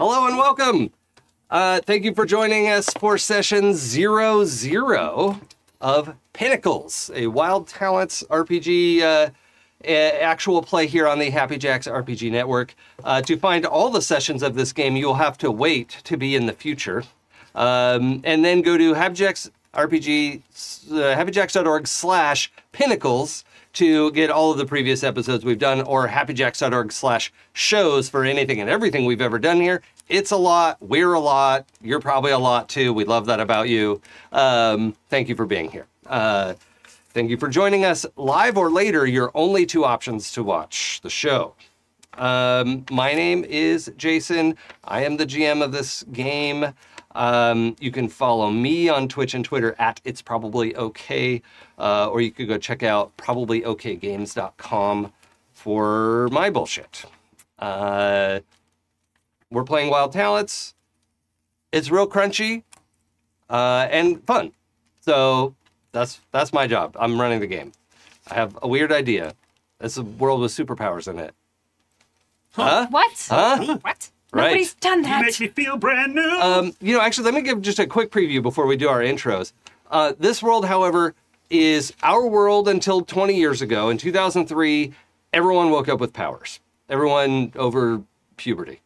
Hello and welcome. Thank you for joining us for session 00 of Pinnacles, a Wild Talents RPG actual play here on the Happy Jacks RPG Network. To find all the sessions of this game, you'll have to wait to be in the future. And then go to happyjacks.org/pinnacles to get all of the previous episodes we've done, or happyjacks.org/shows for anything and everything we've ever done here. It's a lot. We're a lot. You're probably a lot too. We love that about you. Thank you for being here. Thank you for joining us live or later. Your only two options to watch the show. My name is Jason. I am the GM of this game. You can follow me on Twitch and Twitter at It's Probably Okay, or you could go check out probablyokgames.com for my bullshit. We're playing Wild Talents. It's real crunchy and fun. So that's my job. I'm running the game. I have a weird idea. It's a world with superpowers in it. Huh? What? Huh? What? Right. Nobody's done that. You make me feel brand new. Actually, let me give just a quick preview before we do our intros. This world, however, is our world until 20 years ago. In 2003, everyone woke up with powers. Everyone over puberty.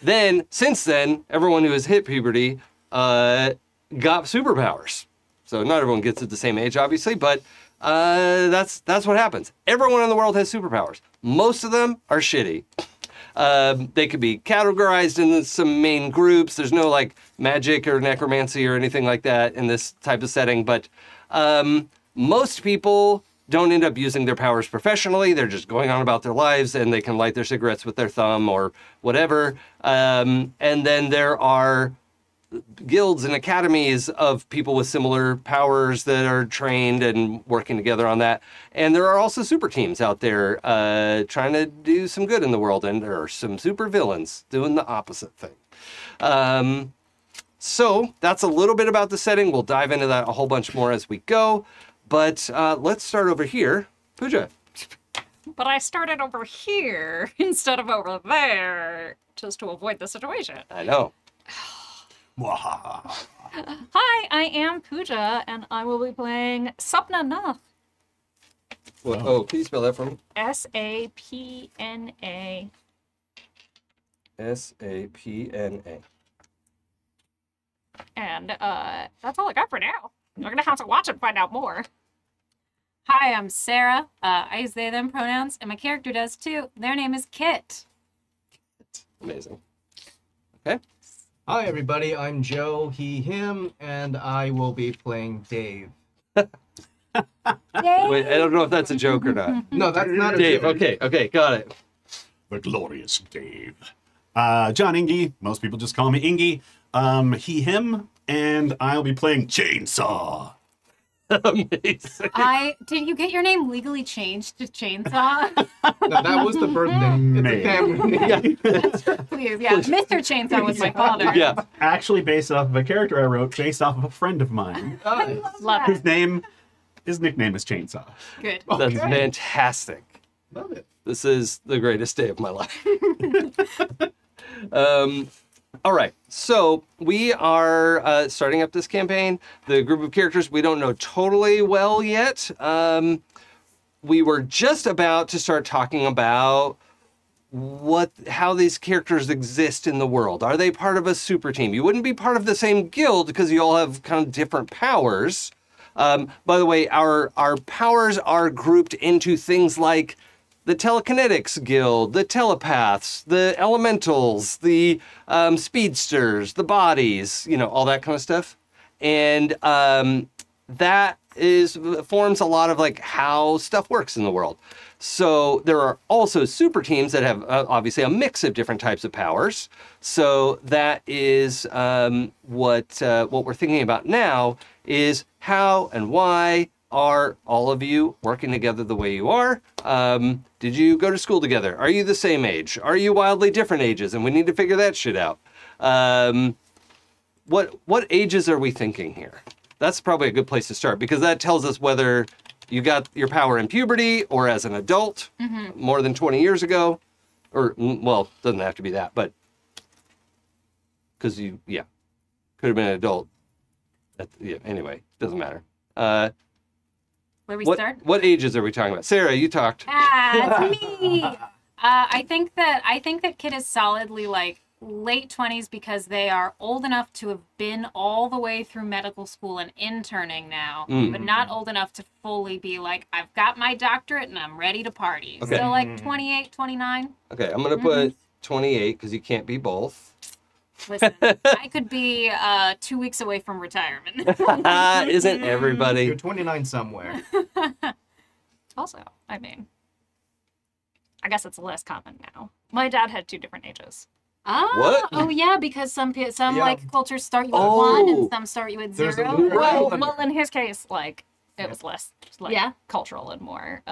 Then, since then, everyone who has hit puberty got superpowers. So not everyone gets at the same age, obviously, but that's what happens. Everyone in the world has superpowers. Most of them are shitty. They could be categorized in some main groups. There's no like magic or necromancy or anything like that in this type of setting, but most people don't end up using their powers professionally. They're just going on about their lives and they can light their cigarettes with their thumb or whatever. And then there are guilds and academies of people with similar powers that are trained and working together on that. And there are also super teams out there trying to do some good in the world, and there are some super villains doing the opposite thing. So that's a little bit about the setting. We'll dive into that a whole bunch more as we go. But let's start over here. Pooja. But I started over here instead of over there, just to avoid the situation. I know. Hi, I am Pooja, and I will be playing Sapna. Oh, can you spell that for me? Sapna. Sapna. And that's all I got for now. You're gonna have to watch and find out more. Hi, I'm Sarah. I use they, them pronouns, and my character does too. Their name is Kit. Amazing. Okay. Hi, everybody. I'm Joe, he, him, and I will be playing Dave. Dave. Wait, I don't know if that's a joke or not. No, that's not a Dave, joke. okay, got it. The glorious Dave. John Ingy. Most people just call me Ingy. He, him, and I'll be playing Chainsaw. Amazing. Did you get your name legally changed to Chainsaw? No, that was the birth name. It's a family name. Please, yeah. Mr. Chainsaw was my father. Yeah. Actually based off of a character I wrote based off of a friend of mine. Nice. Love His it. nickname is Chainsaw. Good. That's Okay. fantastic. Love it. This is the greatest day of my life. All right, so we are starting up this campaign. The group of characters we don't know totally well yet. We were just about to start talking about how these characters exist in the world. Are they part of a super team? You wouldn't be part of the same guild because you all have kind of different powers. By the way, our powers are grouped into things like the Telekinetics Guild, the Telepaths, the Elementals, the Speedsters, the Bodies, all that kind of stuff. And that forms a lot of like how stuff works in the world. So there are also super teams that have obviously a mix of different types of powers. So that is what we're thinking about now is how and why are all of you working together the way you are? Did you go to school together? Are you the same age? Are you wildly different ages? And we need to figure that shit out. What ages are we thinking here? That's probably a good place to start because that tells us whether you got your power in puberty or as an adult more than 20 years ago. Or, well, doesn't have to be that, but because you, could have been an adult. Anyway, doesn't matter. Where we start? What ages are we talking about? Sarah, you talked. It's me. I think that Kit is solidly like late 20s because they are old enough to have been all the way through medical school and interning now, but not old enough to fully be like, I've got my doctorate and I'm ready to party. Okay. So like 28, 29. Okay, I'm gonna put 28 because you can't be both. Listen, I could be 2 weeks away from retirement. Isn't everybody? You're 29 somewhere. Also, I mean, I guess it's less common now. My dad had 2 different ages. What? Oh yeah, because some like cultures start you at Oh. 1 and some start you at There's 0. a lunar Well, calendar. in his case, like it was less like Yeah. cultural and more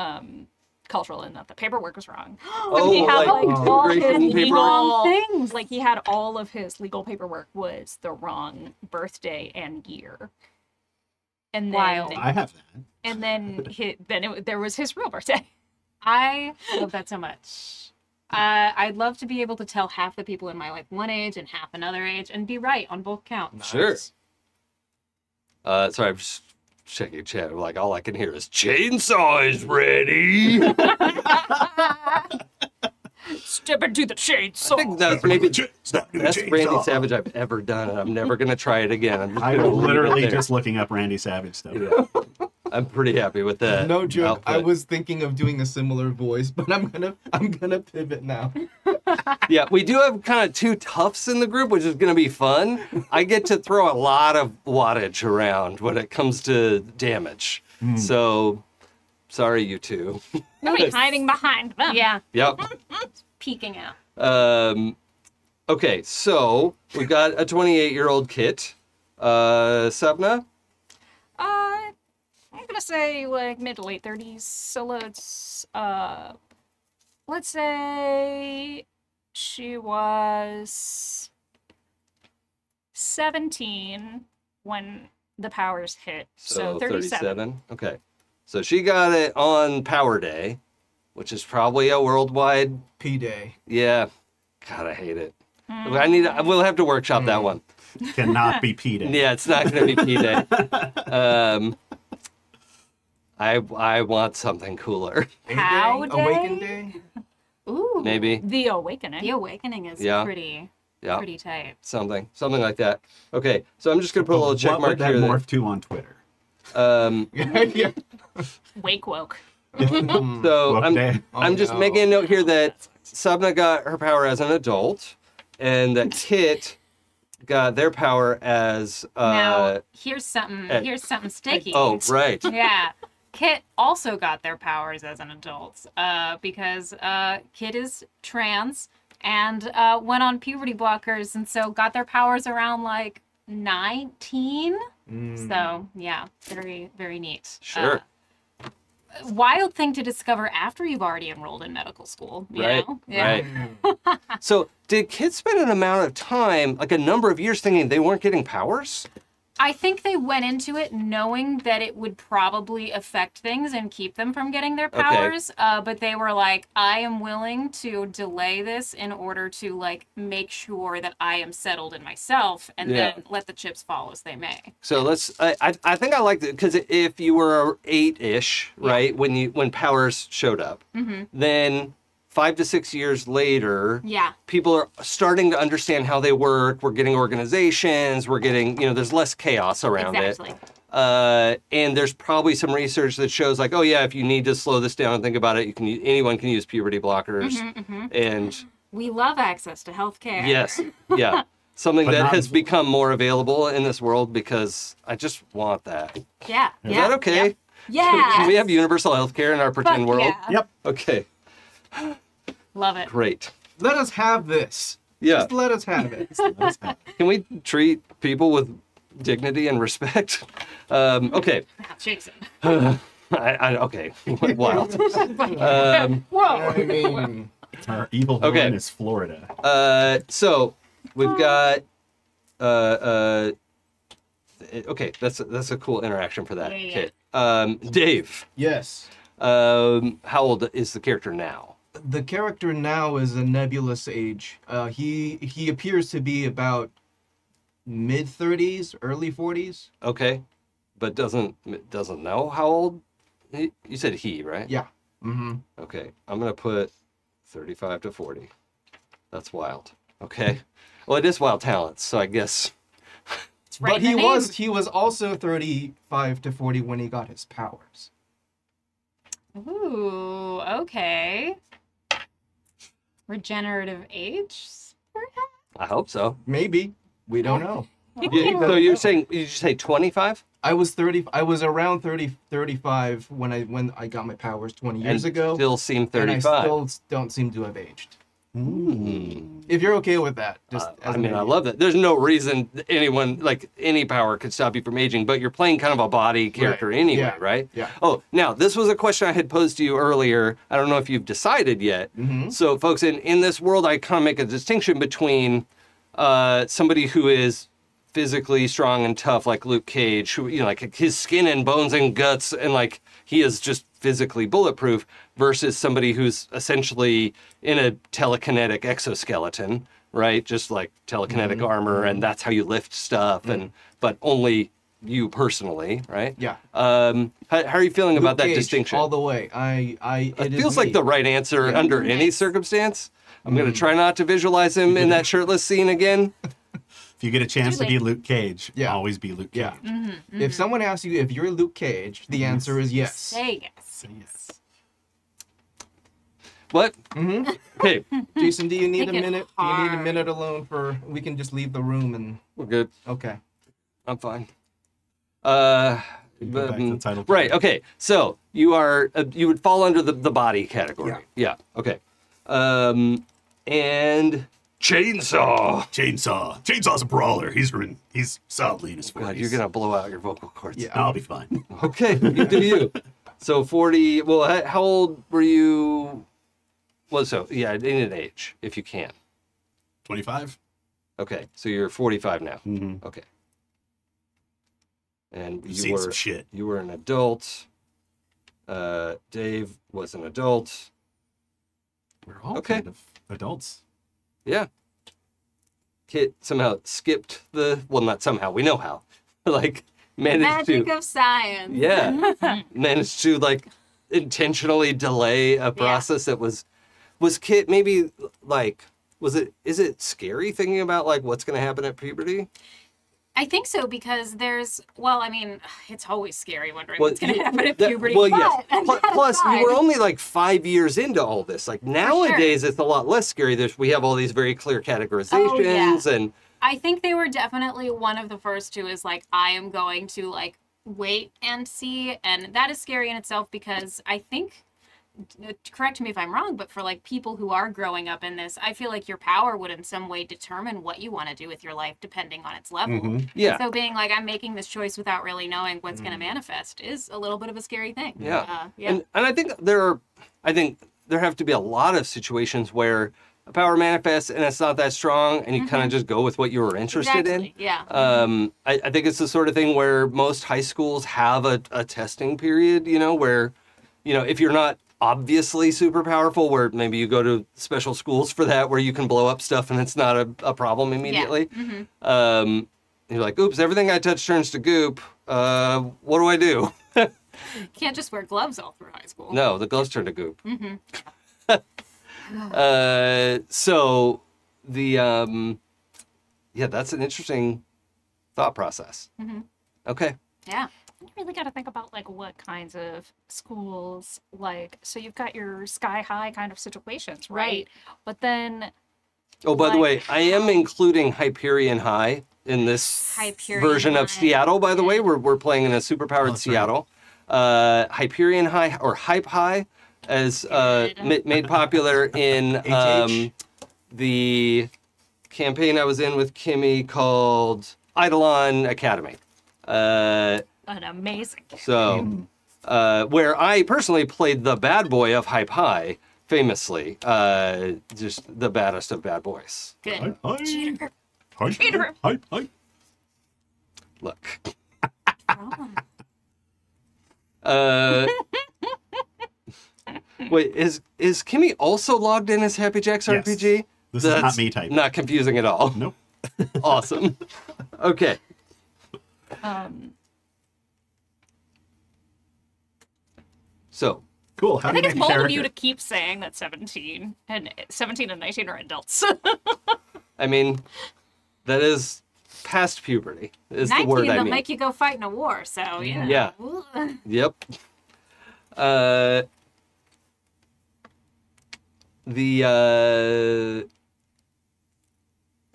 cultural in that the paperwork was wrong. Oh, he had like all his immigration paperwork? wrong things. Like he had all of his legal paperwork was the wrong birthday and year. And then Wild. I have that. and then there was his real birthday. I love that so much. I'd love to be able to tell half the people in my life one age and half another age and be right on both counts. Sure. Sorry, I'm just checking chat. Like all I can hear is chainsaw is ready. Step into the I chainsaw. think that's maybe Stop doing best chainsaw. Randy Savage I've ever done, and I'm never gonna try it again. I'm just I'm gonna leave it literally there. just looking up Randy Savage stuff. Yeah. I'm pretty happy with that. No joke. I output. was thinking of doing a similar voice, but I'm gonna pivot now. Yeah, we do have kind of 2 toughs in the group, which is gonna be fun. I get to throw a lot of wattage around when it comes to damage. So, sorry, you 2. Nobody's hiding behind them. Yeah, Yep. peeking out. Okay, so we got a 28-year-old Kit. Sapna? I'm gonna say like mid to late 30s. So let's say she was 17 when the powers hit. So 37. Okay. So she got it on Power Day, which is probably a worldwide. P-Day. Yeah. God, I hate it. We'll have to workshop that one. Cannot be P Day. Yeah, it's not going to be P-Day. I want something cooler. How A-Day? Awaken Day? Ooh, Maybe. The Awakening. The Awakening is Yeah. pretty Yeah. tight. Something like that. Okay, so I'm just going to put a little check What mark would that here. morph to on Twitter? Yeah. Wake woke. So Woke day. I'm just making a note here that Sapna got her power as an adult, and that Kit got their power as Now, here's something sticky. oh, right. Yeah. Kit also got their powers as an adult because Kit is trans and went on puberty blockers and so got their powers around like 19. So, yeah, very, very neat. Sure. Wild thing to discover after you've already enrolled in medical school. You Right, know? Yeah. right. So did kids spend an amount of time, like a number of years, thinking they weren't getting powers? I think they went into it knowing that it would probably affect things and keep them from getting their powers. But they were like, I am willing to delay this in order to like make sure that I am settled in myself and then let the chips fall as they may. So I think I liked it because if you were 8-ish, right, when powers showed up, then 5 to 6 years later, people are starting to understand how they work. We're getting organizations. We're getting, there's less chaos around it. And there's probably some research that shows like, oh yeah, if you need to slow this down and think about it, anyone can use puberty blockers. And we love access to healthcare. yes, yeah. Something But that not- has become more available in this world because I just want that. Yeah. Is that okay? Yeah. Can we have universal healthcare in our pretend world? Yeah. Yep. Okay, Love it. great. Let us have this. Yeah. Just let us have it. Can we treat people with dignity and respect? Okay. Jason. Okay. Wild. I mean, Our evil Okay. villain is Florida. So we've got. Okay, that's a cool interaction for that kid. Dave. yes. How old is the character now? The character now is a nebulous age. He appears to be about mid-30s, early 40s. Okay, but doesn't know how old. You said he, right? Yeah. Mm-hmm. Okay, I'm gonna put 35 to 40. That's wild. Okay, well it is wild talents, so I guess. It's right But in the name. he was also 35 to 40 when he got his powers. Ooh, okay. Regenerative age, perhaps? I hope so. Maybe. We don't know. So you're saying, did you say 25? I was around 35 when I got my powers 20 years And ago. still seem and 35. I still don't seem to have aged. If you're okay with that, just as I mean, I love that. There's no reason anyone, like any power could stop you from aging, but you're playing kind of a body character anyway, Yeah. right? Yeah. Oh, now this was a question I had posed to you earlier. I don't know if you've decided yet. Mm-hmm. So folks, in this world, I kind of make a distinction between somebody who is physically strong and tough, like Luke Cage, who, you know, like his skin and bones and guts, and like he is just physically bulletproof, versus somebody who's essentially in a telekinetic exoskeleton, right? Just like telekinetic armor, and that's how you lift stuff, and but only you personally, right? Yeah. How are you feeling about that Cage, distinction? all the way. It It feels like the right answer under any circumstance. I'm going to try not to visualize him in that shirtless scene again. If you get a chance to be Luke Cage, Yeah. always be Luke Cage. Yeah. If someone asks you if you're Luke Cage, the answer is yes. Say yes. Say yes. What? Mm-hmm. Hey, Jason, do you need Make a it minute? Do you need a hard. minute alone for? We can just leave the room and. we're good. Okay. I'm fine. Go back to the title. Right. Okay. So you are you would fall under the body category. Yeah. Okay. And chainsaw. Chainsaw's a brawler. He's solidly in his 40s. God, you're gonna blow out your vocal cords. Yeah. I'll be fine. Okay. You do you. So 40. Well, how old were you? Well, so yeah, in an age, if you can. 25. Okay. So you're 45 now. Mm-hmm. Okay. And You've you seen were some shit. you were an adult. Dave was an adult. We're all Okay. kind of adults. Yeah. Kit somehow skipped not somehow, we know how. Like managed Magic to of science. yeah, managed to like intentionally delay a process that was Kit maybe like is it scary thinking about like what's going to happen at puberty? I think so because I mean, it's always scary wondering Well, what's going to happen at that- puberty. well, but yes. Plus, you were only like 5 years into all this. Like nowadays, it's a lot less scary. We have all these very clear categorizations, and I think they were definitely one of the first two is like, I am going to like wait and see. And that is scary in itself because I think, correct me if I'm wrong, but for like people who are growing up in this, I feel like your power would in some way determine what you want to do with your life depending on its level. Mm-hmm. yeah, So being like, I'm making this choice without really knowing what's going to manifest is a little bit of a scary thing. Yeah. Yeah. And I think there have to be a lot of situations where a power manifests and it's not that strong, and you kind of just go with what you were interested Exactly. Yeah. I think it's the sort of thing where most high schools have a testing period, you know, where, you know, if you're not obviously super powerful, where maybe you go to special schools for that, where you can blow up stuff and it's not a problem immediately. You're like, oops, everything I touch turns to goop. What do I do? Can't just wear gloves all through high school. No, the gloves turn to goop. So the that's an interesting thought process. Okay. Yeah. You really got to think about like what kinds of schools, like, so you've got your sky high kind of situations, right? But then Oh, by the way, Like- I am including Hyperion High in this Hyperion version of High. Seattle. By the way, we're playing in a superpowered that's right. Seattle. Hyperion High or Hype High, as made popular in HH. the campaign I was in with Kimi called Eidolon Academy. an amazing So, where I personally played the bad boy of Hype High, famously, just the baddest of bad boys. Good. Cheater. Hi. Look. Oh. Wait, is Kimi also logged in as Happy Jacks Yes. RPG? This is not me type. Not confusing at all. Nope. Awesome. Okay. So, Cool. How I do you think it's make a bold of character? you to keep saying that 17 and 19 are adults. I mean, that is past puberty, is the 19, word I they'll mean. make you go fight in a war, so, you know. Yeah. Yep.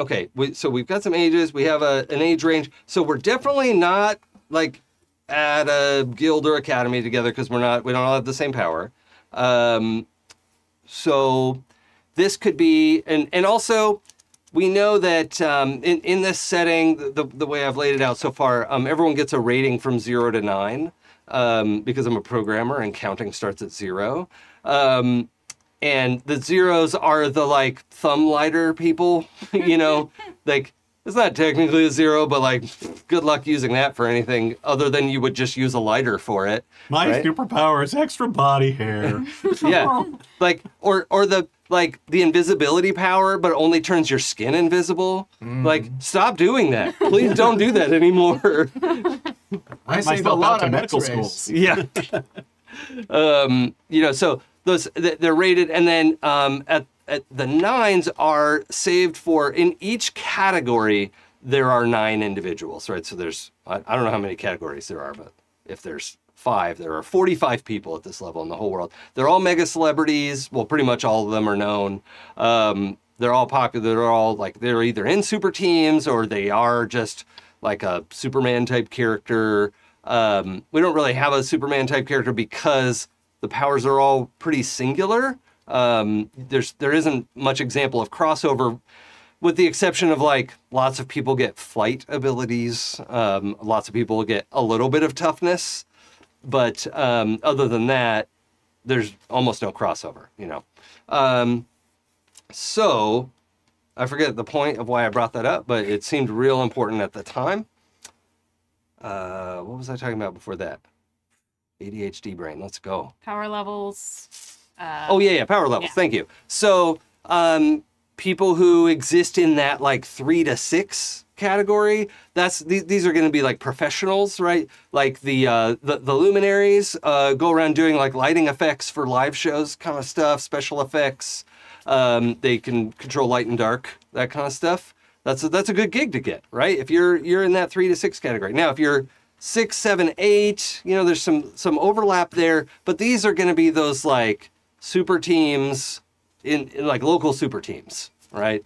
Okay, so we've got some ages. We have an age range. So we're definitely not like at a guild or academy together because we don't all have the same power. So this could be, and also we know that in this setting, the way I've laid it out so far, everyone gets a rating from 0 to 9 because I'm a programmer and counting starts at 0. And the zeros are the like thumb lighter people, you know, like it's not technically a 0, but like good luck using that for anything other than you would just use a lighter for it. My right? superpower is extra body hair. Yeah, like or the like the invisibility power, but only turns your skin invisible. Like, stop doing that. Please don't do that anymore. I saved a myself out lot to on medical X-rays. schools. Yeah. You know, so those they're rated, and then at the 9s are saved for in each category. There are 9 individuals, right? So there's I don't know how many categories there are, but if there's 5, there are 45 people at this level in the whole world. They're all mega celebrities. Well, pretty much all of them are known. They're all popular. They're all like they're either in super teams or they are just like a Superman type character. We don't really have a Superman type character because the powers are all pretty singular. There isn't much example of crossover, with the exception of like lots of people get flight abilities. Lots of people get a little bit of toughness, but other than that, there's almost no crossover. You know, so I forget the point of why I brought that up, but it seemed real important at the time. What was I talking about before that? ADHD brain. Let's go. Power levels. Oh yeah, power levels. Yeah. Thank you. So people who exist in that like 3 to 6 category, these are going to be like professionals, right? Like the luminaries go around doing like lighting effects for live shows, kind of stuff, special effects. They can control light and dark, that kind of stuff. That's a good gig to get, right? If you're in that 3 to 6 category. Now, if you're 6, 7, 8, you know, there's some overlap there, but these are going to be those like super teams in like local super teams, right?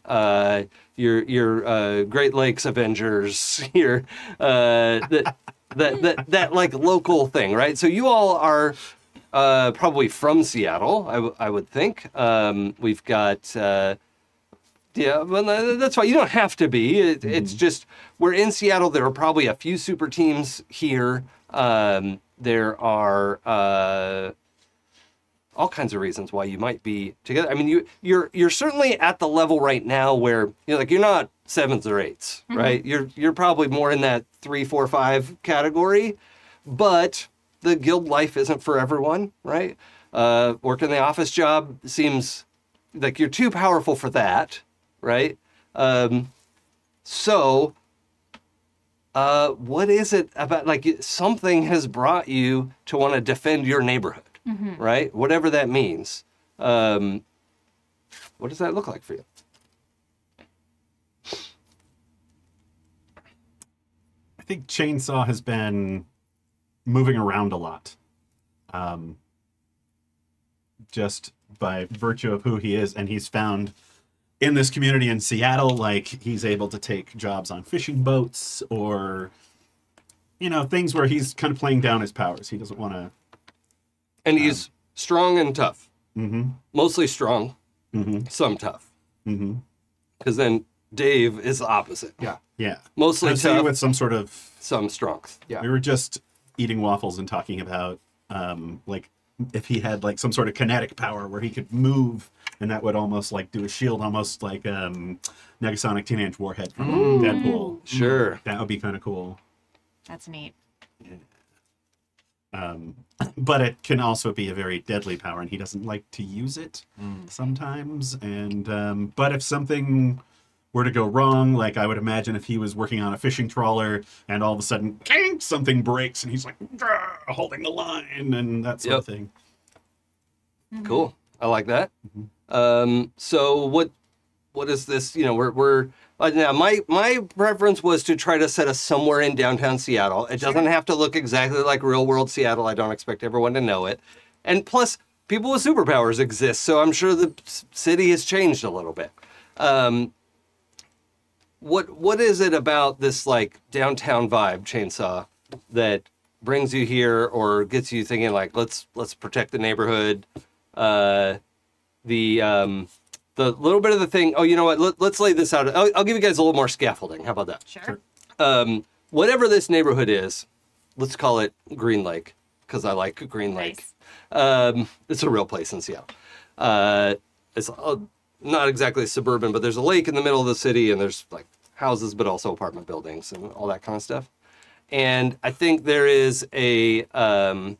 Your Great Lakes Avengers, your that like local thing, right? So you all are probably from Seattle, I would think. We've got yeah, well, that's fine. You don't have to be. It's just we're in Seattle. There are probably a few super teams here. There are all kinds of reasons why you might be together. I mean, you're certainly at the level right now where you're not 7s or 8s, right? You're probably more in that 3, 4, 5 category, but the guild life isn't for everyone, right? Working the office job seems like you're too powerful for that, right? So what is it about, like, something has brought you to want to defend your neighborhood, right? Whatever that means. What does that look like for you? I think Chainsaw has been moving around a lot. Just by virtue of who he is, and he's found in this community in Seattle, like he's able to take jobs on fishing boats or, things where he's kind of playing down his powers. He doesn't want to. And he's strong and tough. Mm-hmm. Mostly strong, some tough. Mm-hmm. Because then Dave is the opposite. Yeah. Yeah. Mostly I'm seeing tough, with some sort of. some strength. Yeah. We were just eating waffles and talking about, like, if he had like some sort of kinetic power where he could move, and that would almost like do a shield, almost like Negasonic Teenage Warhead from Deadpool. Sure. That would be kind of cool. That's neat. But it can also be a very deadly power, and he doesn't like to use it sometimes. And but if something were to go wrong, like I would imagine if he was working on a fishing trawler and all of a sudden, kink, something breaks and he's like holding the line and that sort of thing. Cool. I like that. So what is this? You know, we're now my preference was to try to set us somewhere in downtown Seattle. It doesn't have to look exactly like real world Seattle. I don't expect everyone to know it. And plus, people with superpowers exist, so I'm sure the city has changed a little bit. What is it about this like downtown vibe, Chainsaw, that brings you here or gets you thinking like let's protect the neighborhood? The little bit of the thing. Oh, you know what? Let's lay this out. I'll give you guys a little more scaffolding. How about that? Sure. Whatever this neighborhood is, let's call it Green Lake because I like Green Lake. Nice. It's a real place in Seattle. It's not exactly suburban, but there's a lake in the middle of the city, and there's like houses, but also apartment buildings and all that kind of stuff. And I think there is there's a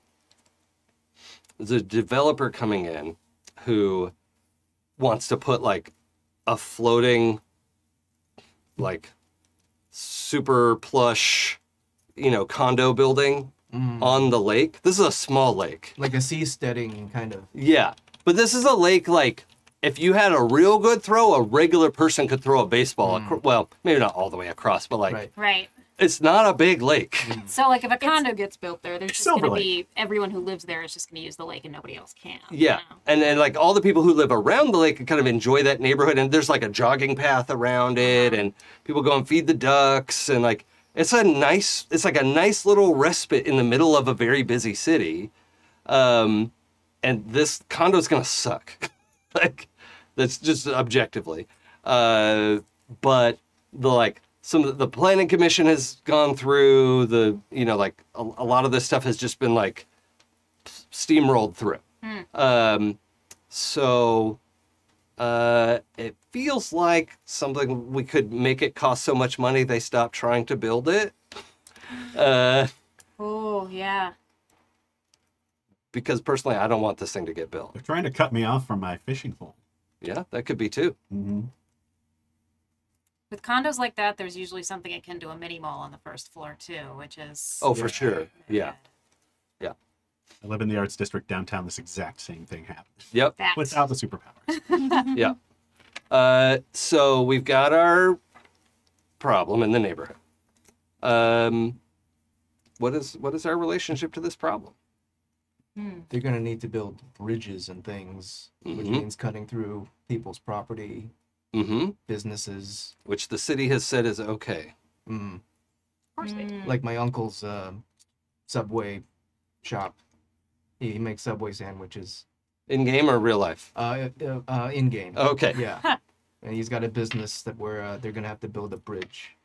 developer coming in who wants to put like a floating, like super plush, condo building on the lake. This is a small lake. Like a seasteading kind of. Yeah. But this is a lake like if you had a real good throw, a regular person could throw a baseball. Well, maybe not all the way across, but like Right. It's not a big lake. So, like, if a condo gets built there, there's just Silver going to be everyone who lives there is just going to use the lake, and nobody else can. Yeah, and like all the people who live around the lake can kind of enjoy that neighborhood, and there's like a jogging path around it, and people go and feed the ducks, and like it's like a nice little respite in the middle of a very busy city, and this condo's gonna suck, like that's just objectively, but the planning commission has gone through a lot of this stuff has just been like steamrolled through. So it feels like something we could make it cost so much money they stop trying to build it. Oh, yeah. Because personally, I don't want this thing to get built. They're trying to cut me off from my fishing hole. Yeah, that could be too. With condos like that, there's usually something akin to a mini mall on the first floor, too, which is... Oh, for sure. Yeah. Yeah. I live in the arts district downtown. This exact same thing happens. Yep. That. Without the superpowers. Yeah. So we've got our problem in the neighborhood. What is our relationship to this problem? They're going to need to build bridges and things, which means cutting through people's property, businesses. Which the city has said is okay. Of course they do. Like my uncle's Subway shop. He makes Subway sandwiches. In game or real life? In game. Okay. Yeah. And he's got a business that where they're going to have to build a bridge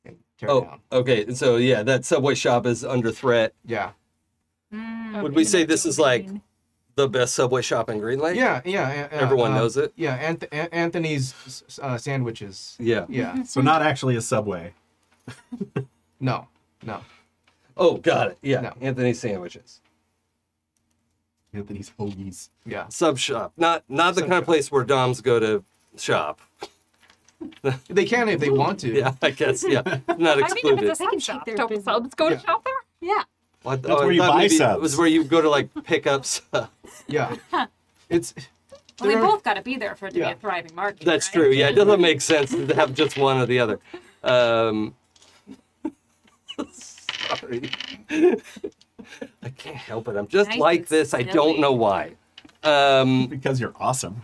and tear down. Okay. So yeah, that Subway shop is under threat. Yeah. Would we say this is like the best Subway shop in Green Lake? Yeah. Everyone knows it? Yeah. Anthony's sandwiches. Yeah. Yeah. So not actually a Subway. No. Oh, got it. Yeah. No. Anthony's sandwiches. Anthony's hoagies. Yeah. Sub shop. Not the Sub kind of shop. place where Doms go to shop. They can if they want to. Yeah, I guess. Yeah. Not excluded. I mean, if it's a sub shop, don't subs go to shop there? Yeah. What? That's where you buy subs. It was where you go to like pick up subs. Yeah. It's. Well, they there- both got to be there for it to be Yeah. a thriving market. That's right? true. Yeah, it doesn't make sense to have just one or the other. Sorry. I can't help it. I'm just Nice like and this. I silly. don't know why. Because you're awesome.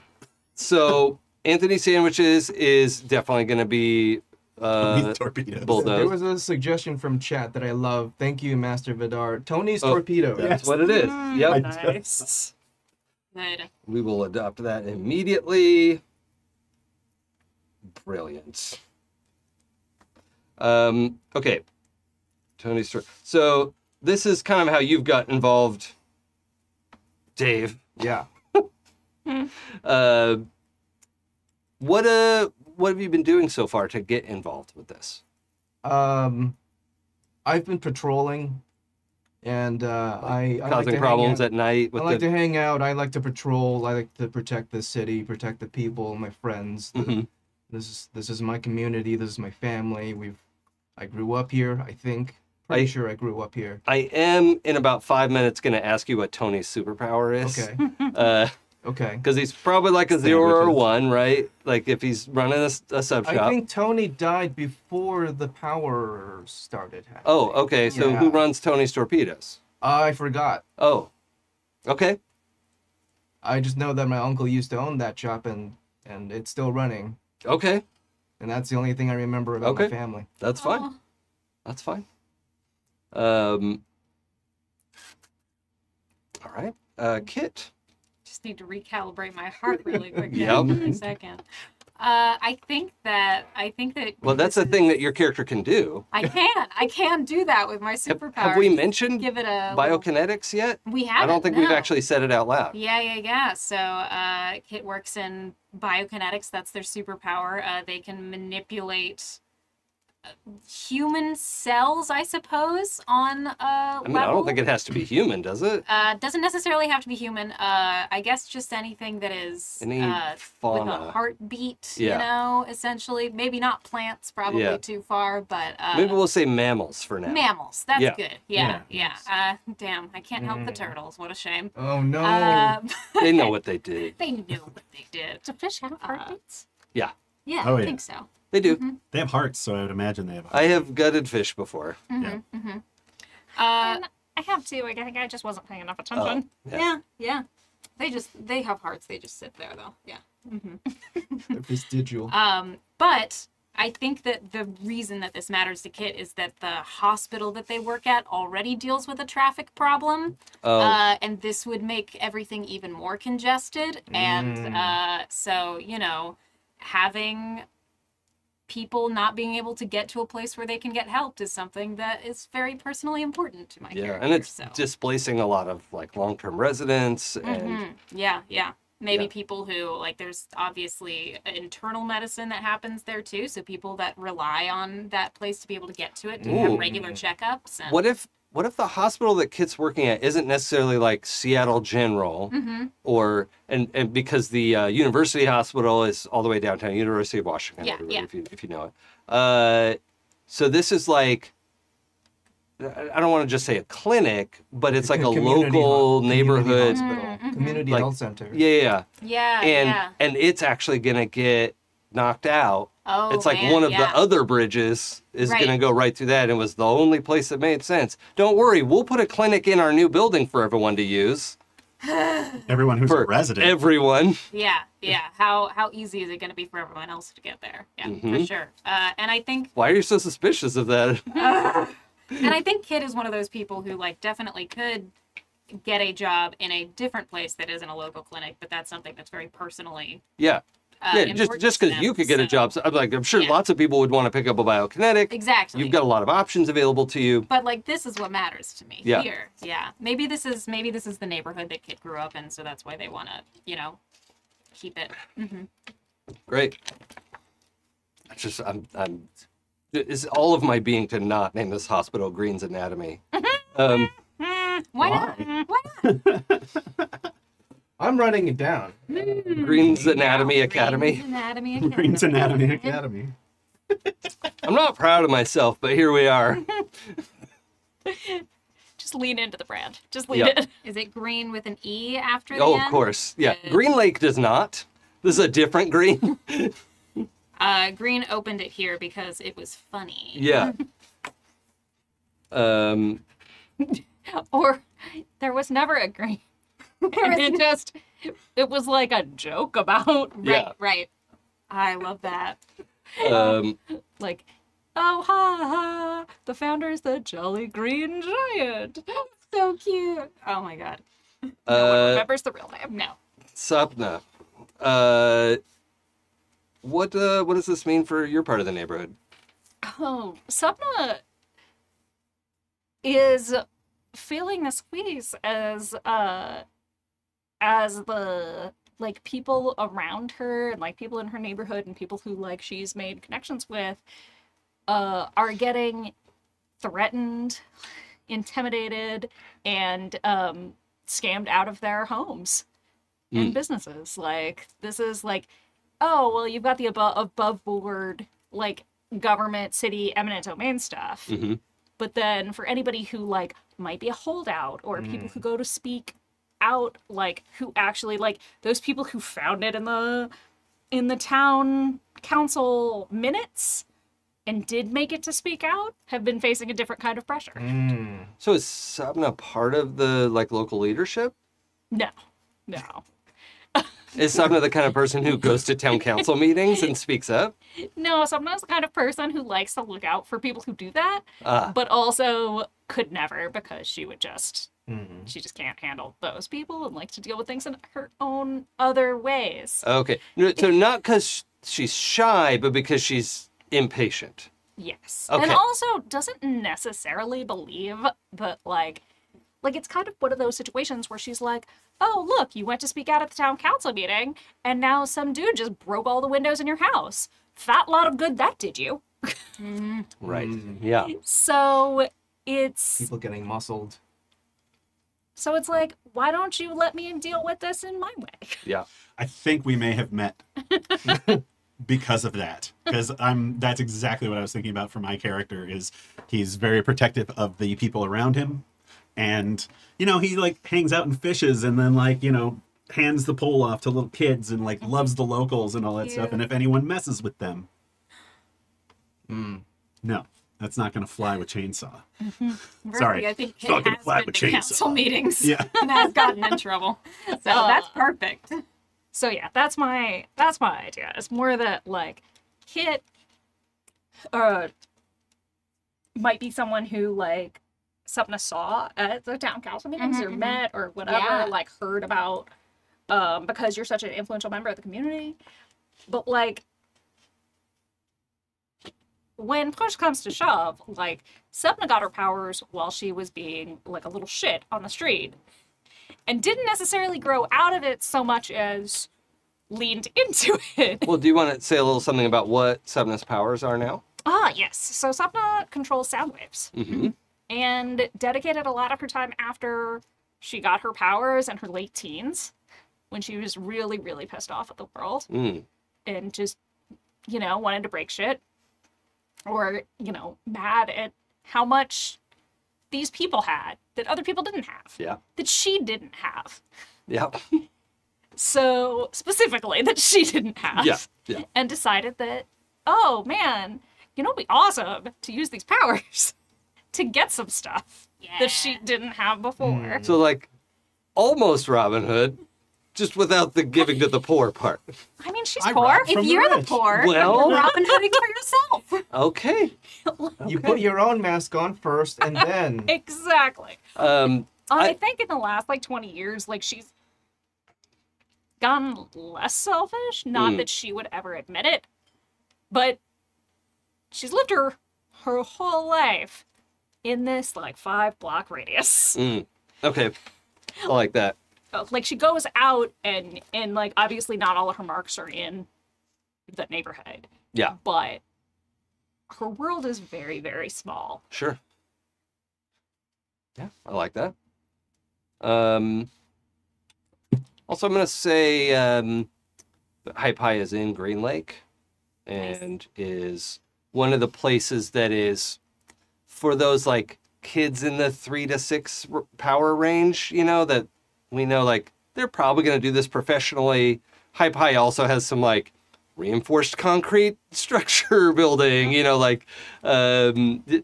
So Anthony Sandwiches is definitely going to be With torpedoes. bulldozed. There was a suggestion from chat that I love. Thank you, Master Vidar. Tony's Oh, torpedo. That's Yes. what it is. Yep. Nice. Good. We will adopt that immediately. Brilliant. Okay. Tony's story. So this is kind of how you've got involved, Dave. Yeah. What have you been doing so far to get involved with this? I've been patrolling, and I like Causing to problems hang out. at night with I like to hang out. I like to patrol. I like to protect the city, protect the people, my friends, Mhm. This is my community. This is my family. I grew up here. I think. Pretty sure I grew up here. I am in about 5 minutes going to ask you what Tony's superpower is. Okay. Okay. Because he's probably like a 0 or 1, right? Like if he's running a sub shop. I think Tony died before the power started happening. Oh, okay. So who runs Tony's Torpedoes? I forgot. Oh, okay. I just know that my uncle used to own that shop and it's still running. Okay. And that's the only thing I remember about my family. That's fine. That's fine. All right. Kit. Just need to recalibrate my heart really quick. Yep. For a second. I think that. Well, that's the thing that your character can do. I can do that with my superpower. Have we mentioned Give it a biokinetics yet? We haven't. I don't think we've actually said it out loud. Yeah. So, Kit works in biokinetics. That's their superpower. They can manipulate human cells, I suppose, on I don't think it has to be human, does it? Doesn't necessarily have to be human. I guess just anything that is Any with fauna. a heartbeat, you know, essentially. Maybe not plants, probably too far, but maybe we'll say mammals for now. mammals. That's good. Yeah. Damn, I can't help the Mm. turtles. What a shame. Oh no. They know what they did. They knew what they did. Do fish have heartbeats? Yeah, Yeah, Oh, I yeah. think so. they do. Mm-hmm. They have hearts, so I would imagine they have. I have gutted fish before. Yeah. I have too. I think I just wasn't paying enough attention. Yeah. They have hearts. They just sit there though. Yeah. They're vestigial. But I think that the reason that this matters to Kit is that the hospital that they work at already deals with a traffic problem. And this would make everything even more congested. And so, you know, having people not being able to get to a place where they can get help is something that is very personally important to my character. And it's so. displacing a lot of like long-term residents and Yeah. Maybe people who, like, there's obviously internal medicine that happens there too. So people that rely on that place to be able to get to it, to have regular checkups. And... What if the hospital that Kit's working at isn't necessarily like Seattle General or and because the university hospital is all the way downtown, University of Washington, if you know it. So this is like, I don't want to just say a clinic, but it's like a local neighborhood community like, health center. Yeah. Yeah. And it's actually gonna get knocked out. Oh, it's like man, one of the other bridges is Right. going to go right through that. And it was the only place that made sense. Don't worry, we'll put a clinic in our new building for everyone to use. Everyone who's For a resident. everyone. Yeah. How easy is it going to be for everyone else to get there? Yeah, for sure. And I think Why are you so suspicious of that? and I think Kit is one of those people who like definitely could get a job in a different place that isn't a local clinic, but that's something that's very personally Yeah. important just to because you them, could get a so- job. So I'm sure Yeah. lots of people would want to pick up a biokinetic. Exactly. You've got a lot of options available to you. But like this is what matters to me Yeah. here. Yeah. Maybe this is the neighborhood that Kit grew up in, so that's why they want to, you know, keep it. Great. It's all of my being to not name this hospital Green's Anatomy. Why not? Why not? I'm writing it down. Green's Anatomy Academy. Green's Anatomy Academy. Green's Anatomy Academy. I'm not proud of myself, but here we are. Just lean into the brand. Just lean Yeah. in. Is it green with an E after the Oh, end? of course. Yeah. Good. Green Lake does not. This is a different green. Green opened it here because it was funny. Yeah. Or there was never a green. It was like a joke about Yeah. Right. I love that. like, oh ha ha, the founder is the Jolly Green Giant. So cute. Oh my god. No one remembers the real name. No. Sapna. What does this mean for your part of the neighborhood? Oh, Sapna is feeling the squeeze as the like people around her and like people in her neighborhood and people who like she's made connections with are getting threatened, intimidated, and scammed out of their homes and businesses. Like this is like oh, well, you've got the above board, like, government, city, eminent domain stuff. Mm-hmm. But then for anybody who, like, might be a holdout, or people who go to speak out, like, who actually, like, those people who found it in the town council minutes and did make it to speak out have been facing a different kind of pressure. So is Sapna part of the, like, local leadership? No. Is Sapna the kind of person who goes to town council meetings and speaks up? No, Sapna's the kind of person who likes to look out for people who do that, but also could never, because she would just, she just can't handle those people and likes to deal with things in her own other ways. Okay. So not because she's shy, but because she's impatient. Yes. Okay. And also doesn't necessarily believe that, like, it's kind of one of those situations where she's like, oh, look, you went to speak out at the town council meeting, and now some dude just broke all the windows in your house. Fat lot of good that did you. Right. Yeah. So it's... People getting muscled. So it's like, why don't you let me deal with this in my way? Yeah. I think we may have met because of that. Because that's exactly what I was thinking about for my character, is he's very protective of the people around him. And, you know, he, like, hangs out and fishes and then, like, you know, hands the pole off to little kids and, like, loves the locals and all that stuff. And if anyone messes with them, no, that's not going to fly with chainsaw. Sorry. I think It's not Kit gonna has fly been with to council chainsaw. meetings Yeah. and has gotten in trouble. So that's perfect. So yeah, that's my idea. It's more that, like, Kit might be someone who, like, Sapna saw at the town council meetings or met or whatever, Yeah. like, heard about, because you're such an influential member of the community. But, like, when push comes to shove, like, Sapna got her powers while she was being, like, a little shit on the street and didn't necessarily grow out of it so much as leaned into it. Well, do you want to say a little something about what Sapna's powers are now? Yes. So Sapna controls sound waves. And dedicated a lot of her time after she got her powers in her late teens, when she was really, really pissed off at the world and just, you know, wanted to break shit, or, you know, mad at how much these people had that other people didn't have. Yeah. That she didn't have. Yeah. So, specifically, that she didn't have. Yeah. And decided that, oh, man, you know, it'd be awesome to use these powers to get some stuff that she didn't have before. So, like, almost Robin Hood, just without the giving to the poor part. I mean, she's I poor. robbed If from you're the rich. poor, Well- you're Robin Hooding for yourself. Okay. You put your own mask on first, and then Exactly. I I think in the last, like, 20 years, like, she's gotten less selfish. Not that she would ever admit it, but she's lived her whole life in this, like, 5-block radius. Okay. I like that. Like, she goes out and like, obviously not all of her marks are in the neighborhood, Yeah. but her world is very, very small. Sure. Yeah, I like that. Also, I'm going to say that High Pie is in Green Lake and is one of the places that is for those, like, kids in the 3 to 6 power range, you know, that we know, like, they're probably going to do this professionally. High Pie also has some, like, reinforced concrete structure building, you know, like,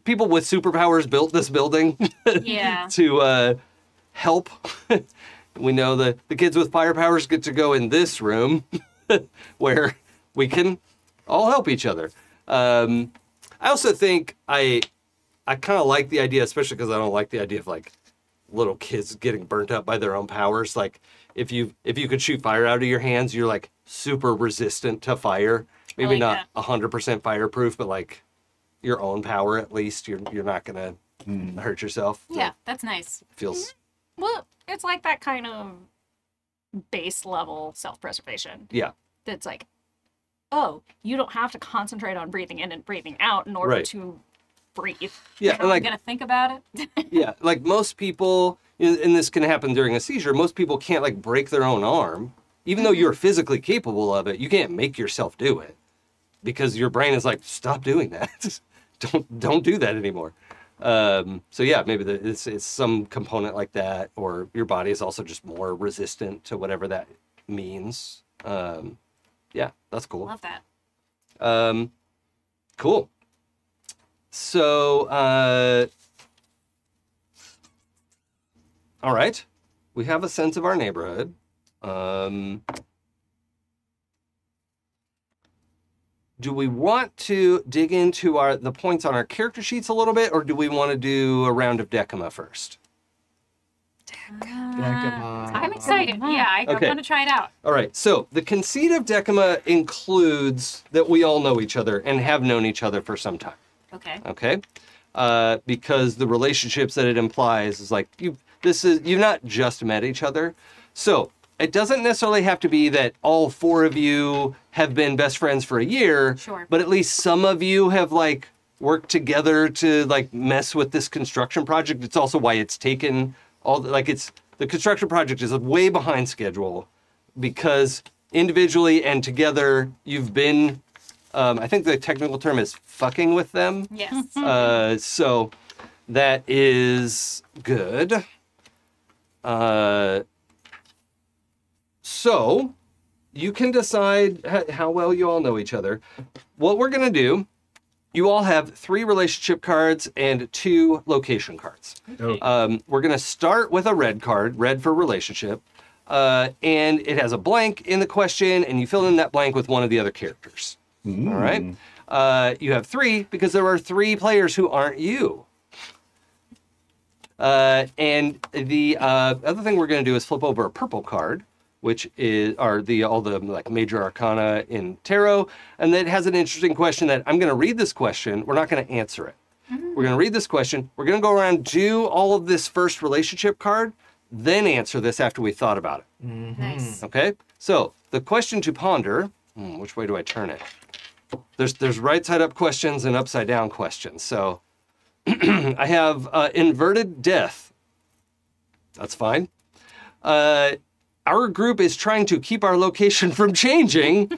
people with superpowers built this building Yeah. to help. We know the kids with fire powers get to go in this room where we can all help each other. I also think I kind of like the idea, especially because I don't like the idea of, like, little kids getting burnt up by their own powers. Like, if you could shoot fire out of your hands, you're, like, super resistant to fire. Maybe like not 100% fireproof, but, like, your own power at least. You're not gonna hurt yourself. Yeah, that's nice. Feels Well, it's like that kind of base level self-preservation. yeah. That's like, oh, you don't have to concentrate on breathing in and breathing out in order Right. to breathe. Yeah, and, I'm like, gonna think about it. yeah, like, most people, and this can happen during a seizure, most people can't, like, break their own arm. even though you're physically capable of it, you can't make yourself do it because your brain is like, stop doing that. don't do that anymore. So yeah, maybe it's some component like that, or your body is also just more resistant to whatever that means. Yeah, that's cool. Love that. Cool. So, all right, we have a sense of our neighborhood. Do we want to dig into the points on our character sheets a little bit, or do we want to do a round of Decima first? I'm excited. Yeah, I Okay. want to try it out. All right, so the conceit of Decima includes that we all know each other and have known each other for some time. Okay. Okay, because the relationships that it implies is like you've not just met each other, so it doesn't necessarily have to be that all 4 of you have been best friends for a year. Sure. But at least some of you have like worked together to like mess with this construction project. It's also why it's taken the construction project is way behind schedule because individually and together you've been. I think the technical term is fucking with them. Yes. So that is good. So you can decide how well you all know each other. What we're going to do, you all have 3 relationship cards and 2 location cards. Oh. We're going to start with a red card, red for relationship. And it has a blank in the question, and you fill in that blank with one of the other characters. All right. You have 3 because there are 3 players who aren't you. And the other thing we're going to do is flip over a purple card, which are all the like major arcana in tarot, and it has an interesting question that I'm going to read this question. We're not going to answer it. We're going to read this question. We're going to go around, do all of this first relationship card, then answer this after we thought about it. Nice. Okay. So the question to ponder. Which way do I turn it? There's right side up questions and upside down questions. So I have inverted death. That's fine. Our group is trying to keep our location from changing.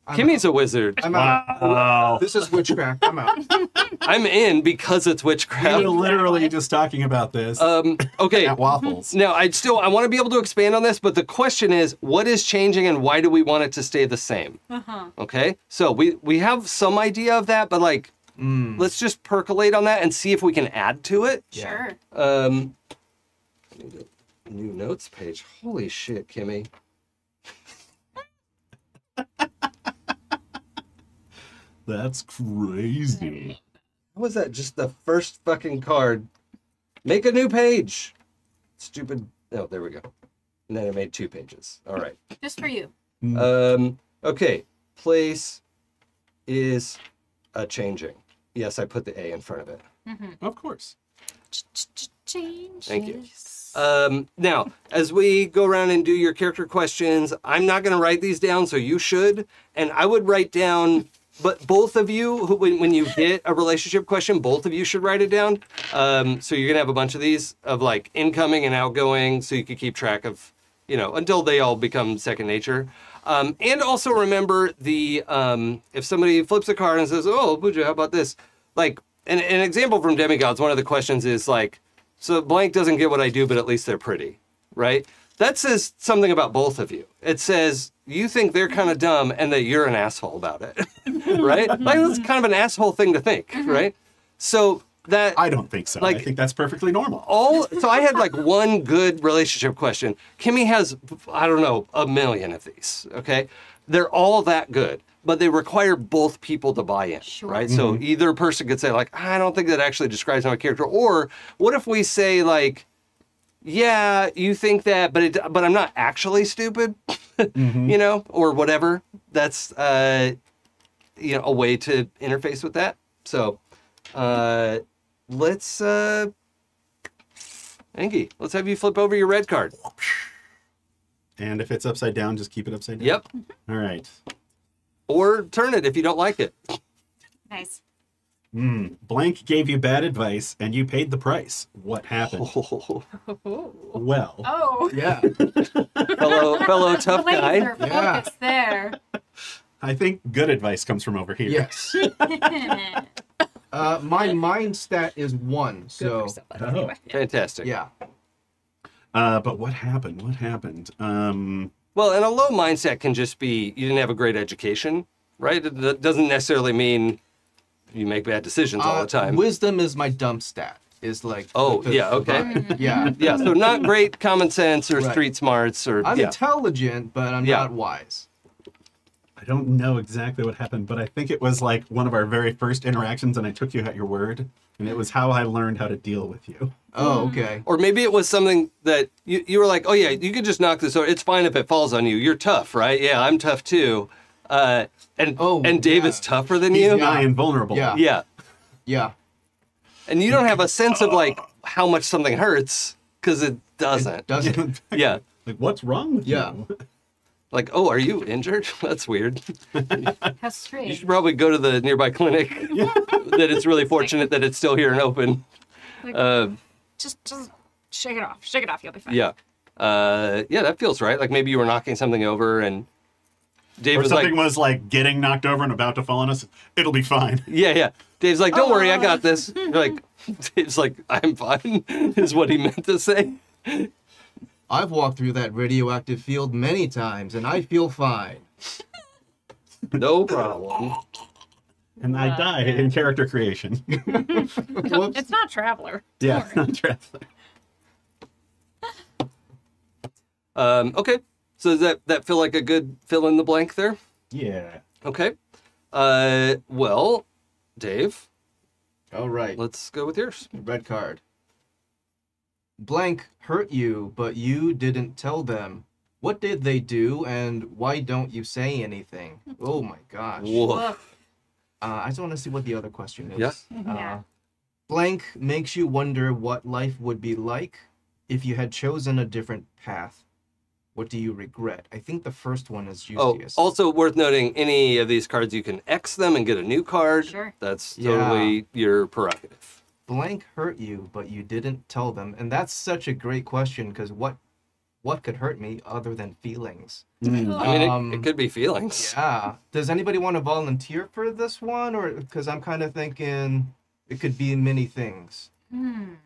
Kimmy's a wizard. I'm out. Wow. This is witchcraft. I'm out. I'm in because it's We witchcraft. were literally just talking about this Okay. at Waffles. Now, I want to be able to expand on this, but the question is, what is changing and why do we want it to stay the same? Okay? So we have some idea of that, but like, let's just percolate on that and see if we can add to it. Sure. New notes page. Holy shit, Kimmy. That's crazy. How was that just the first fucking card? Make a new page. Stupid. Oh, there we go. And then I made 2 pages. All right. Just for you. Okay. Place is changing. Yes, I put the A in front of it. Of course. Change. Thank you. Now, as we go around and do your character questions, I'm not going to write these down, so you should. And I would write down, but both of you, when you get a relationship question, both of you should write it down. So you're going to have a bunch of these of like incoming and outgoing, so you can keep track of, until they all become second nature. And also remember if somebody flips a card and says, oh, Pooja, how about this? Like, an example from Demigods, one of the questions is like, so blank doesn't get what I do, but at least they're pretty, right? That says something about both of you. It says you think they're kind of dumb and that you're an asshole about it, right? Like that's kind of an asshole thing to think, right? So that I don't think so. I think that's perfectly normal. So I had like one good relationship question. Kimmy has, I don't know, 1 million of these, okay? They're all that good, but they require both people to buy in, right? So either person could say like, I don't think that actually describes my character. Or what if we say like, yeah, you think that, but I'm not actually stupid, or whatever. That's, a way to interface with that. So let's, Angie, let's have you flip over your red card. And if it's upside down, just keep it upside down? Yep. All right. Or turn it if you don't like it. Nice. Blank gave you bad advice, and you paid the price. What happened? Well. Oh, Yeah. fellow tough guy. laser Yeah. focus there. I think good advice comes from over here. Yes. My mind stat is 1, Good so for somebody. Anyway. Fantastic. yeah. But what happened? What happened? Well, and a low mindset can just be you didn't have a great education, right? It doesn't necessarily mean you make bad decisions all the time. Wisdom is my dump stat. Is like. Oh, the- yeah, the okay. vibe. Yeah. Yeah, so not great common sense or Right. street smarts or I'm yeah. intelligent, but I'm Yeah. not wise. I don't know exactly what happened, but I think it was like one of our very first interactions, and I took you at your word, and it was how I learned how to deal with you. Oh, okay. Or maybe it was something that you were like, oh yeah, you could just knock this over. It's fine if it falls on you. You're tough, right? Yeah, I'm tough too. And Dave yeah. is tougher than He's you. nigh invulnerable. Yeah. Yeah. Yeah. And you don't have a sense of like how much something hurts because it doesn't. It doesn't. Yeah. Like, what's wrong with Yeah. you? Like, oh, are you injured? That's weird. How You strange. should probably go to the nearby clinic. That it's really fortunate that it's still here and open. Like, just shake it off. Shake it off. You'll be fine. Yeah. Yeah, that feels right. Like maybe you were knocking something over and Dave Or was something like, was like getting knocked over and about to fall on us. It'll be fine. yeah. Dave's like, don't worry, I got this. You're like, Dave's like, I'm fine, is what he meant to say. I've walked through that radioactive field many times, and I feel fine. No problem. And I die in character creation. Whoops. It's not Traveler. Yeah, not Traveler. Okay. So does that feel like a good fill in the blank there? Yeah. Okay. Well, Dave, All right. let's go with yours. Red card. Blank hurt you, but you didn't tell them. What did they do, and why don't you say anything? Oh my gosh. Woof. I just want to see what the other question is. Yeah. Yeah. Blank makes you wonder what life would be like if you had chosen a different path. What do you regret? I think the first one is Oh, juiciest. also worth noting, any of these cards, you can X them and get a new card. Sure. That's Yeah. totally your prerogative. Blank hurt you, but you didn't tell them. And that's such a great question, because what could hurt me other than feelings? I mean, it could be feelings. Yeah. Does anybody want to volunteer for this one? Or because I'm kind of thinking it could be many things. Blank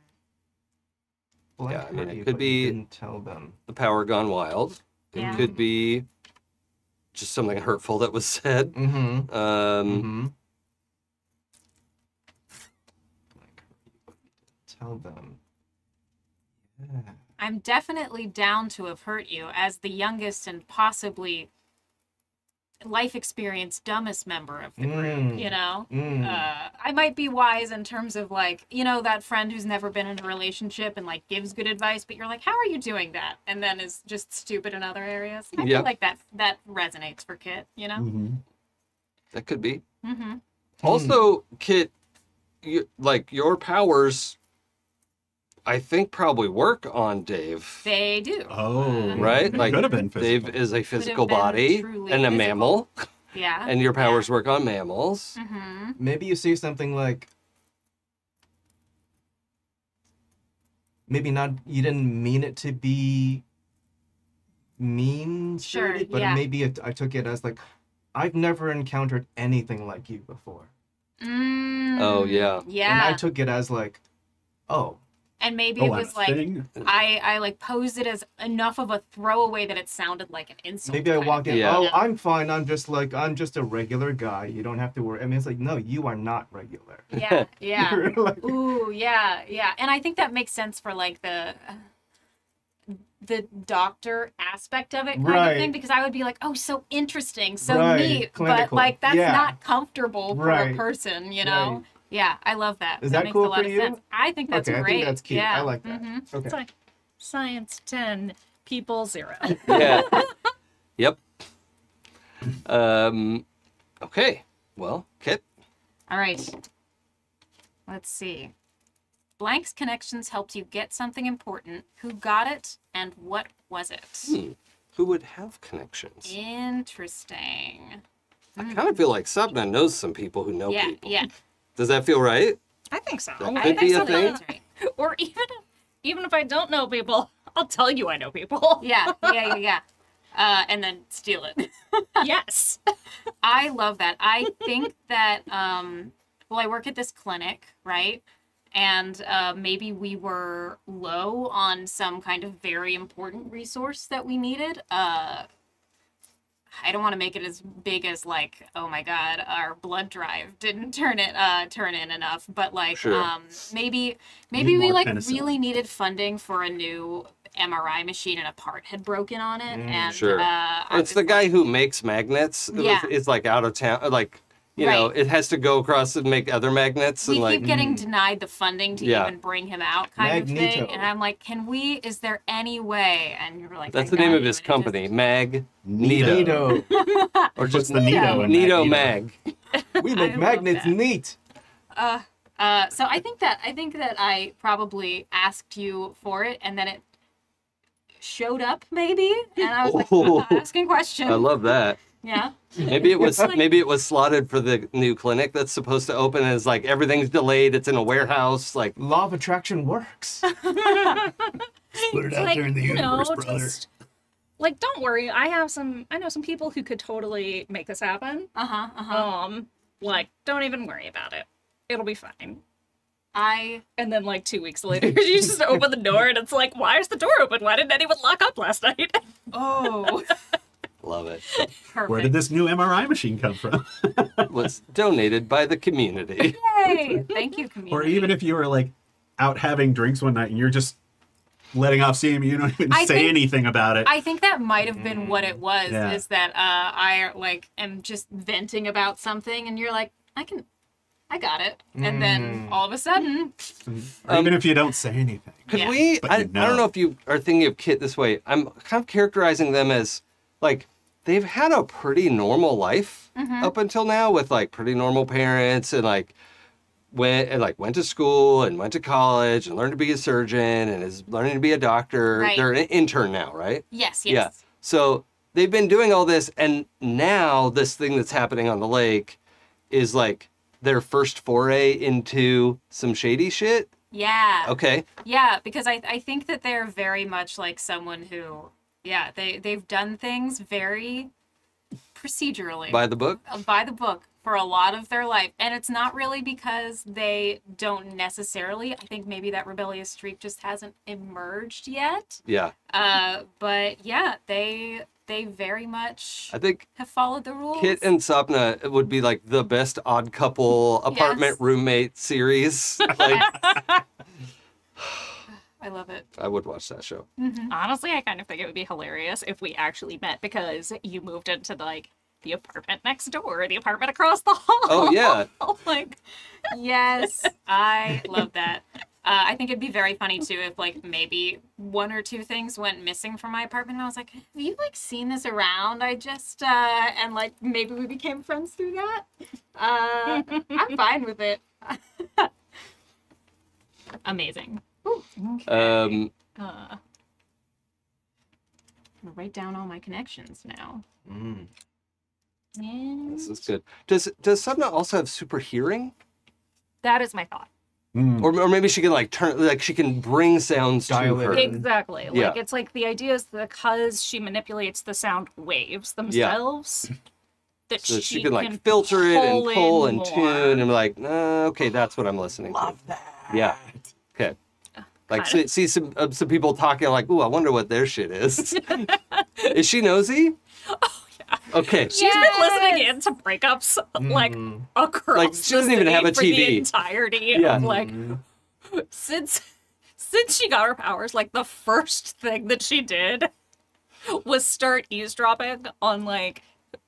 Yeah, I mean, hurt it you, could but you be- didn't tell them. The power gone wild. It Yeah. could be just something hurtful that was said. Mm-hmm. Um, Blank hurt you, but you didn't tell them. Yeah. I'm definitely down to have hurt you as the youngest and possibly life experience dumbest member of the group, you know? I might be wise in terms of like, you know, that friend who's never been in a relationship and like gives good advice, but you're like, how are you doing that? And then is just stupid in other areas. I Yeah. feel like that resonates for Kit, you know? Mm-hmm. that could be. Mm-hmm. Also, Kit, your powers, I think, probably work on Dave. They do. Oh, Right? It Like, could have been physical. Dave is a physical been body truly and a physical. mammal, Yeah. and your powers work on mammals. Mm-hmm. Maybe you say something like, maybe not, you didn't mean it to be mean, Sure, but yeah. maybe I took it as like, I've never encountered anything like you before. Oh, yeah. Yeah. And I took it as like, oh, And maybe Oh, it I'm was a like thing? I like posed it as enough of a throwaway that it sounded like an insult. maybe I kind of walked in, thing. Yeah. oh, I'm fine. I'm just a regular guy. You don't have to worry. I mean, it's like, no, you are not regular. Yeah, yeah. You're like- Ooh, yeah, yeah. And I think that makes sense for like the doctor aspect of it kind Right. of thing, because I would be like, oh, so interesting, so Right, neat, clinical. but like that's Yeah. not comfortable for Right, a person, you know? right. Yeah, I love that. Is that that makes cool a lot for of you? sense. I think that's Okay, I great. think that's cute. Yeah. I like that. Mhm. Okay. It's like science 10, people 0. Yeah. Yep. Okay. Well, Kit. All right. Let's see. Blank's connections helped you get something important. Who got it and what was it? Who would have connections? Interesting. I kind of feel like Sapna knows some people who know Yeah, people. yeah. Does that feel right? I think so. That I could think be a so. thing. That's right. Or even if I don't know people, I'll tell you I know people. Yeah. And then steal it. Yes. I love that. I think that, well, I work at this clinic, right? And maybe we were low on some kind of very important resource that we needed. I don't want to make it as big as like, oh my God, our blood drive didn't turn in enough. But like, Sure. maybe Need we more like penicillin. really needed funding for a new MRI machine and a part had broken on it. And Sure. I It's was the guy who makes magnets. Yeah. It's like out of town. Like, you know, Right. it has to go across and make other magnets. we And like, keep getting denied the funding to Yeah. even bring him out kind of Magneto. thing. And I'm like, is there any way? And you were like, that's I the name got of you. his And it company, just- Mag. Neato. Neato. Or Just just the Neato in Neato Magneto. Mag. We I make love magnets that. neat. So I think that I probably asked you for it and then it showed up maybe. And I was like, Oh. I'm not asking questions. I love that. Yeah. Maybe it was slotted for the new clinic that's supposed to open. And it's like everything's delayed. It's in a warehouse. Like, Law of attraction works. Put it out Like, there in the you know, universe, brother. just like, don't worry. I know some people who could totally make this happen. Like, don't even worry about it. It'll be fine. And then like 2 weeks later, you just open the door and it's like, why is the door open? Why didn't anyone lock up last night? Oh. love it. Perfect. Where did this new MRI machine come from? Was donated by the community. Yay! Thank you, community. Or even if you were like out having drinks one night and you're just letting off steam, you don't even I say think- anything about it. I think that might have been what it was. Yeah. Is that I like am just venting about something, and you're like, I got it, and then all of a sudden, Or even if you don't say anything. Could Yeah. we? But I you don't know if you are thinking of Kit this way. I'm kind of characterizing them as like they've had a pretty normal life up until now with like pretty normal parents and like went to school and went to college and learned to be a surgeon and is learning to be a doctor. Right. They're an intern now, right? yes. Yeah. So they've been doing all this, and now this thing that's happening on the lake is like their first foray into some shady shit. Yeah. Okay. Yeah, because I think that they're very much like someone who, yeah, they've done things very procedurally. By the book. By the book for a lot of their life. And it's not really because they don't necessarily, I think maybe that rebellious streak just hasn't emerged yet. Yeah. But yeah, they very much I think have followed the rules. Kit and Sapna would be like the best odd couple apartment Yes. roommate series. Like, I love it. I would watch that show. Honestly, I kind of think it would be hilarious if we actually met because you moved into like the apartment next door, the apartment across the hall. Oh yeah. Like, Yes, I love that. I think it'd be very funny too if like maybe one or two things went missing from my apartment and I was like, have you like seen this around? I just and like maybe we became friends through that. I'm fine with it. amazing. Um, Uh, I'm gonna write down all my connections now. this is good. Does Sapna also have super hearing? that is my thought. Or maybe she can like turn, like she can bring sounds Dial to it her. in. Exactly. Like Yeah. it's like the idea is because she manipulates the sound waves themselves. That So she can like filter it and pull and tune and be like, okay, that's what I'm listening to. that. Yeah. Okay. Like Kinda. see some people talking like, ooh, I wonder what their shit is. Is she nosy? Oh yeah. Okay. She's been listening in to breakups like across Like, she doesn't the even have a city for the TV. entirety Yeah. of like since she got her powers, like the first thing that she did was start eavesdropping on like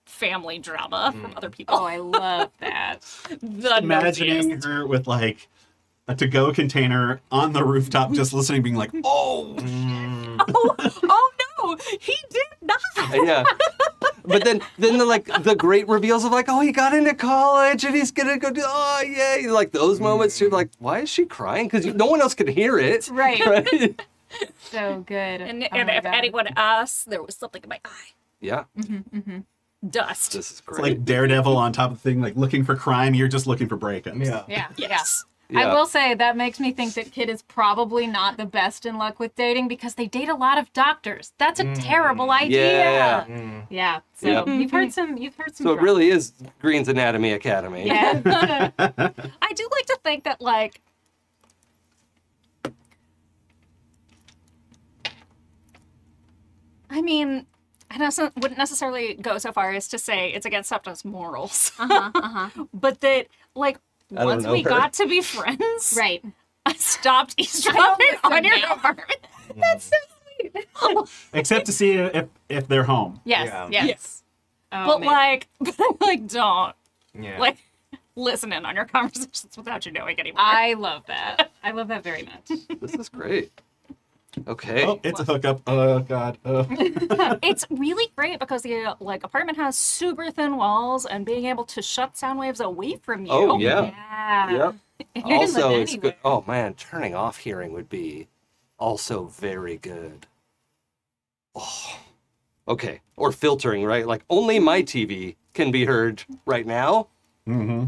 family drama from other people. Oh, I love that. The Imagining nosiest. her with like a to-go container on the rooftop, just listening, being like, "Oh, Oh no, he did not. Yeah. But then the great reveals of like, oh, he got into college and he's gonna go do, oh yeah, like those moments too. Like, why is she crying? Because no one else can hear it. Right. Right. So good. And Oh my if God. anyone asks, there was something in my eye. Yeah. dust. This is It's great. like Daredevil on top of the thing, like looking for crime. You're just looking for breakups. Yeah. Yeah. Yes. Yeah. Yeah. I will say that makes me think that Kid is probably not the best in luck with dating because they date a lot of doctors. That's a terrible idea. Yeah. Yeah. So Yep. you've heard some. So it really is Green's Anatomy Academy. Yeah. I do like to think that, like, I mean, wouldn't necessarily go so far as to say it's against Sapna's morals, but that, like, I don't once know we her. got to be friends, Right. I stopped eavesdropping on your now. apartment. That's so sweet. Except to see if they're home. Yes. Yeah. Yes. Oh, but man. like, don't Yeah. like listen in on your conversations without you knowing anymore. I love that. I love that very much. This is great. Okay. Oh, it's a hookup. Oh God. Oh. It's really great because the like apartment has super thin walls, and being able to shut sound waves away from you. Oh, yeah. Yeah. Yep. You can Also, live it's anywhere. good. Oh man, turning off hearing would be also very good. Oh. Okay. Or filtering, right? Like only my TV can be heard right now. Mm-hmm.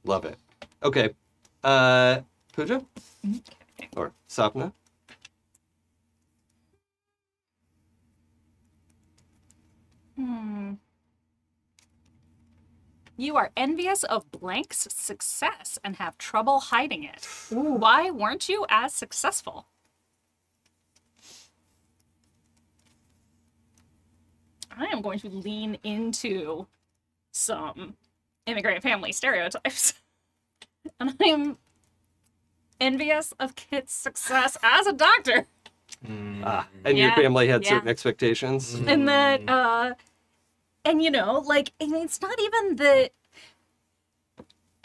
Love it. Okay. Pooja? Or Sapna? You are envious of blank's success and have trouble hiding it. Why weren't you as successful? I am going to lean into some immigrant family stereotypes. And I am envious of Kit's success as a doctor. Mm. And your Yeah, family had yeah. certain expectations? And that, and you know, like, and it's not even that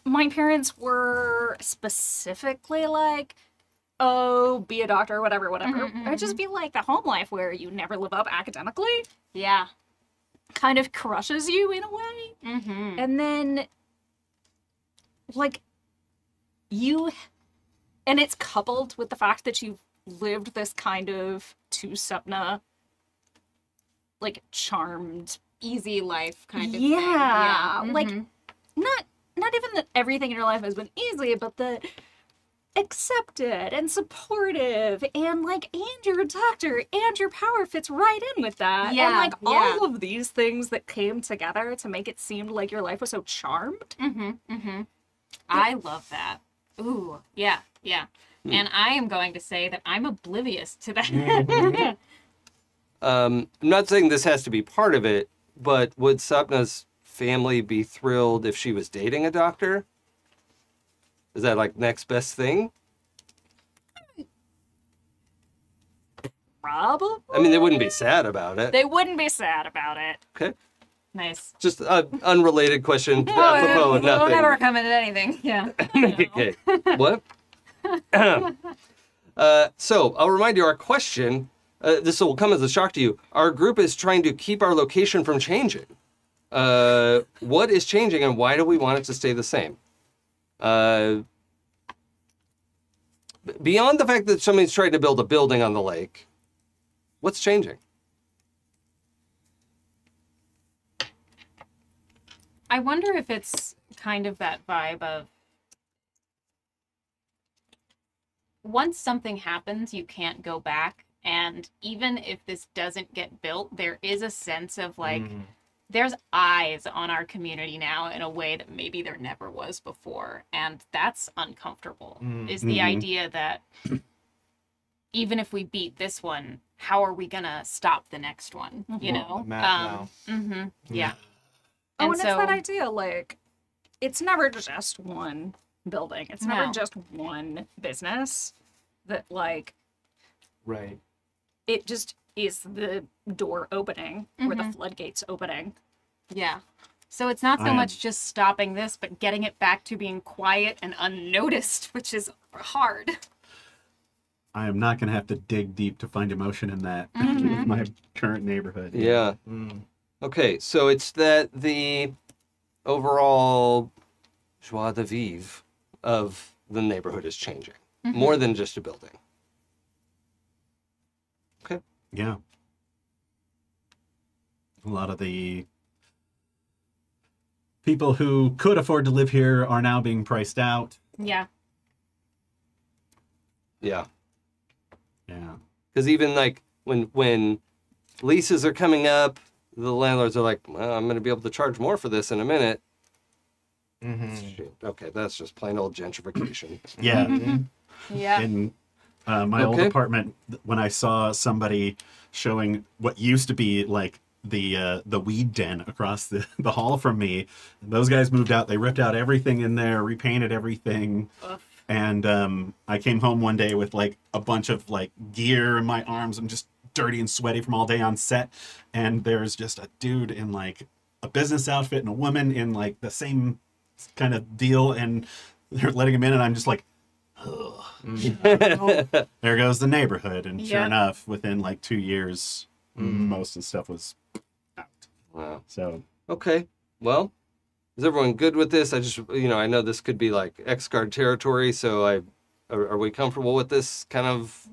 my parents were specifically like, oh, be a doctor, whatever. I just feel like the home life where you never live up academically Yeah. kind of crushes you in a way. Mm-hmm. And then, like, and it's coupled with the fact that you've lived this kind of to Sapna, like, charmed, Easy life kind of thing. yeah, Yeah. like, Mhm. not even that everything in your life has been easy, but the accepted and supportive and like, and you're a doctor and your power fits right in with that. Yeah, And like yeah. all of these things that came together to make it seem like your life was so charmed. I love that. Ooh, yeah, yeah. And I am going to say that I'm oblivious to that. I'm not saying this has to be part of it, but would Sapna's family be thrilled if she was dating a doctor? Is that like next best thing? Probably. I mean, they wouldn't be sad about it. They wouldn't be sad about it. Okay. Nice. Just an unrelated question apropos of We'll nothing. never come into anything. Yeah. Okay. What? So I'll remind you our question. This will come as a shock to you. Our group is trying to keep our location from changing. What is changing and why do we want it to stay the same? Beyond the fact that somebody's trying to build a building on the lake, what's changing? I wonder if it's kind of that vibe of once something happens, you can't go back. And even if this doesn't get built, there is a sense of like, there's eyes on our community now in a way that maybe there never was before. And that's uncomfortable, is the idea that even if we beat this one, how are we gonna stop the next one? You know? Map Yeah. Oh, And and so, it's that idea, like, it's never just one building. It's never No. just one business that, like, Right. it just is the door opening or the floodgates opening. yeah. So it's not so I am- much just stopping this, but getting it back to being quiet and unnoticed, which is hard. I am not going to have to dig deep to find emotion in that. With my current neighborhood. Yeah. Mm. Okay, so it's that the overall joie de vivre of the neighborhood is changing. More than just a building. Okay. Yeah. A lot of the people who could afford to live here are now being priced out. Yeah. Yeah. Yeah. Because even like when leases are coming up, the landlords are like, well, I'm going to be able to charge more for this in a minute. Shit. Okay, that's just plain old gentrification. Yeah. Yeah. In my old apartment, when I saw somebody showing what used to be like the weed den across the hall from me, those guys moved out. They ripped out everything in there, repainted everything. Ugh. And I came home one day with like a bunch of like gear in my arms. I'm just dirty and sweaty from all day on set. And there's just a dude in like a business outfit and a woman in like the same kind of deal. And they're letting him in. And I'm just like, ugh. There goes the neighborhood. And sure enough, within like 2 years, most of the stuff was out. Wow. So. Okay. Well, is everyone good with this? I just, I know this could be like X-Guard territory, so are we comfortable with this kind of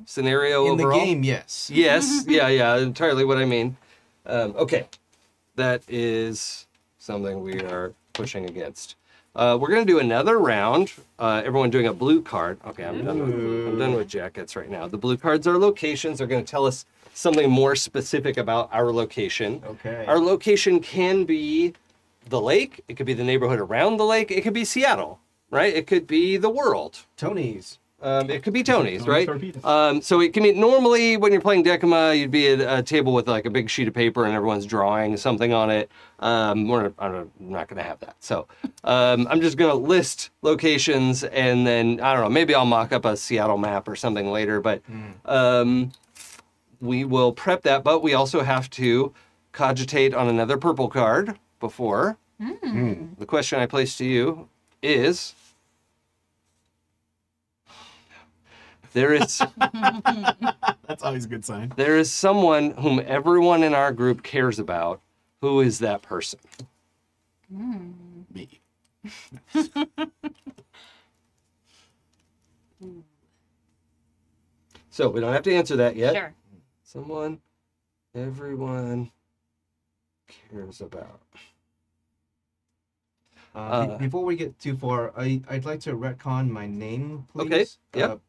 scenario In overall? the game, yes. Yes. Yeah, entirely what I mean. Okay. That is something we are pushing against. We're going to do another round. Everyone doing a blue card. Okay, I'm done with jackets right now. The blue cards are locations. They're going to tell us something more specific about our location. Okay. Our location can be the lake. It could be the neighborhood around the lake. It could be Seattle, right? It could be the world. Tony's. It could be Tony's, right? Torpedoes. So it can be, normally when you're playing Decima, you'd be at a table with like a big sheet of paper and everyone's drawing something on it. I'm not going to have that. So I'm just going to list locations and then, I don't know, maybe I'll mock up a Seattle map or something later, but we will prep that. But we also have to cogitate on another purple card before. The question I place to you is... There is That's always a good sign. there is someone whom everyone in our group cares about. Who is that person? Me. So we don't have to answer that yet. Sure. Someone everyone cares about. Before we get too far, I'd like to retcon my name, please. Okay, yep.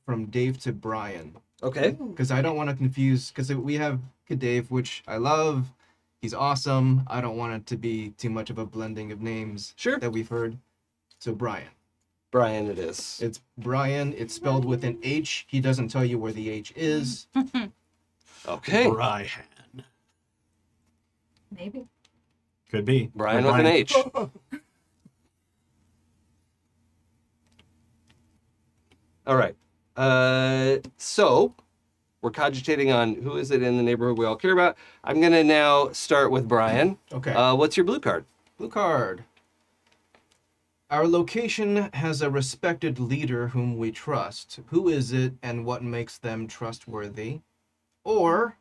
From Dave to Brian. Okay. Because I don't want to confuse, because we have Dave, which I love. He's awesome. I don't want it to be too much of a blending of names Sure. that we've heard. So Brian. Brian it is. It's Brian. It's spelled with an H. He doesn't tell you where the H is. Okay. Brian. Maybe. Could be. Brian Like with an H. All right. So we're cogitating on who is it in the neighborhood we all care about. I'm going to now start with Brian. Okay. What's your blue card? Blue card. Our location has a respected leader whom we trust. Who is it and what makes them trustworthy? Or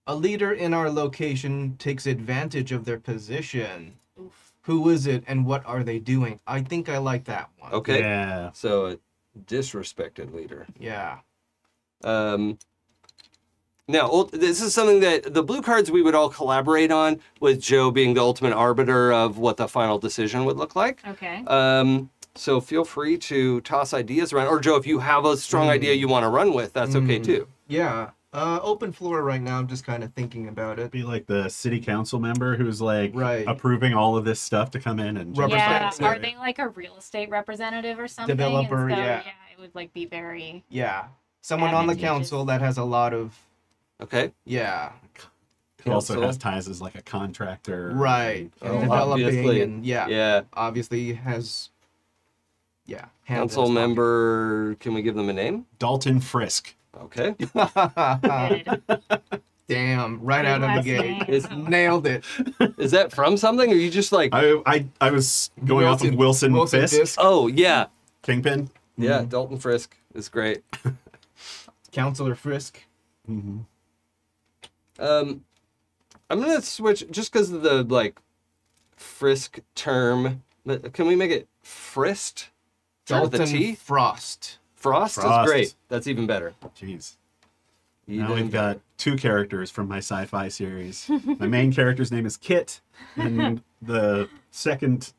a leader in our location takes advantage of their position. Who is it and what are they doing? I think I like that one. Okay. Yeah. So a disrespected leader. Yeah. Now, this is something that the blue cards we would all collaborate on, with Joe being the ultimate arbiter of what the final decision would look like. Okay. So feel free to toss ideas around. Or Joe, if you have a strong idea you want to run with, that's okay too. Yeah. Open floor right now. I'm just kind of thinking about it. Be like the city council member who's like Right. approving all of this stuff to come in and Rubber Yeah. stamp. Are they like a real estate representative or something? Developer, And so, yeah. it would like be very. Yeah. Someone on the Advantageous. council that has a lot of. Okay. Yeah. who also Council. has ties as like a contractor. Right. And Oh, developing obviously. and Yeah. obviously has. Yeah. hands Council in his member, can we give them a name? Dalton Frisk. Okay. pocket. Good. Damn! Right out of the Last gate, name. nailed it. Is that from something, or you just like, I was going off of Wilson Fisk. oh, yeah. Kingpin. Yeah, Dalton Frisk is great. Counselor Frisk. Mm-hmm. I'm gonna switch just because of the like Frisk term. Can we make it Frist? Start with a Dalton T. Frost. Frost is Frost. great. That's even better. Jeez. Now we've got 2 characters from my sci-fi series. My main character's name is Kit, and the second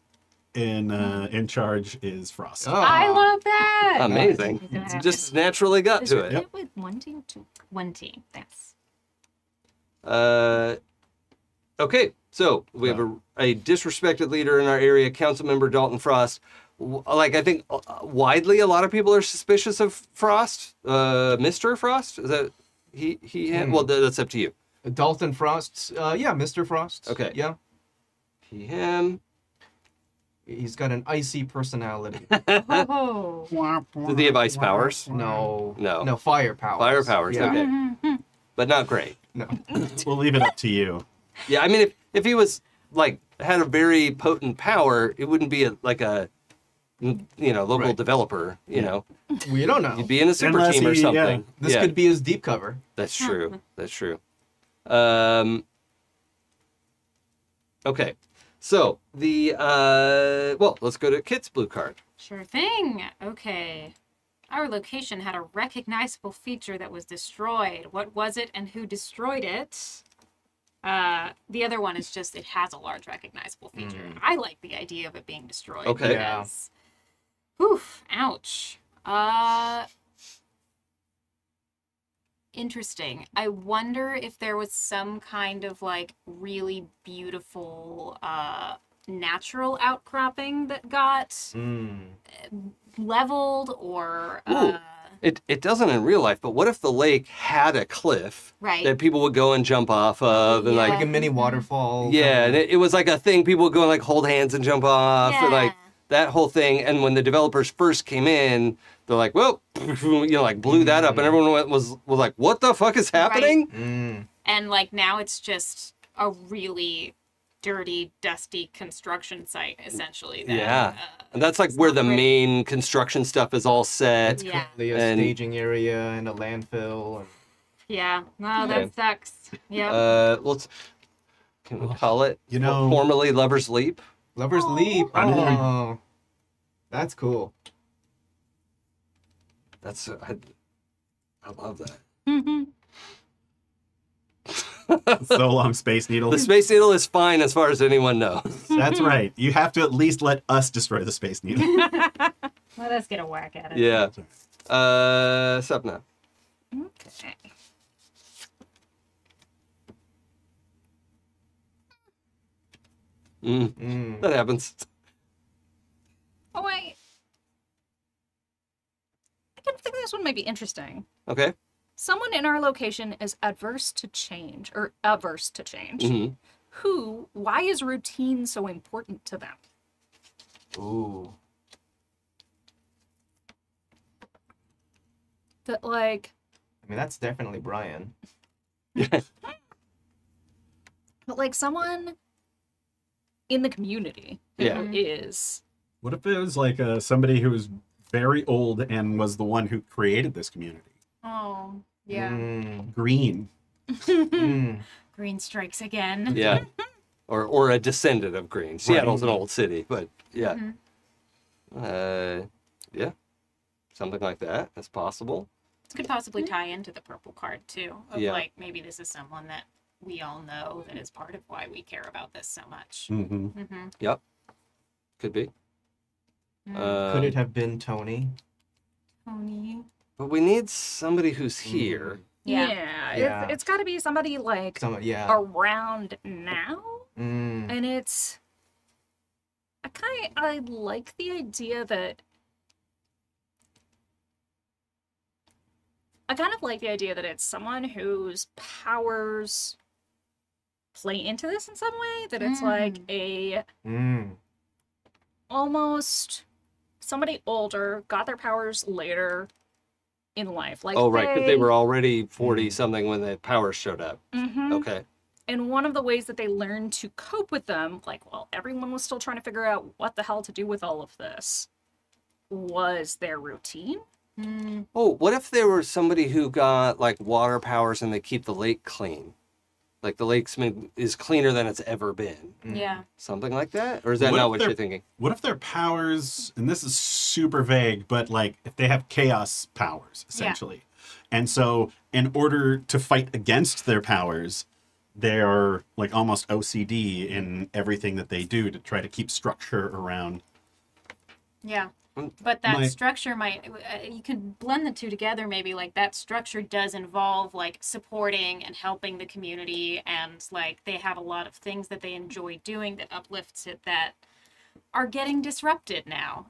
in charge is Frost. Oh. I love that. Amazing. He's gonna have Just naturally got Is to it it. with 1 T or 2? 1 T. Yes. Okay, so we have a disrespected leader in our area, Councilmember Dalton Frost. Like, I think widely a lot of people are suspicious of Frost. Mr. Frost? Is that he? Well, that's up to you. Dalton Frost. Yeah, Mr. Frost. Okay. Yeah. He, him. He's got an icy personality. Oh. Does he have ice powers? No. No. No, fire powers. Fire powers, Yeah. okay. But not great. No. We'll leave it up to you. Yeah, I mean, if he was, like, had a very potent power, it wouldn't be like a, local Right. developer, you know. We don't know. You'd be in a super Unless team or he- yeah. something. This Yeah, could be his deep cover. that's true. That's true. Okay. So, let's go to Kit's blue card. Sure thing. Okay. Our location had a recognizable feature that was destroyed. What was it and who destroyed it? The other one is just it has a large recognizable feature. I like the idea of it being destroyed. Okay. Yeah. Because, oof, ouch. Interesting. I wonder if there was some kind of like really beautiful natural outcropping that got leveled or Ooh. It doesn't in real life, but what if the lake had a cliff right. that people would go and jump off of, and Yeah. like Like a mini waterfall. yeah, and it was like a thing people would go and like hold hands and jump off, and like Yeah. that whole thing. And when the developers first came in, they're like, well, like blew that up, and everyone was like, what the fuck is happening? And like now it's just a really dirty, dusty construction site, essentially. That, Yeah. And that's like where the pretty. main construction stuff is all set. Yeah. The And- staging area and a landfill. And... Yeah. No, Okay. that sucks. Yeah. Can we call it You know- formerly Lover's Leap? Lover's Leap. Oh, that's cool. That's I love that. So long, Space Needle. The Space Needle is fine as far as anyone knows. That's right. You have to at least let us destroy the Space Needle. Let us get a whack at it. Yeah. Sapna. Okay. That happens. Oh, wait. I kind of think this one might be interesting. Okay. Someone in our location is averse to change. Mhm. Why is routine so important to them? Ooh. That, like, I mean, that's definitely Brian. but like someone in the community who Yeah. is What if it was like somebody who was very old and was the one who created this community? Oh, yeah. Green. Green strikes again. Yeah. Or a descendant of Green. Seattle's an old city, but yeah. Yeah. Something like that. That's possible. This could possibly tie into the purple card too. Of Yeah. like maybe this is someone that we all know that is part of why we care about this so much. Mm-hmm. Yep. Could be. Could it have been Tony? Tony? But we need somebody who's here. Yeah. Yeah. It's got to be somebody like Yeah. around now. Mm. And it's I like the idea that I kind of like the idea that it's someone whose powers play into this in some way, that it's like a almost somebody older got their powers later in life, like Oh, right, because they were already 40-something when the powers showed up. Mhm. Okay. And one of the ways that they learned to cope with them, like, well, everyone was still trying to figure out what the hell to do with all of this, was their routine. Oh, what if there was somebody who got, like, water powers and they keep the lake clean? Like, the lake is cleaner than it's ever been. Yeah. Something like that? Or is that What not if what they're- you're thinking? What if their powers, and this is super vague, but like if they have chaos powers, essentially, And so in order to fight against their powers, they're like almost OCD in everything that they do to try to keep structure around. Yeah. But that My- structure might, you could blend the two together maybe, like that structure does involve like supporting and helping the community, and like they have a lot of things that they enjoy doing that uplifts it that are getting disrupted now.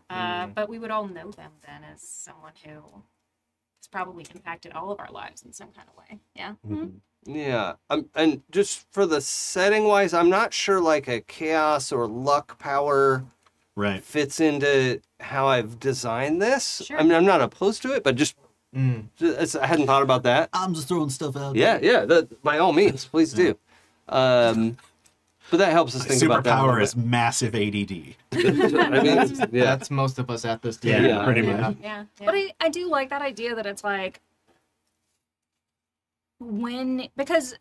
But we would all know them then as someone who has probably impacted all of our lives in some kind of way. Yeah. Yeah, and just for the setting wise, I'm not sure like a chaos or luck power Right. fits into how I've designed this. Sure. I mean, I'm not opposed to it, but just I hadn't thought about that. I'm just throwing stuff out. Yeah, that, by all means, please do. But that helps us think about that. Superpower is massive ADD. I mean, yeah, That's most of us at this table. Yeah, pretty much. Yeah. But I do like that idea that it's like because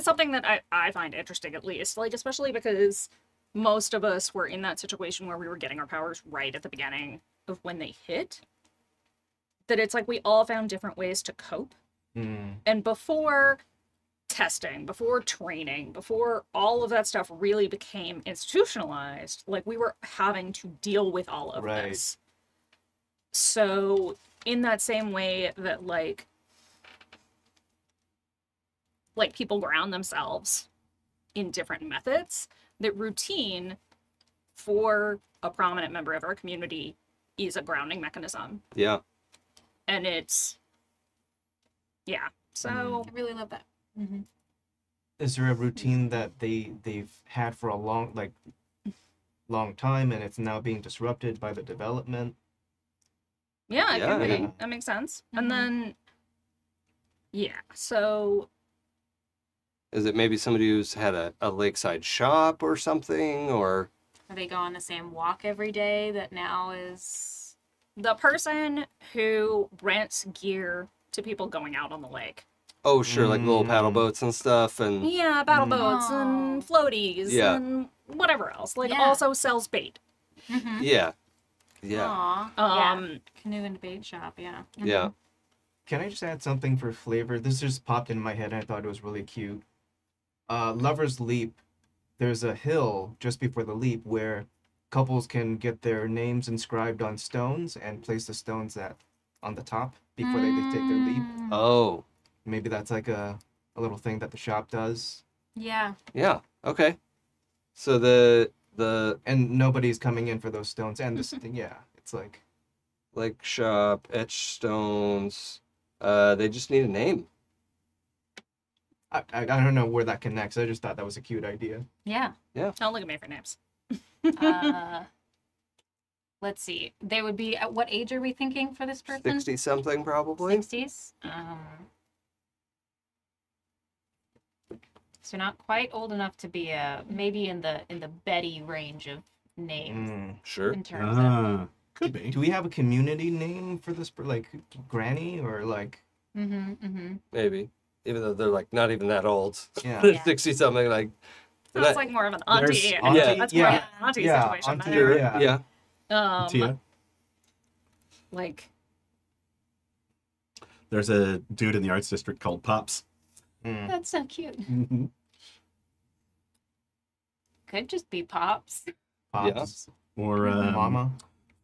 something that I find interesting, at least, like especially because most of us were in that situation where we were getting our powers right at the beginning of when they hit, that it's like we all found different ways to cope. And before testing, before training, before all of that stuff really became institutionalized, like we were having to deal with all of Right. this. So in that same way that like people ground themselves in different methods, that routine for a prominent member of our community is a grounding mechanism. yeah. And it's so I really love that. Is there a routine that they've had for a long time and it's now being disrupted by the development? yeah, it Yeah, can be. yeah. That makes sense. And then so Is it maybe somebody who's had a lakeside shop or something, or Or they go on the same walk every day that now is. the person who rents gear to people going out on the lake. oh sure, like little paddle boats and stuff, and Yeah, paddle boats and floaties Yeah. and whatever else. Like Yeah. also sells bait. yeah, Aw. Um, Canoe and bait shop, yeah. yeah. Can I just add something for flavor? This just popped in my head and I thought it was really cute. Lover's Leap, there's a hill just before the leap where couples can get their names inscribed on stones and place the stones on the top before they take their leap. Oh, Maybe that's like a little thing that the shop does. Yeah. yeah. Okay. So the And nobody's coming in for those stones. And this thing, yeah, it's like, lake shop, etch stones. They just need a name. I don't know where that connects. I just thought that was a cute idea. Yeah. don't look at me for names. Let's see. They would be at what age are we thinking for this person? 60 something probably. 60s. So not quite old enough to be maybe in the Betty range of names Sure. in terms of. Could be. Do we have a community name for this? Like Granny or like? Maybe. Even though they're like not even that old. Yeah. Yeah. 60 something like. That's like more of an auntie. There's I think auntie, that's more of yeah. an auntie Yeah, situation. auntie, than Sure. a- yeah. Yeah. Tia. Like There's a dude in the arts district called Pops. That's so cute. Mm-hmm. Could just be Pops. Pops. Or Mama.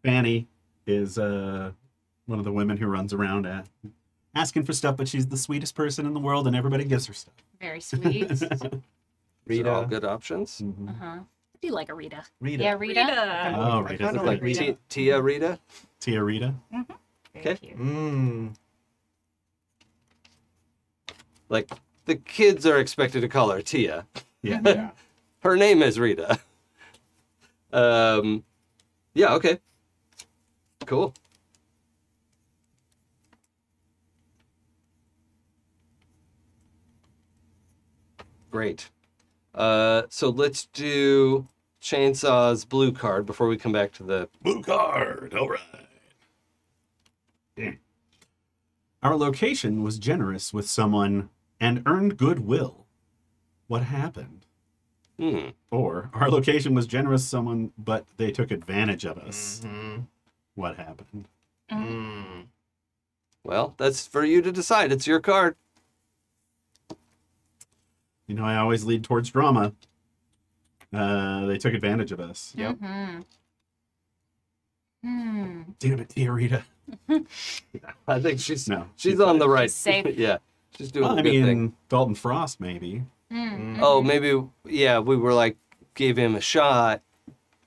Fanny is one of the women who runs around asking for stuff, but she's the sweetest person in the world, and everybody gives her stuff. Very sweet. These are all Rita. good options. Uh-huh. I do like a Rita. Rita. Yeah, Rita. Oh, I Rita's kinda a like good- Rita. Tia Rita. Tia Rita. Very Okay. cute. Like the kids are expected to call her Tia. Yeah. Yeah. Her name is Rita. Yeah, okay. Cool. Great. So let's do Chainsaw's blue card before we come back to the Blue card. All right. Our location was generous with someone and earned goodwill. What happened? Or our location was generous with someone, but they took advantage of us. What happened? Well, that's for you to decide. It's your card. You know, I always lead towards drama. They took advantage of us. Yep. Damn it, dear Rita. I think she's No, she's on the right. She's safe. Yeah, she's doing Well, a I good mean, thing. Dalton Frost, maybe. Oh, maybe, yeah, we were like, gave him a shot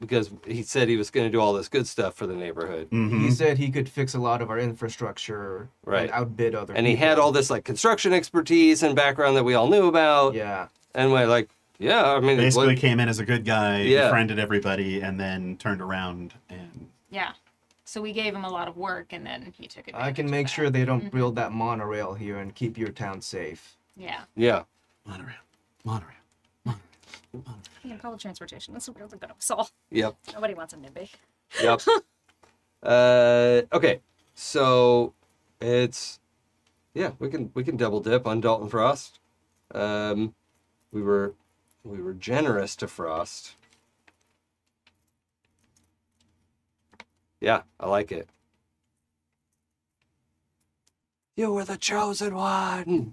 because he said he was going to do all this good stuff for the neighborhood. Mm-hmm. He said he could fix a lot of our infrastructure Right. and outbid other And he people. had all this like construction expertise and background that we all knew about. Yeah. And we're like, yeah, I mean, Basically came in as a good guy, Yeah. befriended everybody, and then turned around and... Yeah. So we gave him a lot of work, and then he took advantage I can of make that. sure they don't build that monorail here and keep your town safe. Yeah. yeah. Monorail. Yeah, public transportation. That's really good of us all. Yep. Nobody wants a NIMBY. Yep. Okay. So it's, yeah, we can double dip on Dalton Frost. We were generous to Frost. Yeah, I like it. You were the chosen one.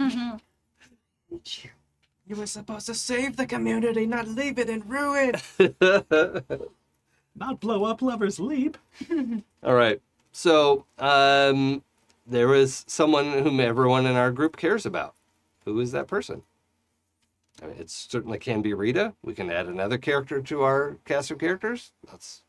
You were supposed to save the community, not leave it in ruin. Not blow up Lover's Leap. All right. So there was someone whom everyone in our group cares about. Who is that person? I mean, it certainly can be Rita. We can add another character to our cast of characters. That's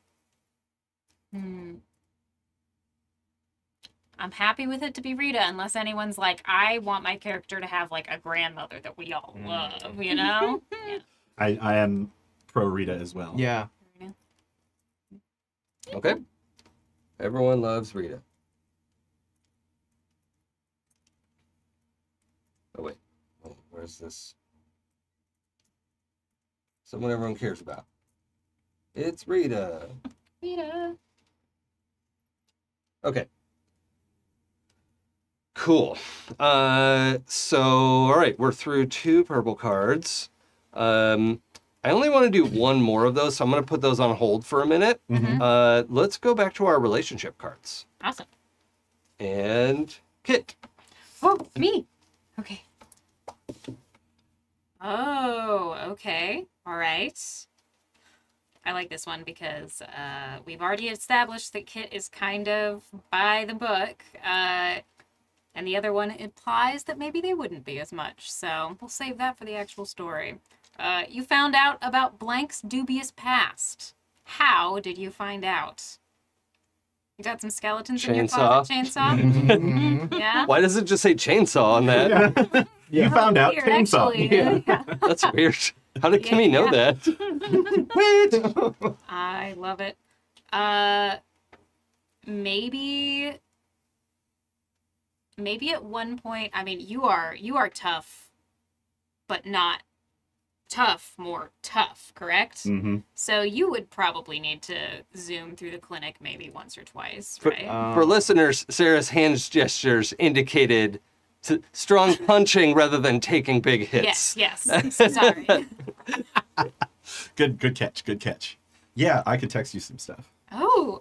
I'm happy with it to be Rita, unless anyone's like, I want my character to have like a grandmother that we all love, you know? Yeah. I am pro Rita as well. Yeah. okay. Everyone loves Rita. Oh wait, where's this? Someone everyone cares about. It's Rita. Rita. Okay. Cool. So, all right, we're through 2 purple cards. I only want to do one more of those, so I'm going to put those on hold for a minute. Let's go back to our relationship cards. Awesome. And Kit. Oh, me. Okay. Oh, okay. All right. I like this one because we've already established that Kit is kind of by the book. And the other one implies that maybe they wouldn't be as much. So we'll save that for the actual story. You found out about Blank's dubious past. How did you find out? You got some skeletons in your closet? Chainsaw? Yeah? Why does it just say chainsaw on that? Yeah. You found out Weird, chainsaw. actually. Yeah. That's weird. How did Kimmy know Yeah. that? Wait. I love it. Maybe at one point, I mean, you are tough, but not tough, more tough, correct? Mm-hmm. So you would probably need to zoom through the clinic maybe once or twice, For, right? for listeners, Sarah's hand gestures indicated strong punching rather than taking big hits. Yes. Sorry. Good catch. Good catch. Yeah, I could text you some stuff. Oh.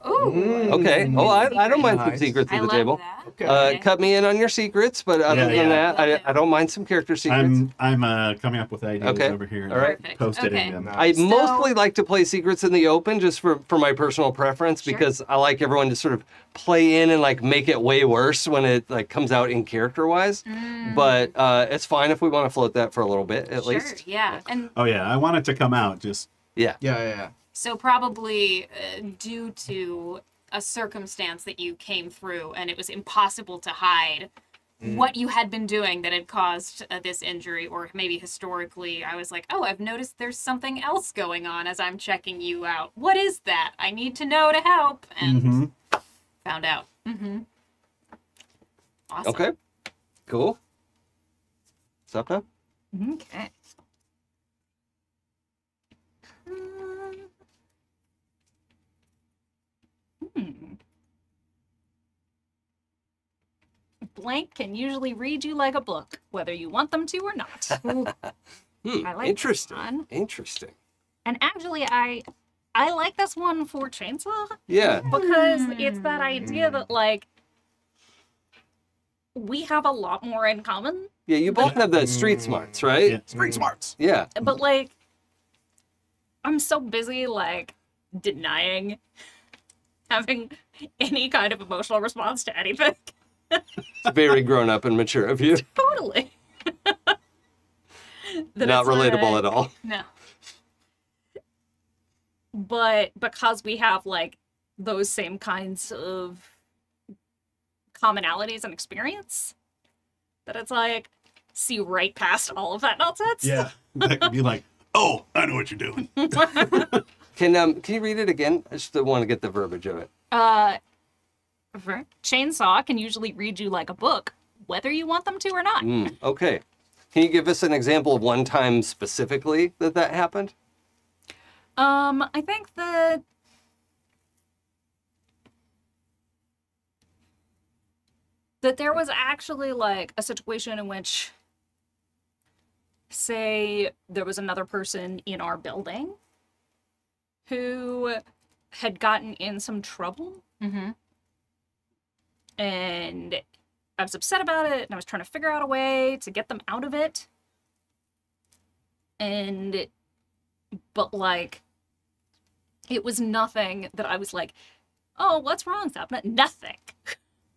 Okay. Oh, I don't mind some Nice. secrets I at the love table. that. Okay. Cut me in on your secrets, but other Yeah, than yeah. that, Love it. I don't mind some character secrets. I'm coming up with ideas Okay. over here. and All right. Perfect. Posted Okay. in them. I So- mostly like to play secrets in the open just for my personal preference Sure. because I like everyone to sort of play in and like make it way worse when it like comes out in character wise. But it's fine if we want to float that for a little bit at Sure, least. yeah. And Oh yeah, I want it to come out. Just Yeah. Yeah. so probably due to a circumstance that you came through and it was impossible to hide what you had been doing that had caused this injury, or maybe historically I was like, oh, I've noticed there's something else going on as I'm checking you out. What is that? I need to know to help. And found out. Awesome. Okay. Cool. Sapna? Okay. Blank can usually read you like a book, whether you want them to or not. I like this Interesting. one. Interesting. And actually, I like this one for Chainsaw Yeah. because it's that idea that, like, we have a lot more in common. Yeah, you both have the street smarts, right? Yeah, street smarts. Yeah. But like, I'm so busy like denying having any kind of emotional response to anything. It's very grown up and mature of you. Totally. Not relatable at all. No. But because we have like those same kinds of commonalities and experience, that it's like see right past all of that nonsense. Yeah. That could be like, oh, I know what you're doing. Can you read it again? I just want to get the verbiage of it. Chainsaw can usually read you like a book, whether you want them to or not. Okay. Can you give us an example of one time specifically that happened? I think that there was actually like a situation in which, say, there was another person in our building who had gotten in some trouble. Mm-hmm. And I was upset about it, and I was trying to figure out a way to get them out of it. But like, it was nothing that I was like, oh, what's wrong, Sapna? Nothing.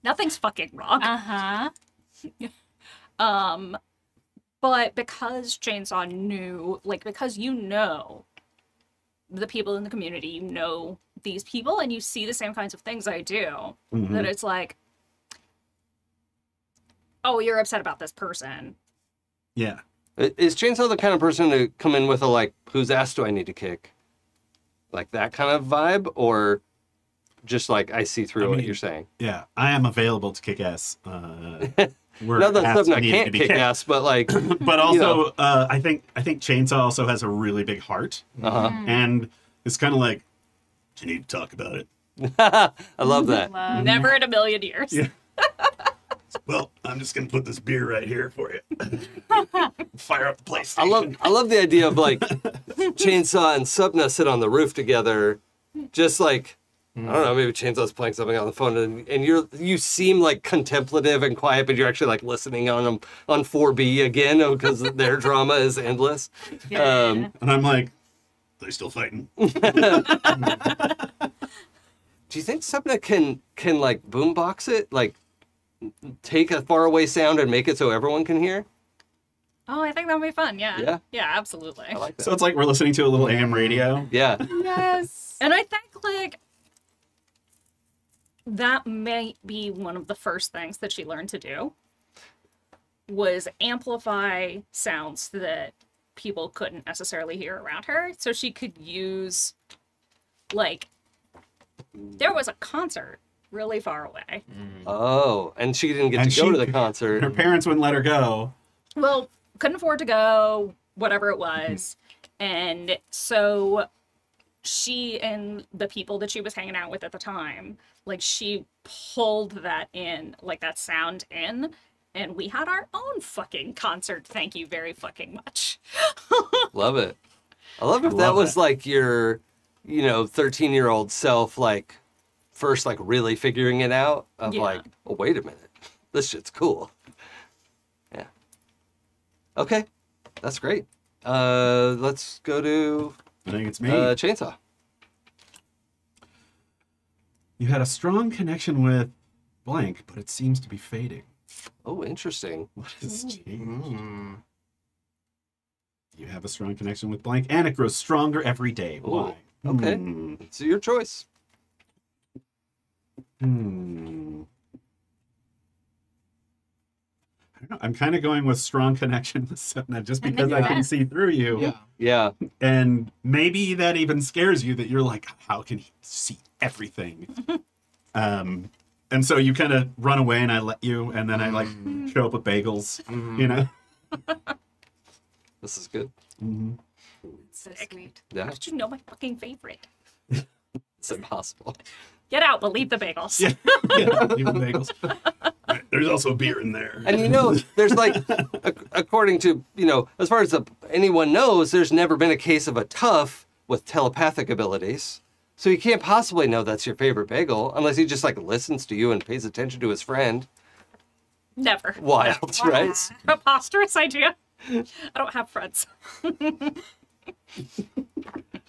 Nothing's fucking wrong. Uh-huh. But because Chainsaw knew, like, because you know the people in the community, you know these people, and you see the same kinds of things I do, that it's like, oh, you're upset about this person. Yeah. Is Chainsaw the kind of person to come in with a, like, whose ass do I need to kick? Like that kind of vibe? Or just like, I see through what you're saying? Yeah. I am available to kick ass. Not that Sapna can't kick ass, but like... But also, I think Chainsaw also has a really big heart. And it's kind of like, do you need to talk about it? I love that. Never in a million years. Yeah. Well, I'm just gonna put this beer right here for you. Fire up the PlayStation. I love the idea of like Chainsaw and Sapna sit on the roof together, just like I don't know, maybe Chainsaw's playing something on the phone, and you seem like contemplative and quiet, but you're actually like listening on them on 4B again because their drama is endless. Yeah. And I'm like, they're still fighting. Do you think Sapna can like boombox it, like take a faraway sound and make it so everyone can hear? Oh, I think that would be fun. Yeah. Yeah? Yeah, absolutely. I like that. So it's like we're listening to a little AM radio. Yeah. Yes. And I think, like, that may be one of the first things that she learned to do, was amplify sounds that people couldn't necessarily hear around her. So she could use, like, there was a concert really far away. Oh, and she didn't get And to go she- to the concert. Her parents wouldn't let her go. Well, couldn't afford to go, whatever it was. And so she and the people that she was hanging out with at the time, like, she pulled that in, like, that sound in, and we had our own fucking concert. Thank you very fucking much. Love it. I love if that Love was it. like your, 13-year-old self, like, first, like, really figuring it out of Yeah. like, oh, wait a minute. This shit's cool. Yeah. Okay. That's great. Let's go to I think it's me. Chainsaw. You had a strong connection with blank, but it seems to be fading. Oh, interesting. What has changed? You have a strong connection with blank, and it grows stronger every day. Why? Okay. It's your choice. I don't know. I'm kind of going with strong connection with Sapna just I think because I can yes. see through you. Yeah. Yeah. And maybe that even scares you that you're like, how can he see everything? And so you kind of run away and I let you, and then I like show up with bagels, you know? This is good. So sweet. Yeah. How did you know my fucking favorite? It's impossible. Get out, we'll leave the bagels. Yeah, even bagels. There's also beer in there. And there's like, according to, as far as anyone knows, there's never been a case of a tough with telepathic abilities. So you can't possibly know that's your favorite bagel unless he just like listens to you and pays attention to his friend. Never. Wild, right? Preposterous idea. I don't have friends.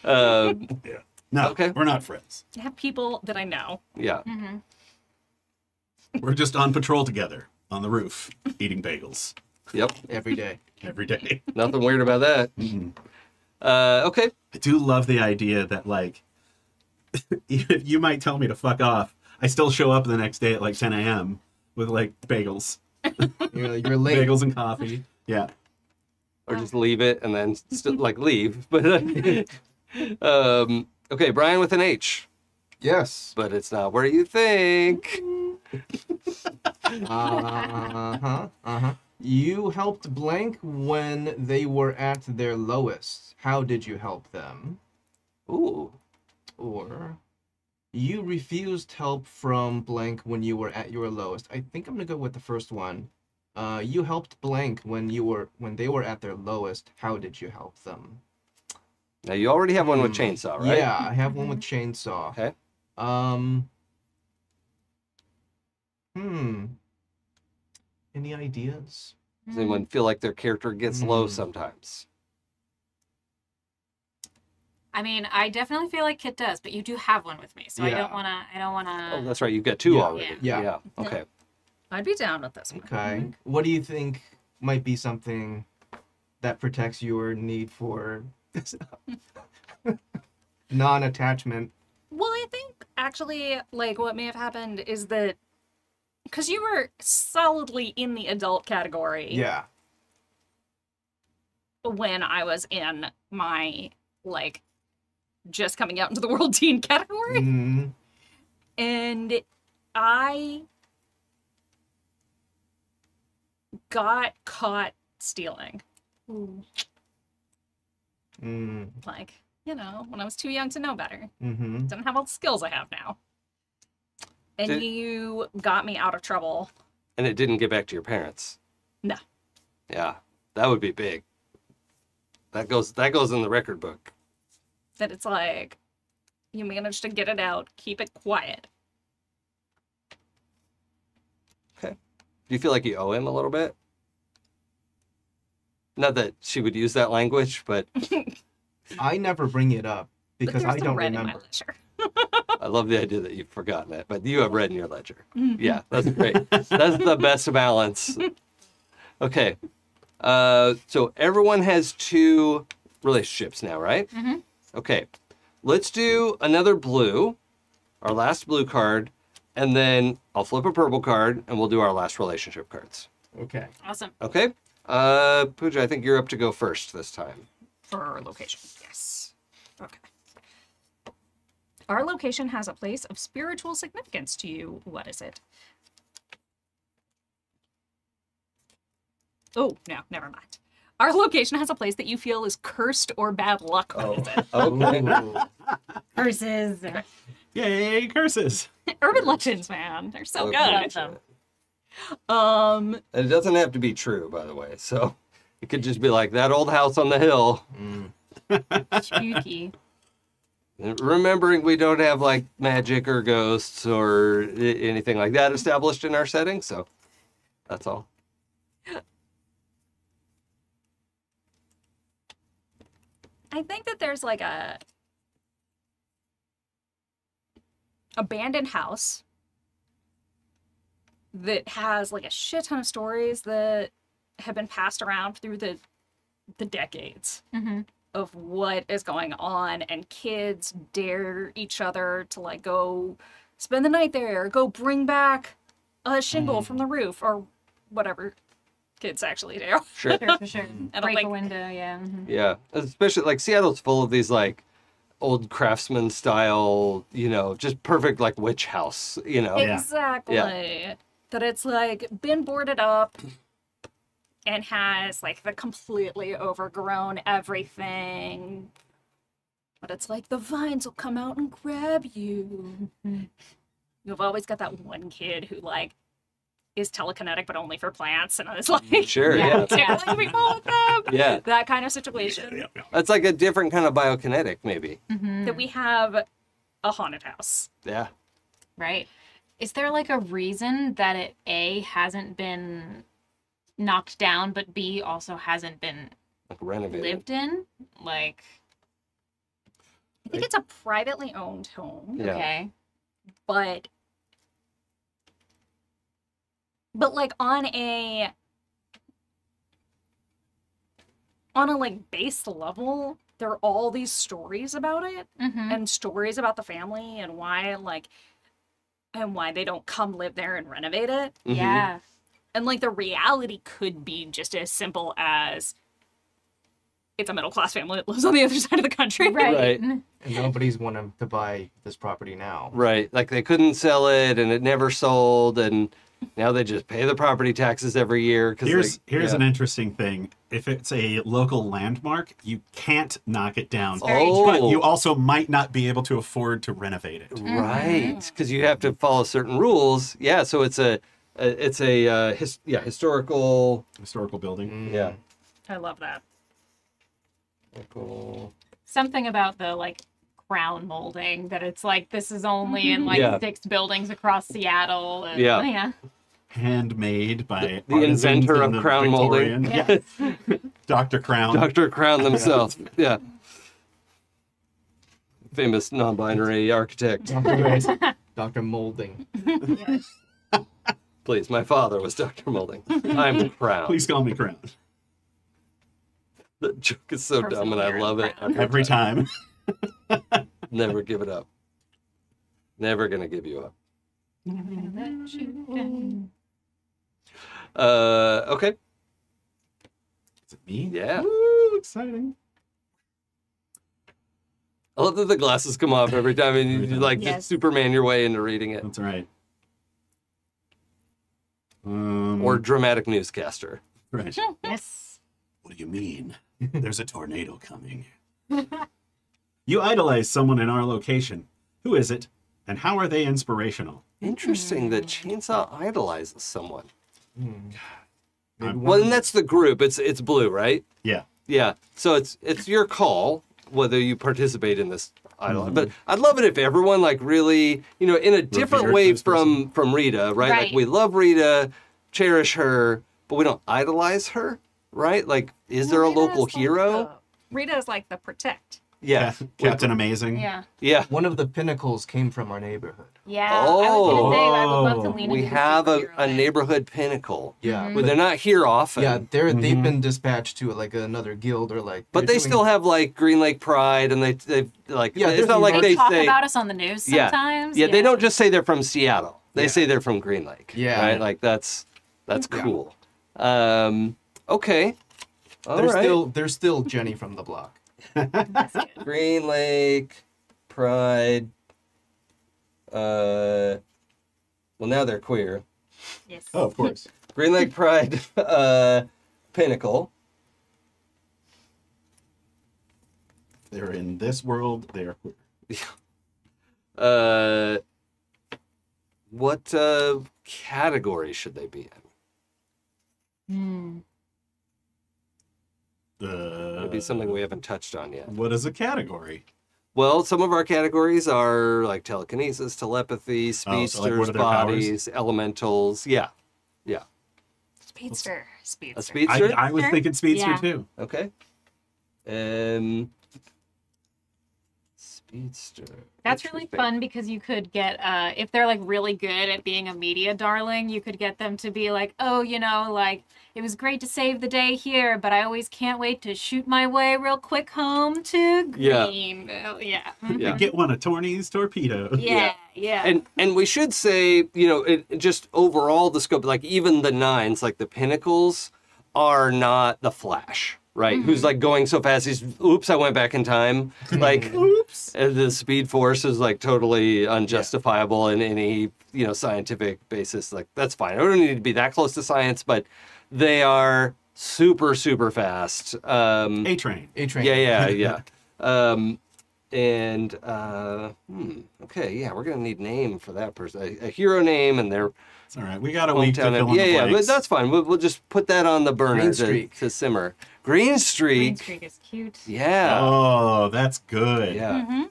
No, Okay. we're not friends. I have people that I know. Yeah. We're just on patrol together on the roof, eating bagels Yep. Every day. every day. Nothing weird about that. Okay. I do love the idea that, like, you might tell me to fuck off. I still show up the next day at like 10 a.m. with like bagels. You're late. Bagels and coffee. Yeah. Or just leave it and then still like leave. But okay, Brian with an H. Yes. But it's not where you think. You helped blank when they were at their lowest. How did you help them? Ooh. Or you refused help from blank when you were at your lowest. I think I'm gonna go with the first one. You helped blank when they were at their lowest. How did you help them? Now you already have one with chainsaw, right? Yeah, I have one with chainsaw. Okay. Any ideas? Does anyone feel like their character gets low sometimes? I mean, I definitely feel like Kit does, but you do have one with me, so I Yeah. don't wanna. Oh, that's right. You've got two Yeah. already. Yeah. Okay. I'd be down with this one. Okay. What do you think might be something that protects your need for non-attachment? Well, I think actually, like, what may have happened is that because you were solidly in the adult category Yeah. when I was in my, like, just coming out into the world teen category. Mhm. And I got caught stealing. Like, you know, when I was too young to know better. Mm-hmm. Didn't have all the skills I have now. And you got me out of trouble. And it didn't get back to your parents. No. Yeah. That would be big. That goes in the record book. That it's like, you managed to get it out, keep it quiet. Okay. Do you feel like you owe him a little bit? Not that she would use that language, but I never bring it up because I don't red remember. in my ledger. I love the idea that you've forgotten it. But you have red in your ledger. Yeah, that's great. That's the best balance. Okay. So everyone has two relationships now, right? Mm-hmm. Okay. Let's do another blue, our last blue card, and then I'll flip a purple card, and we'll do our last relationship cards. Okay. Awesome. Okay? Pooja, I think you're up to go first this time. For location, yes. Okay. Our location has a place of spiritual significance to you. What is it? Oh, no, never mind. Our location has a place that you feel is cursed or bad luck. What is it? Okay. Curses. Yay, curses. Urban legends, man. They're so Okay. good. And it doesn't have to be true, by the way. So it could just be like that old house on the hill. Spooky. Remembering we don't have like magic or ghosts or anything like that established in our setting. So that's all. I think that there's like a abandoned house that has like a shit ton of stories that have been passed around through the decades of what is going on, and kids dare each other to like go spend the night there, or go bring back a shingle from the roof, or whatever kids actually do. Sure. Sure, for sure. And Break like, a window, yeah. Yeah. Especially like Seattle's full of these like old craftsman style, you know, just perfect like witch house, you know. exactly. Yeah. That it's like been boarded up and has like the completely overgrown everything. But it's like the vines will come out and grab you. You've always got that one kid who like is telekinetic but only for plants and is like Sure, yeah. tickling people with them. Yeah. That kind of situation. That's like a different kind of biokinetic, maybe. That we have a haunted house. Yeah. Right. Is there like a reason that it A hasn't been knocked down, but B also hasn't been Like renovated. lived in? Like, I think it's a privately owned home, Yeah. okay. but like on a like base level, there are all these stories about it Mm-hmm. and stories about the family and why they don't come live there and renovate it. Mhm. Yeah. And like the reality could be just as simple as it's a middle class family that lives on the other side of the country. Right. And nobody's wanting to buy this property now. Right. Like they couldn't sell it and it never sold and now they just pay the property taxes every year. Here's an interesting thing. If it's a local landmark, you can't knock it down. very Oh. But you also might not be able to afford to renovate it. Right. Because you have to follow certain rules. Yeah. So it's a historical. Historical building. Yeah. I love that. Historical. Something about the like crown molding that it's like this is only in like Yeah. 6 buildings across Seattle. And, Yeah. Yeah. Handmade by The artisans inventor in of the crown molding. Victorian- Dr. Crown. Dr. Crown themselves. Yeah. Famous non-binary architect. Dr. Molding. Please, my father was Dr. Molding. I'm Crown. Please call me Crown. The joke is so dumb and I love it. Every time. Never give it up. Never gonna give you up. Okay. Is it me? Yeah. Woo, exciting. I love that the glasses come off every time and you like Yes. just Superman your way into reading it. That's right. Or dramatic newscaster. right. Yes. What do you mean? There's a tornado coming. You idolize someone in our location. Who is it? And how are they inspirational? Interesting that Chainsaw idolizes someone. Maybe Well, and that's the group. It's blue, right? Yeah. Yeah. So it's your call whether you participate in this idol. But I'd love it if everyone like really, in a different Revered way this from Rita, right? Like Right. we love Rita, cherish her, but we don't idolize her, right? Like, is there a local hero? Rita is like the protect. Yeah. Captain Amazing. Yeah. Yeah. one of the pinnacles came from our neighborhood. Yeah. I was gonna say I would love to Oh. lean We into the have a superhero thing. neighborhood pinnacle. Yeah, But they're not here often. yeah, they've been dispatched to like another guild or like. But they're they doing- still have like Green Lake Pride, and they like. Yeah, it's there's not like the- they talk say. about us on the news Yeah. sometimes. Yeah, they don't just say they're from Seattle. They Yeah. say they're from Green Lake. Yeah. Right? Like that's cool. Okay. All They're right. they're still Jenny from the block. Green Lake Pride. Well, now they're queer. Yes. Oh, of course. Green Lake Pride Pinnacle. They're in this world. They are queer. What category should they be in? Maybe something we haven't touched on yet. What is a category? Well, some of our categories are like telekinesis, telepathy, so, like, speedsters, what are their bodies, elementals. Yeah. Speedster. A speedster? I was thinking Speedster Yeah. too. Okay. Speedster. That's really Interesting. fun because you could get, if they're like really good at being a media darling, you could get them to be like, oh, like it was great to save the day here, but I always can't wait to shoot my way real quick home to Yeah. green. Yeah. Yeah. Get one of Torny's torpedo. Yeah. And we should say, just overall the scope, like even the nines, like the Pinnacles, are not the Flash, right? Who's like going so fast, he's, oops, I went back in time. Like, oops. The Speed Force is like totally unjustifiable in any, scientific basis. Like, that's fine. I don't need to be that close to science, but they are super, super fast. A-Train. A-Train. Yeah. Okay, yeah, we're gonna need a name for that person, a hero name, and their It's all right. We got a week to hometown fill name. in the But blanks. that's fine. We'll just put that on the burner Green to Streak. simmer. Green Streak. Green Streak is cute. Yeah. Oh, that's good. Yeah.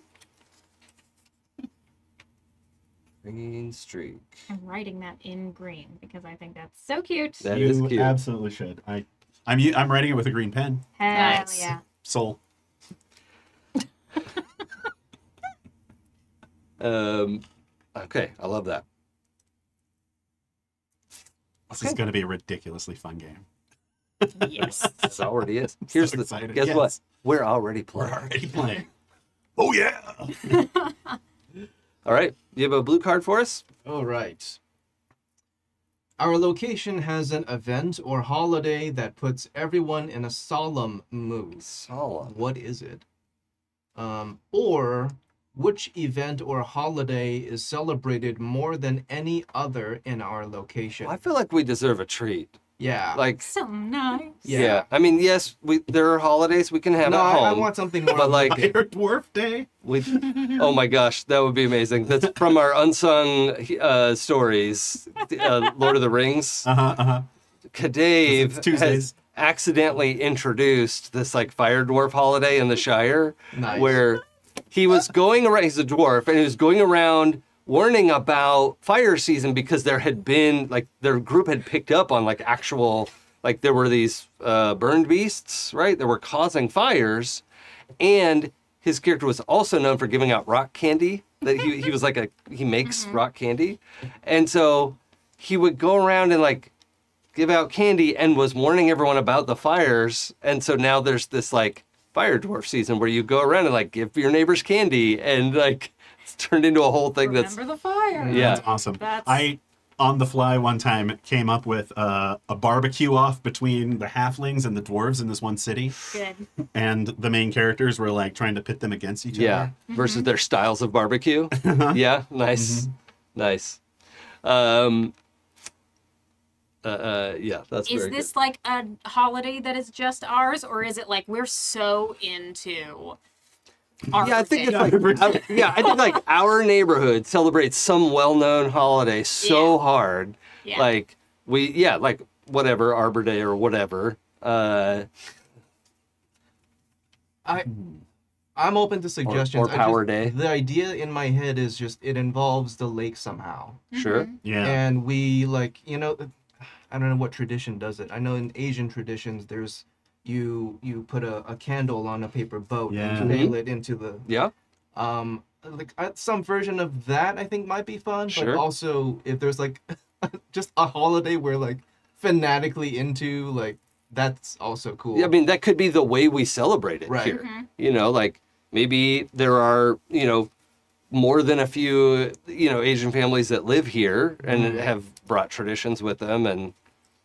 Green streak. I'm writing that in green because I think that's so cute. That you is cute. absolutely should. I'm writing it with a green pen. Hell Nice. yeah. Soul. Okay, I love that. This is going to be a ridiculously fun game. Yes. It already is. Here's the excited. guess Yes. what? We're already We're playing. already playing. Oh yeah! All right, you have a blue card for us? All right. Our location has an event or holiday that puts everyone in a solemn mood. Solemn. What is it? Or which event or holiday is celebrated more than any other in our location? I feel like we deserve a treat. Yeah. Like, So nice. yeah. I mean, yes, there are holidays we can have no, at home. I want something more. but like, Fire Dwarf Day. oh my gosh, that would be amazing. That's from our unsung stories, Lord of the Rings. It's Kadave has Tuesdays. accidentally introduced this like fire dwarf holiday in the Shire, Nice. where he was going around. He's a dwarf, and he was going around warning about fire season because there had been like their group had picked up on like actual like there were these burned beasts, right? That were causing fires, and his character was also known for giving out rock candy. That he was like he makes rock candy, and so he would go around and like give out candy and was warning everyone about the fires. And so now there's this like fire dwarf season where you go around and like give your neighbors candy, and like it's turned into a whole thing Remember the fire. Yeah. That's awesome. That's- I, on the fly one time, came up with a barbecue off between the halflings and the dwarves in this one city. Good. And the main characters were like trying to pit them against each Yeah, other. versus their styles of barbecue. Yeah, nice, nice. Yeah, that's Is very this like a holiday that is just ours, or is it like we're so into our good. Yeah, I think it's thing? like I think like our neighborhood celebrates some well-known holiday so Yeah. hard, Yeah. like like whatever Arbor Day or whatever. I'm open to suggestions. or Power Day. The idea in my head is just it involves the lake somehow. Sure. Yeah. And we like, I don't know what tradition does it. I know in Asian traditions there's you put a candle on a paper boat Yeah. and nail it into the Yeah. some version of that I think might be fun, Sure. but also if there's like just a holiday we're like fanatically into, like that's also cool. Yeah, I mean, that could be the way we celebrate it Right. here. Like maybe there are, more than a few, Asian families that live here and have brought traditions with them. And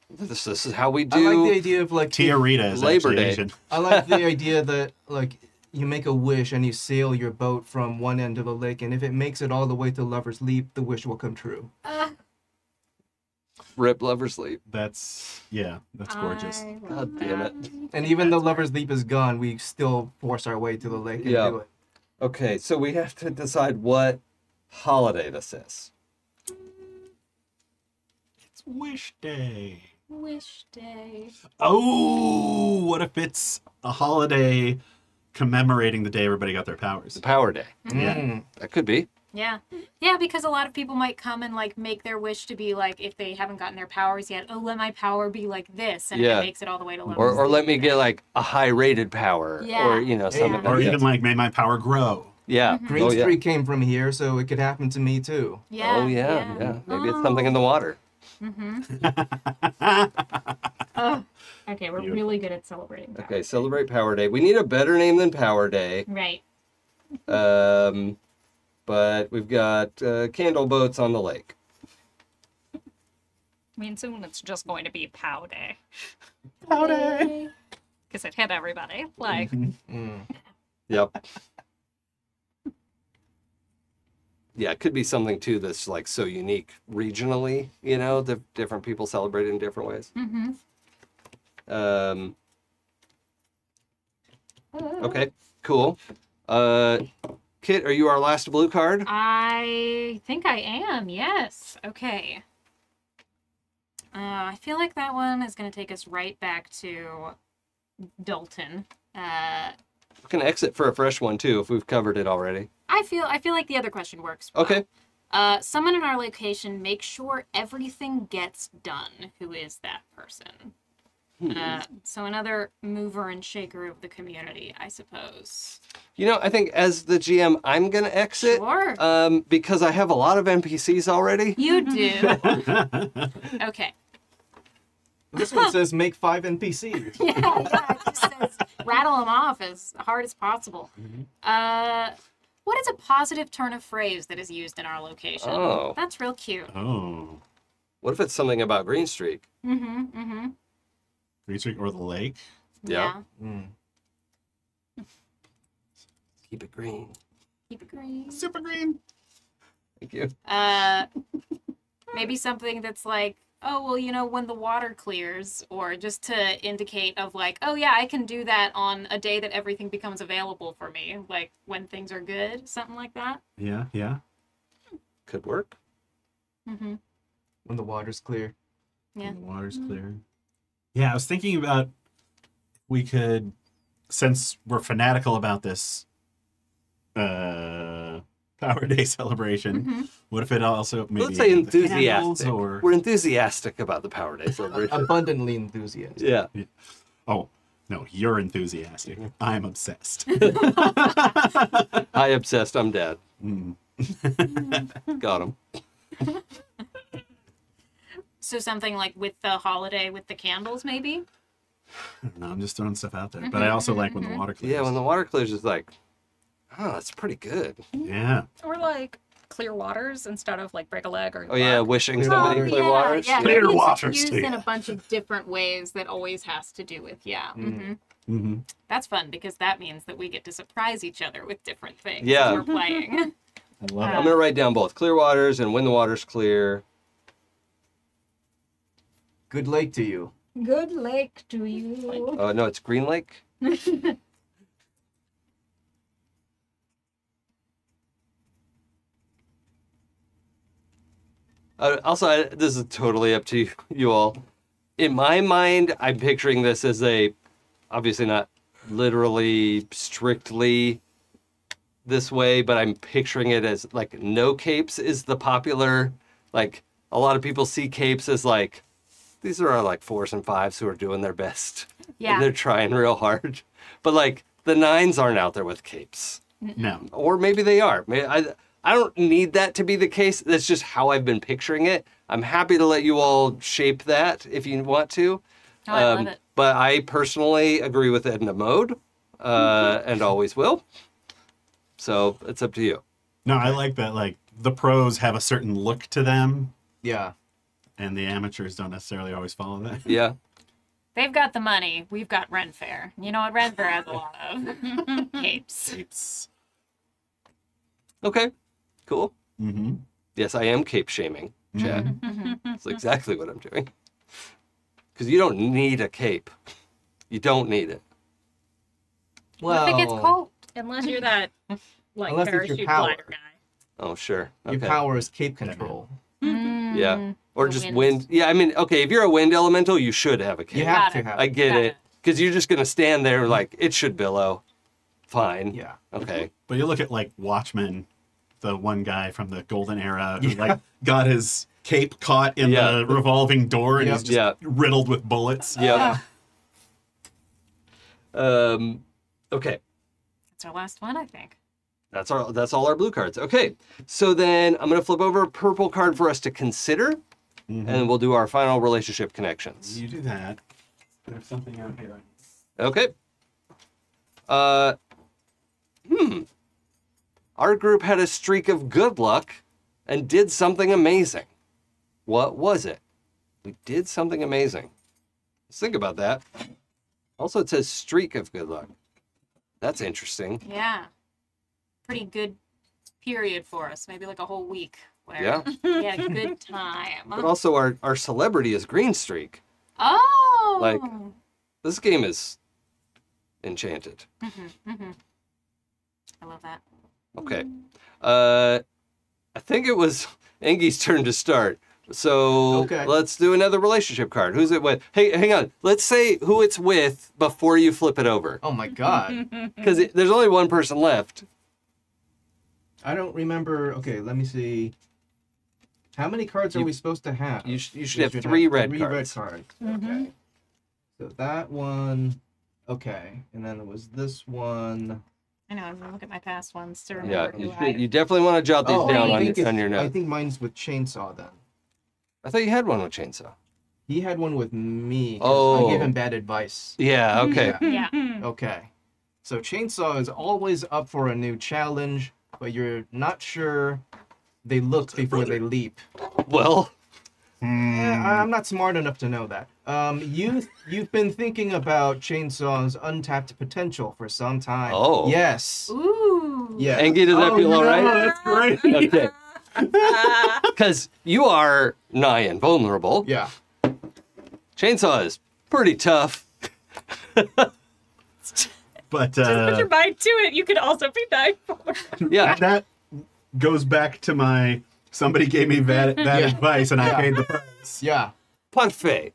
this is how we I do. like the idea of like Tia Rita is Labor actually Day. Asian. I like the idea that like you make a wish and you sail your boat from one end of the lake, and if it makes it all the way to Lover's Leap, the wish will come true. Rip Lover's Leap. That's gorgeous. I love God damn it. And even though Lover's Leap is gone, we still force our way to the lake and Yeah. do it. Okay, so we have to decide what holiday this is. It's Wish Day. Wish Day. Oh, what if it's a holiday commemorating the day everybody got their powers? The Power Day. Yeah. That could be. Yeah. Yeah, because a lot of people might come and like make their wish to be like, if they haven't gotten their powers yet, oh, let my power be like this, and Yeah. it makes it all the way to level. Or let me get like a high rated power. Yeah. Or, something Yeah. like Or that. even like, may my power grow. Yeah. Green Oh, yeah. Street came from here, so it could happen to me too. Yeah. Oh, yeah. Maybe it's something in the water. Oh. Okay, we're Beautiful. really good at celebrating that. Okay, celebrate Power Day. We need a better name than Power Day. Right. But we've got candle boats on the lake. I mean, soon it's just going to be Pow Day. Howdy. Because it hit everybody. Like, Yep. Yeah, it could be something too that's like so unique regionally, different people celebrate it in different ways. Okay, cool. Kit, are you our last blue card? I think I am, yes. Okay. I feel like that one is going to take us right back to Dalton. We can exit for a fresh one too if we've covered it already. I feel like the other question works. Okay. Someone in our location, make sure everything gets done. Who is that person? So another mover and shaker of the community, I suppose. You know, I think as the GM, I'm going to exit. Sure. Because I have a lot of NPCs already. You do. Okay. This one says make 5 NPCs. Yeah, it just says rattle them off as hard as possible. What is a positive turn of phrase that is used in our location? Oh. That's real cute. Oh. What if it's something about Green Streak? Green Streak or the lake? Yeah. Mm. Keep it green. Keep it green. Super green. Thank you. Maybe something that's like, oh, well, you know, when the water clears, or just to indicate of like, oh yeah, I can do that on a day that everything becomes available for me, like when things are good, something like that. Yeah, yeah. Could work. Mm-hmm. When the water's clear. Yeah. And the water's clear. Yeah, I was thinking about we could, since we're fanatical about this Power Day celebration, what if it also maybe Let's say the candles enthusiastic. or We're enthusiastic about the Power Day celebration. Abundantly enthusiastic. Yeah. oh no, you're enthusiastic. I'm obsessed. I obsessed. I'm dead. Mm. Got him. So something like with the holiday, with the candles, maybe? I don't know, I'm just throwing stuff out there. But I also like when the water clears. Yeah, when the water clears, it's like, oh, that's pretty good. Yeah. Or like clear waters instead of like break a leg or Oh yeah, luck. wishing Clear somebody waters. clear waters. Yeah, Clear maybe it's waters, used in yeah. a bunch of different ways that always has to do with, Mm-hmm. That's fun because that means that we get to surprise each other with different things Yeah. as we're playing. I love I'm gonna write down both clear waters and when the water's clear. Good lake to you. Good lake to you. No, it's Green Lake. Also, this is totally up to you all. In my mind, I'm picturing this as obviously not literally, strictly this way, but I'm picturing it as like no capes is the popular, like a lot of people see capes as like, these are our like 4s and 5s who are doing their best. Yeah. And they're trying real hard. But like the 9s aren't out there with capes. No. Or maybe they are. I don't need that to be the case. That's just how I've been picturing it. I'm happy to let you all shape that if you want to. Oh, I love it. But I personally agree with Edna Mode and always will. So it's up to you. No, I like that. Like the pros have a certain look to them, Yeah. and the amateurs don't necessarily always follow that. Yeah. They've got the money. We've got Ren Fair. You know what? Ren Fair has a lot of capes. It's Okay. Cool. mm-hmm. Yes, I am cape shaming, Chad. That's exactly what I'm doing. Because you don't need a cape. You don't need it. Well, If it gets cold. Unless you're that like Unless it's your parachute power. glider guy. Oh, sure. your Okay. power is cape control. Yeah. Or The just wind. wind. Yeah, I mean, okay, if you're a wind elemental, you should have a cape. You have Got to it. have. I get Got it. it. Because you're just going to stand there like, it should billow. Fine. Yeah. Okay. But you look at like Watchmen, the one guy from the Golden Era who like got his cape caught in Yeah. the revolving door and Yep. he's just Yeah. riddled with bullets. Yeah. Okay. That's our last one, I think. That's all our blue cards. Okay. So then I'm going to flip over a purple card for us to consider. And then we'll do our final relationship connections. You do that. There's something out here. Okay. Our group had a streak of good luck and did something amazing. What was it? We did something amazing. Let's think about that. Also, it says streak of good luck. That's interesting. Yeah. Pretty good period for us. Maybe like a whole week. Where Yeah. we had a good time. But also, our celebrity is Green Streak. Oh! Like- This game is enchanted. I love that. Okay. I think it was Engi's turn to start. So Okay. let's do another relationship card. Who's it with? Hey, hang on. Let's say who it's with before you flip it over. Oh my god. Because there's only one person left. I don't remember. Okay, let me see. How many cards are we supposed to have? You should have 3 red three cards. red cards. Okay. So that one. Okay. And then there was this one. I know. I'm gonna look at my past ones to Yeah, remember you definitely want to jot these down on your I notes. think mine's with Chainsaw then. I thought you had one with Chainsaw. He had one with me. 'Cause Oh. I gave him bad advice. Yeah, okay. Yeah. Yeah. Okay. So Chainsaw is always up for a new challenge, but you're not sure they look before they leap. Well, Yeah, I'm not smart enough to know that. You've been thinking about Chainsaw's untapped potential for some time. Oh. Yes. Ooh. Yeah. Angie, does that feel all right? That's great. Okay. Because you are nigh invulnerable. Yeah. Chainsaw is pretty tough. But Just put your mind to it. You could also be 9'4". Yeah. that goes back to my somebody gave me bad advice and I paid the price. Yeah. Parfait.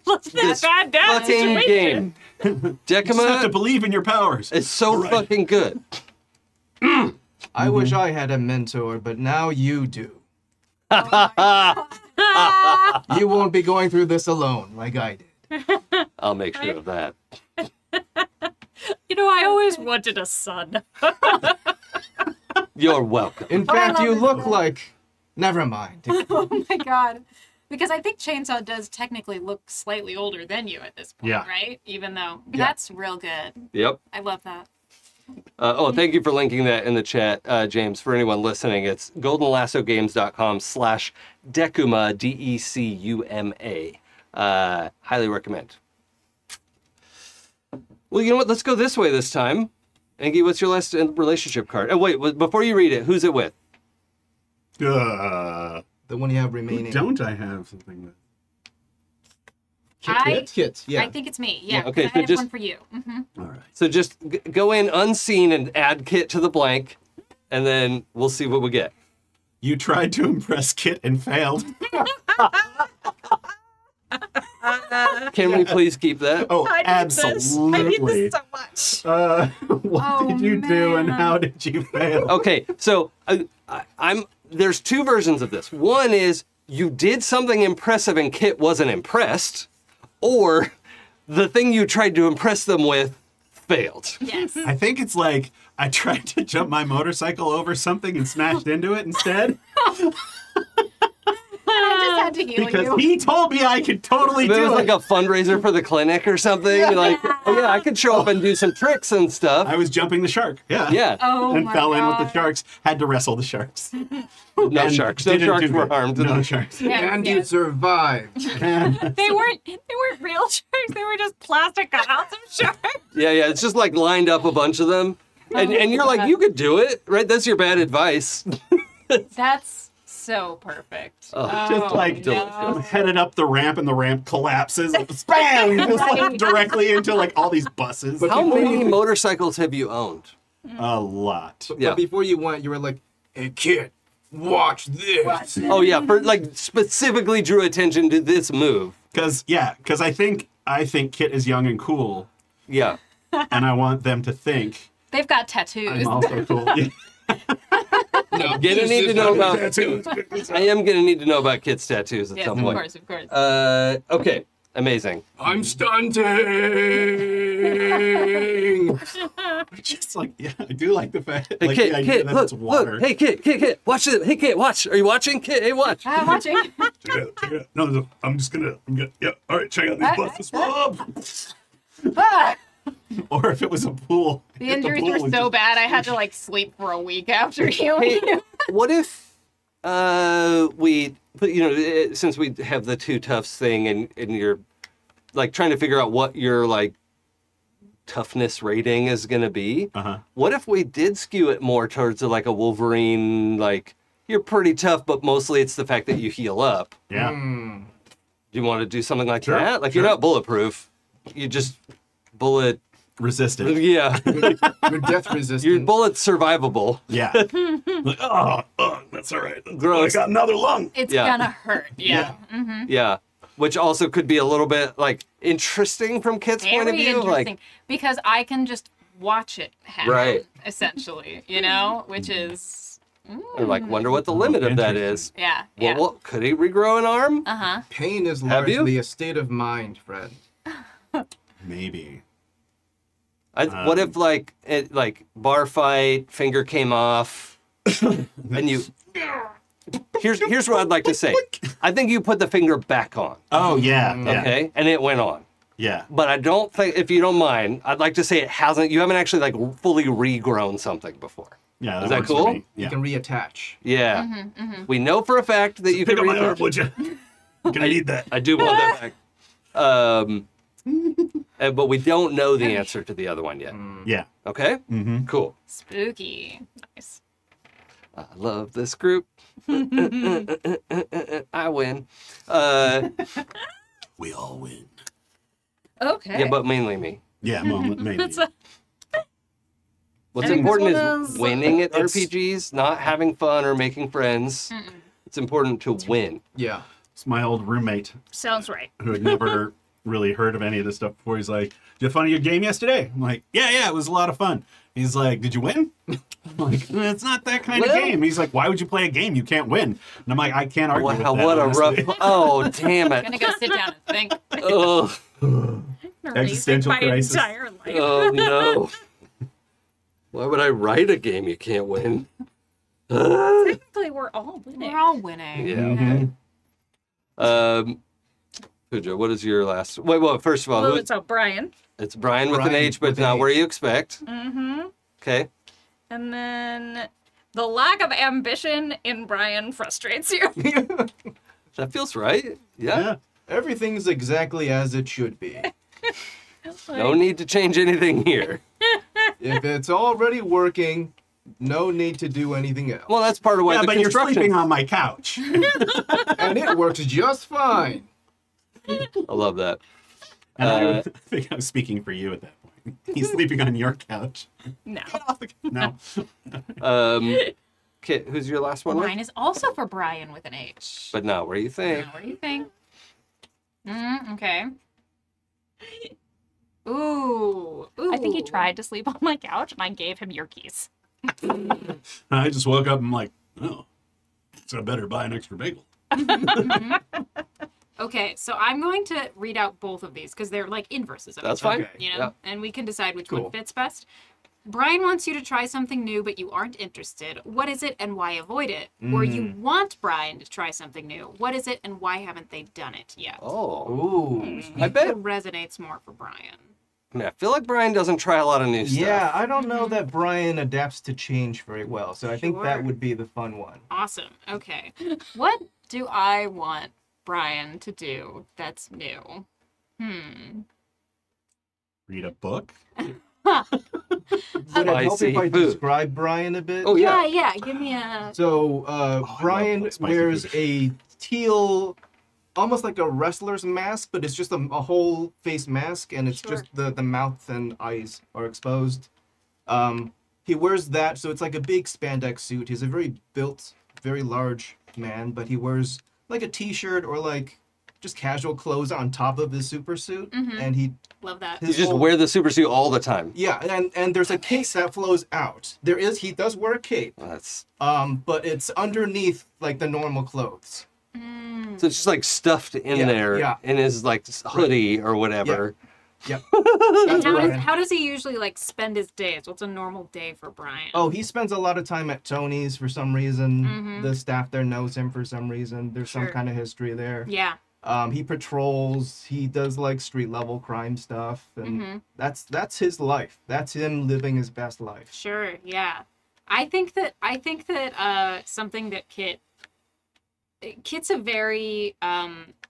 Let's This bad dad fucking situation. game. You just have to Decima believe in your powers. is so Right. fucking good. I wish I had a mentor, but now you do. You won't be going through this alone like I did. I'll make sure of that. You know, I always wanted a son. You're welcome. In fact, you look like. Never mind. Oh my god. Because I think Chainsaw does technically look slightly older than you at this point, Yeah. right? Even though Yeah. that's real good. Yep. I love that. Thank you for linking that in the chat, James. For anyone listening, it's goldenlassogames.com/Decuma, DECUMA. Highly recommend. Well, you know what? Let's go this way this time. Angie, what's your last relationship card? Oh, wait, before you read it, who's it with? Uh, The one you have who remaining. don't I have something with? Kit. Yeah. I think it's me. Yeah. Okay, I so have just- one for you. Mm-hmm. All right. So just go in unseen and add Kit to the blank, and then we'll see what we get. You tried to impress Kit and failed. Can we please keep that? Oh, I need this. I need absolutely. this so much. What Oh, did you do and man. how did you fail? Okay, so there's 2 versions of this. One is you did something impressive and Kit wasn't impressed, or the thing you tried to impress them with failed. Yes. I think it's like I tried to jump my motorcycle over something and smashed into it instead I just had to heal because you. he told me I could totally It was do like it. a fundraiser for the clinic or something. Like, oh yeah, I could show up and do some tricks and stuff. I was jumping the shark. Yeah. Yeah, Oh And my fell in with God. the sharks. Had to wrestle the sharks. no And sharks. No didn't sharks do were good. harmed. No sharks. Yeah, And yeah. you survived. They weren't real sharks. They were just plastic cutouts of sharks. Yeah, it's just like lined up a bunch of them. And you're like, you could do it, right? That's your bad advice. That's so perfect. Just like delicious. I'm headed up the ramp and the ramp collapses. Bam! Just like directly into like all these buses. How many motorcycles have you owned? A lot. Yeah. But before you went, you were like, "Hey kid, watch this." Oh yeah, for like specifically drew attention to this move. Because I think Kit is young and cool, Yeah. and I want them to think They've got tattoos. I'm also cool. Yeah. No, Gonna need to know about. I am gonna need to know about Kit's tattoos at Yes, some of point. course, of course. Okay, amazing. I'm stunting. Just like I do like the fact Hey, like Kit, the idea Kit, that look, it's water. look. Hey, Kit, watch it. Hey, Kit, watch. Are you watching, Kit? Hey, watch. I'm watching. Check it out. No, I'm gonna. Yeah. All right, check out these buses. Whoop. Ah! Or if it was a pool. The injuries were so bad, I had to like sleep for a week after healing. Hey, what if we, since we have the two toughs thing, and you're like trying to figure out what your like toughness rating is gonna be? Uh-huh. What if we did skew it more towards like a Wolverine, like you're pretty tough, but mostly it's the fact that you heal up. Yeah. Do you want to do something like Sure, that? Like sure. you're not bulletproof. You just bullet. Resistant. Yeah, You're death resistant. your bullet's survivable. Yeah. Like, that's all right. Gross. I got another lung. It's Yeah. gonna hurt. Yeah. Yeah, which also could be a little bit like interesting from Kit's point of Very view. interesting. Like, because I can just watch it happen. Right. Essentially, which is Or like, wonder what the limit of that is. Yeah. Yeah. Well, could he regrow an arm? Uh-huh. Pain is Have you? largely a state of mind, Fred. Maybe. What if like bar fight, finger came off, and you? Here's what I'd like to say. I think you put the finger back on. Oh yeah. Yeah. Okay, and it went on. Yeah. But I don't think, if you don't mind, I'd like to say it hasn't. You haven't actually like fully regrown something before. Yeah. Is that works for cool? me. You Yeah. can reattach. Yeah. We know for a fact that you Pick can up my arm, regrow. would you? Gonna need that. I do want that back. But we don't know the answer to the other one yet. Yeah. Okay? Mm-hmm. Cool. Spooky. Nice. I love this group. I win. We all win. Okay. Yeah, but mainly me. Yeah. Maybe. That's a, What's I think this important one is is- winning at It's- RPGs, not having fun or making friends. It's important to win. Yeah. It's my old roommate sounds right. who had never really heard of any of this stuff before. He's like, "Did you have fun at your game yesterday?" I'm like, "Yeah, it was a lot of fun." He's like, "Did you win?" I'm like, "It's not that kind of Well- game." He's like, "Why would you play a game you can't win?" And I'm like, "I can't argue with Wow, that." what a honestly." rough. Oh, damn I'm gonna it. go sit down and think. Oh, Existential my crisis. entire life. oh no. Why would I write a game you can't win? Technically, we're all winning. We're all winning. Yeah. Okay. Pooja, what is your last? Wait, first of all, Well, who- it's Brian. it's Brian with an Brian H, but with an not H. where you expect. Mm-hmm. Okay. And then the lack of ambition in Brian frustrates you. That feels right. Yeah. Yeah. Everything's exactly as it should be. No need to change anything here. If it's already working, no need to do anything else. Well, that's part of why Yeah, the but you're construction. sleeping on my couch. And it works just fine. I love that. And I think I'm speaking for you at that point. He's sleeping on your couch. No. No. Kit, who's your last one? with? Mine is also for Brian with an H. But not where you think. What do you think? Okay. Ooh. I think he tried to sleep on my couch, and I gave him your keys. I just woke up and I'm like, oh, so I better buy an extra bagel. Okay, so I'm going to read out both of these because they're like inverses of That's each other, fine. you know, Yeah. and we can decide which Cool. one fits best. Brian wants you to try something new, but you aren't interested. What is it and why avoid it? Or you want Brian to try something new. What is it and why haven't they done it yet? Oh. Ooh. I bet. It resonates more for Brian. I mean, I feel like Brian doesn't try a lot of new stuff. Yeah, I don't know that Brian adapts to change very well, so I think that Sure. would be the fun one. Awesome. Okay. What do I want Brian to do that's new? Read a book? Would it help Spicy if I food. describe Brian a bit? Oh, yeah. Yeah, give me a... So, Brian love spicy wears food. a teal, almost like a wrestler's mask, but it's just a whole face mask, and it's Sure. just the mouth and eyes are exposed. He wears that, so it's like a big spandex suit. He's a very built, very large man, but he wears like a t-shirt or like just casual clothes on top of his super suit, and he Love that. You just wear the super suit all the time. yeah, and there's a cape that flows out. He does wear a cape, That's but it's underneath like the normal clothes. so it's just like stuffed in Yeah, there yeah. in his like hoodie or whatever. Yep. And That's Brian. how does he usually like spend his days? What's a normal day for Brian? Oh, he spends a lot of time at Tony's for some reason. The staff there knows him for some reason. There's some Sure. kind of history there. Yeah. He patrols. He does like street level crime stuff, and that's his life. That's him living his best life. Sure, yeah. I think that something that Kit's a very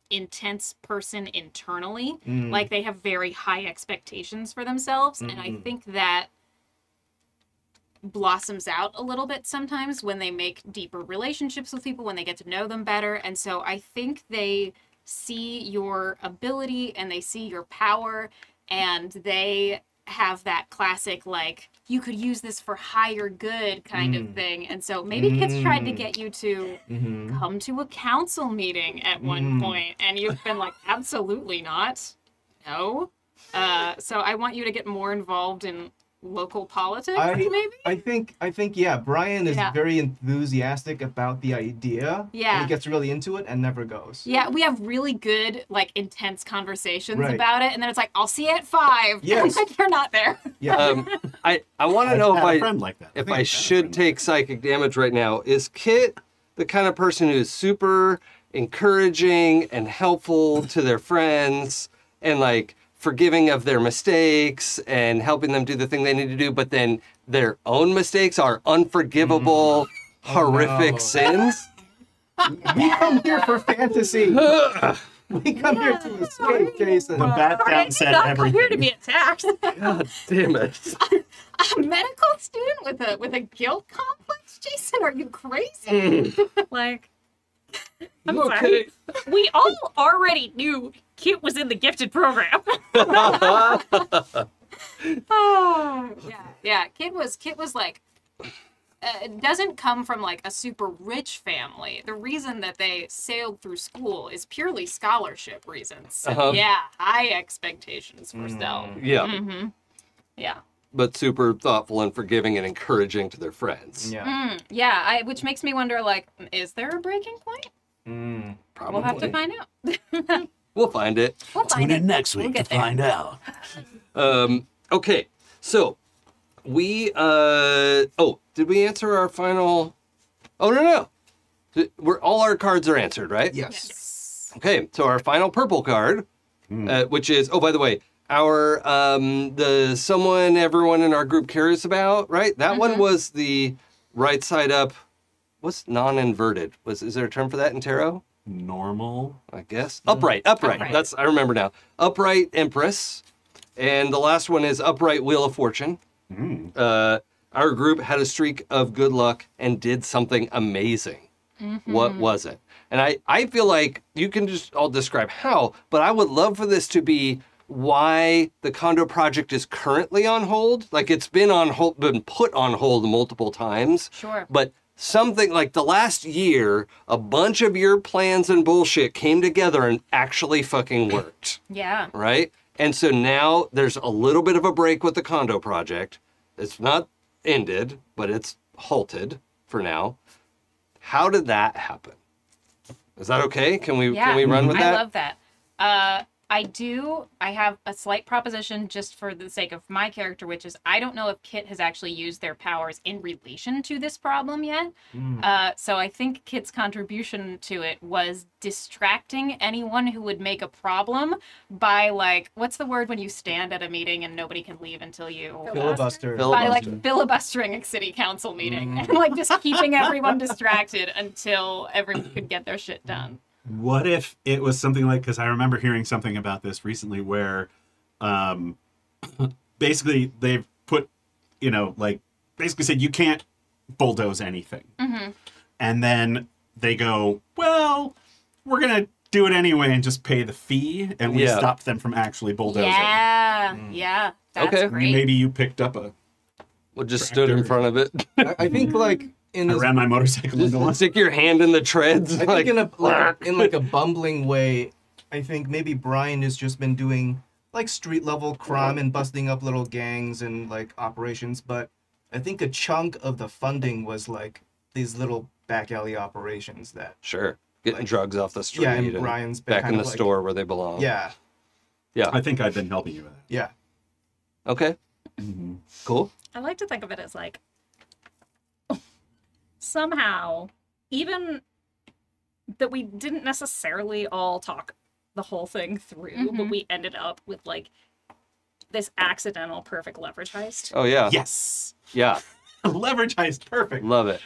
intense person internally. Like they have very high expectations for themselves, and I think that blossoms out a little bit sometimes when they make deeper relationships with people, when they get to know them better. And so I think they see your ability and they see your power, and they have that classic like you could use this for higher good kind of thing. And so maybe Kit's tried to get you to come to a council meeting at one point, and you've been like, absolutely not. No. So I want you to get more involved in local politics, I maybe? I think yeah, Brian is Yeah. very enthusiastic about the idea. Yeah. And he gets really into it and never goes. Yeah, we have really good, like, intense conversations Right. about it, and then it's like, I'll see you at 5. Yes. And like, you're not there. Yeah. I want to I've know had if a I friend like that. if think I I've had a should friend take psychic damage right now. Is Kit the kind of person who's super encouraging and helpful to their friends and like forgiving of their mistakes and helping them do the thing they need to do, but then their own mistakes are unforgivable, horrific no. sins? We come here for fantasy. We come here to escape, Jason. The bat down said Not everything. here to be attacked. God damn it. A medical student with a guilt complex? Jason, are you crazy? Like, I'm sorry. okay. we all already knew Kit was in the gifted program. Yeah. Kid was like, doesn't come from like a super rich family. The reason that they sailed through school is purely scholarship reasons. So, Uh-huh. yeah, high expectations for Stell. Yeah, Mm-hmm. Yeah. but super thoughtful and forgiving and encouraging to their friends. Yeah. Yeah, which makes me wonder, like, is there a breaking point? Probably. We'll have to find out. We'll find it. We'll find it. next We'll get there. out. Okay, so we did we answer our final? Oh no. We're all our cards are answered, right? Yes. Yes. Okay, so our final purple card, which is by the way, our the someone everyone in our group cares about, right? That one was the right side up. What's non-inverted? Is there a term for that in tarot? Normal. I guess. Upright. Upright. That's I remember now. Upright Empress. And the last one is Upright Wheel of Fortune. Our group had a streak of good luck and did something amazing. What was it? And I feel like you can just all describe how, but I would love for this to be why the condo project is currently on hold. Like it's been on hold, been put on hold multiple times. Sure. But something like the last year, a bunch of your plans and bullshit came together and actually fucking worked. Yeah. Right? And so now there's a little bit of a break with the condo project. It's not ended, but it's halted for now. How did that happen? Is that okay? Can we run with that? I love that. I have a slight proposition just for the sake of my character, which is I don't know if Kit has actually used their powers in relation to this problem yet. So I think Kit's contribution to it was distracting anyone who would make a problem by like, what's the word when you stand at a meeting and nobody can leave until you... Filibuster. By like filibustering a city council meeting and like just keeping everyone distracted until everyone could get their shit done. What if it was something like, because I remember hearing something about this recently where basically they've put, basically said you can't bulldoze anything. And then they go, well, we're going to do it anyway and just pay the fee. And we stopped them from actually bulldozing. Yeah, that's Okay. great. Maybe you picked up a... Well, just stood in front of it. I think like in I this, ran my motorcycle into one. Stick your hand in the treads. I think in a bumbling way, I think maybe Brian has just been doing like street level crime and busting up little gangs and like operations, but I think a chunk of the funding was like these little back alley operations that Sure. Getting drugs off the street. and Brian's been back kind in of the like- store where they belong. yeah. I think I've been helping you with that. Yeah. Okay. Cool. I like to think of it as like somehow, even that we didn't necessarily all talk the whole thing through, but we ended up with like this accidental perfect leverage heist. Oh, yeah. Yes. Yeah. Leverage heist. Perfect. Love it.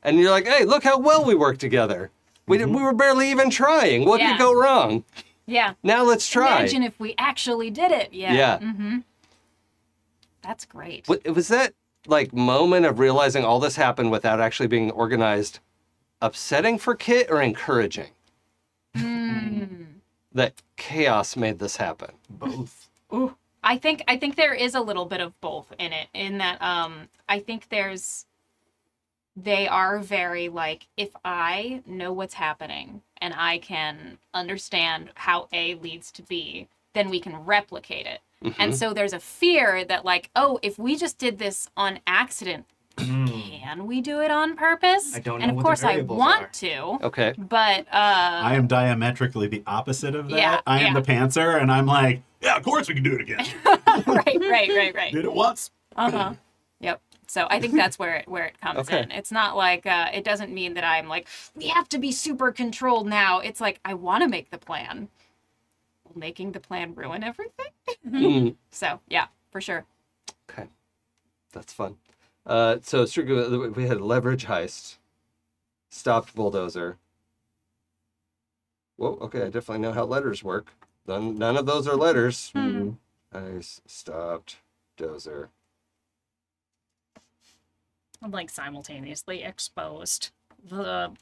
And you're like, hey, look how well we work together. We were barely even trying. What Yeah. could go wrong? Yeah. Now let's try. Imagine if we actually did it. Yeah. Yeah. Mm-hmm. That's great. Was that like moment of realizing all this happened without actually being organized upsetting for Kit or encouraging? That chaos made this happen. Both. Ooh. I think there is a little bit of both in it, in that I think they are very like, if I know what's happening and I can understand how A leads to B, then we can replicate it. And so there's a fear that like, oh, if we just did this on accident, can we do it on purpose? I don't know and of what the course I variables want are. to. Okay. But I am diametrically the opposite of that. Yeah, I am yeah. the pantser, and I'm like, yeah, of course we can do it again. right. Did it once. Uh-huh. Yep. So I think that's where it comes Okay. in. It's not like it doesn't mean that I'm like, we have to be super controlled now. It's like I want to make the plan. Will making the plan ruin everything? Mm. So yeah, for sure. Okay. That's fun. So strictly, we had leverage heist, stopped bulldozer. Whoa, okay, I definitely know how letters work. None of those are letters. Heist, stopped, dozer. Like simultaneously exposed the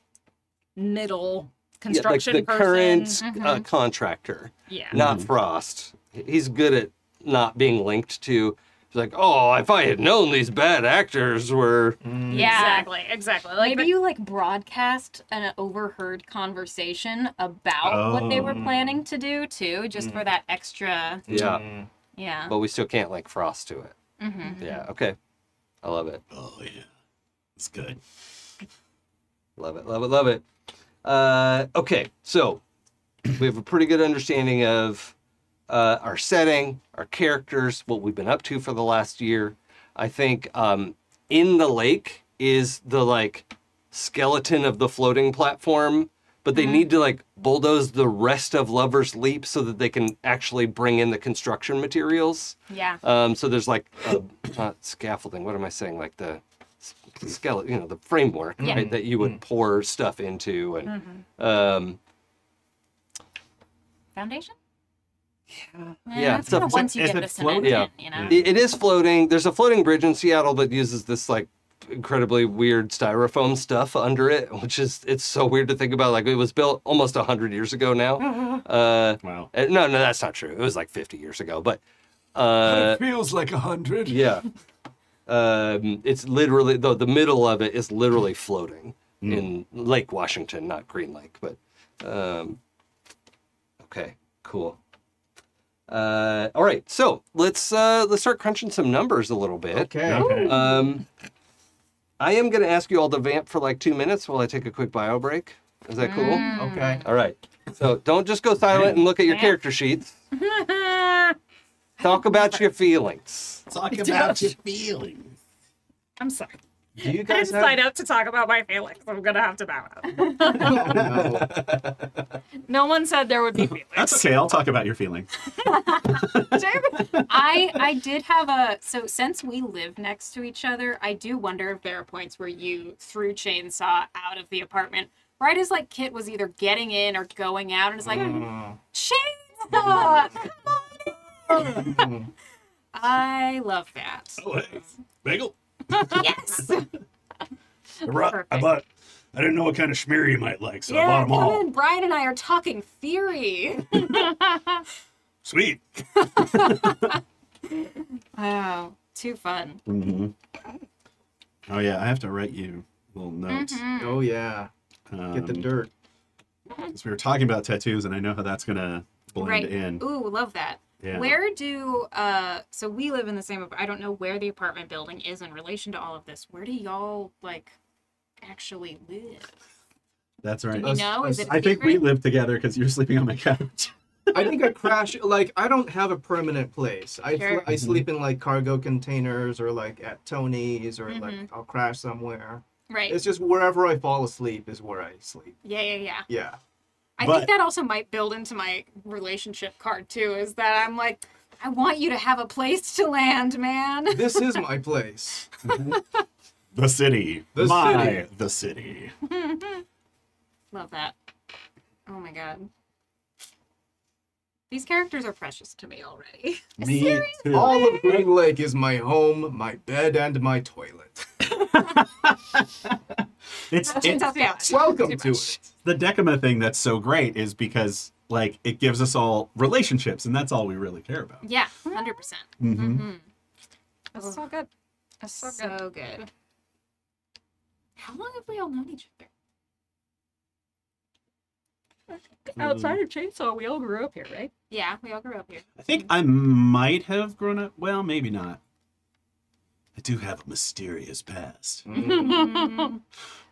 middle Yeah, like construction the person. current contractor, Yeah. not Frost. He's good at not being linked to. He's like, oh, if I had known these bad actors were. Yeah. Exactly. Like Maybe you like broadcast an overheard conversation about what they were planning to do too, just for that extra. Yeah, Yeah. but we still can't link Frost to it. Mm-hmm. Yeah, okay. I love it. Oh, yeah. It's good. Love it, love it, love it. Okay, so we have a pretty good understanding of our setting, our characters, what we've been up to for the last year. I think in the lake is the like skeleton of the floating platform, but they need to like bulldoze the rest of Lover's Leap so that they can actually bring in the construction materials. Yeah. So there's like not scaffolding. What am I saying? Like the skeleton, the framework, right? That you would pour stuff into, and Foundation? yeah, It's so- kind of once you is get it the cement floating? in, Yeah. you know? it is floating. There's a floating bridge in Seattle that uses this like incredibly weird styrofoam stuff under it, which is it's so weird to think about. Like it was built almost 100 years ago now. Wow. No, that's not true. It was like 50 years ago, but It feels like 100. yeah. It's literally the middle of it is literally floating in Lake Washington, not Green Lake, but okay, cool. All right, so let's start crunching some numbers a little bit. Okay. Okay. I am going to ask you all to vamp for like 2 minutes while I take a quick bio break. Is that cool? Okay. All right. So don't just go silent and look at your Vamp. character sheets. Talk about your feelings. Talk about your feelings. I'm sorry. Do you I guys didn't sign up to talk about my feelings. I'm gonna have to bow out. No one said there would be feelings. That's okay. I'll talk about your feelings. I did have so since we live next to each other, I do wonder if there are points where you threw Chainsaw out of the apartment right as like Kit was either getting in or going out, and it's like Chainsaw, come on in. I love that. Oh, hey. Bagel? Yes. I didn't know what kind of schmear you might like, so I Yeah, bought them come all. in. Brian and I are talking theory. Sweet. Wow, too fun. Oh, yeah. I have to write you little notes. Oh yeah. Get the dirt. Because we were talking about tattoos, and I know how that's going to blend Right. in. Ooh, love that. Yeah. Where do so we live in the same I don't know where the apartment building is in relation to all of this. Where do y'all like actually live? That's right. Do we know? Is it a I think we secret? live together because you're sleeping on my couch. I think I crash. Like I don't have a permanent place. Sure. I sleep in like cargo containers or like at Tony's or like Mm-hmm. I'll crash somewhere. Right. It's just wherever I fall asleep is where I sleep. Yeah. Yeah. I But- think that also might build into my relationship card too, is that I'm like, I want you to have a place to land, man. This is my place. The city. The city. The city. Love that. Oh my god. These characters are precious to me already. Me too. All of Green Lake is my home, my bed, and my toilet. It's Welcome to it. the Decima thing that's so great is because like it gives us all relationships, and that's all we really care about. Yeah, 100%. That's so good. That's so good. So good. How long have we all known each other? Outside of Chainsaw, we all grew up here, right? Yeah, we all grew up here. I think I might have grown up. Well, maybe not. I do have a mysterious past.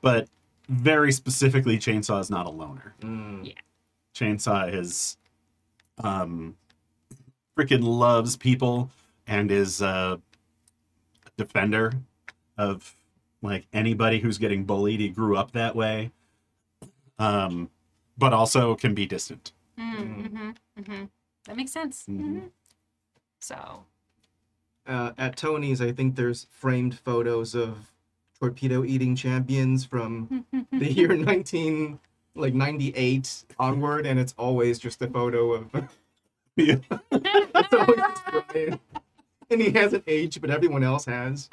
But very specifically, Chainsaw is not a loner. Yeah. Chainsaw is freaking loves people and is a defender of like anybody who's getting bullied. He grew up that way. But also can be distant. That makes sense. So, At Tony's, I think there's framed photos of torpedo eating champions from the year 98 onward, and it's always just a photo of. Yeah. It's always just Brian. And he hasn't aged, but everyone else has.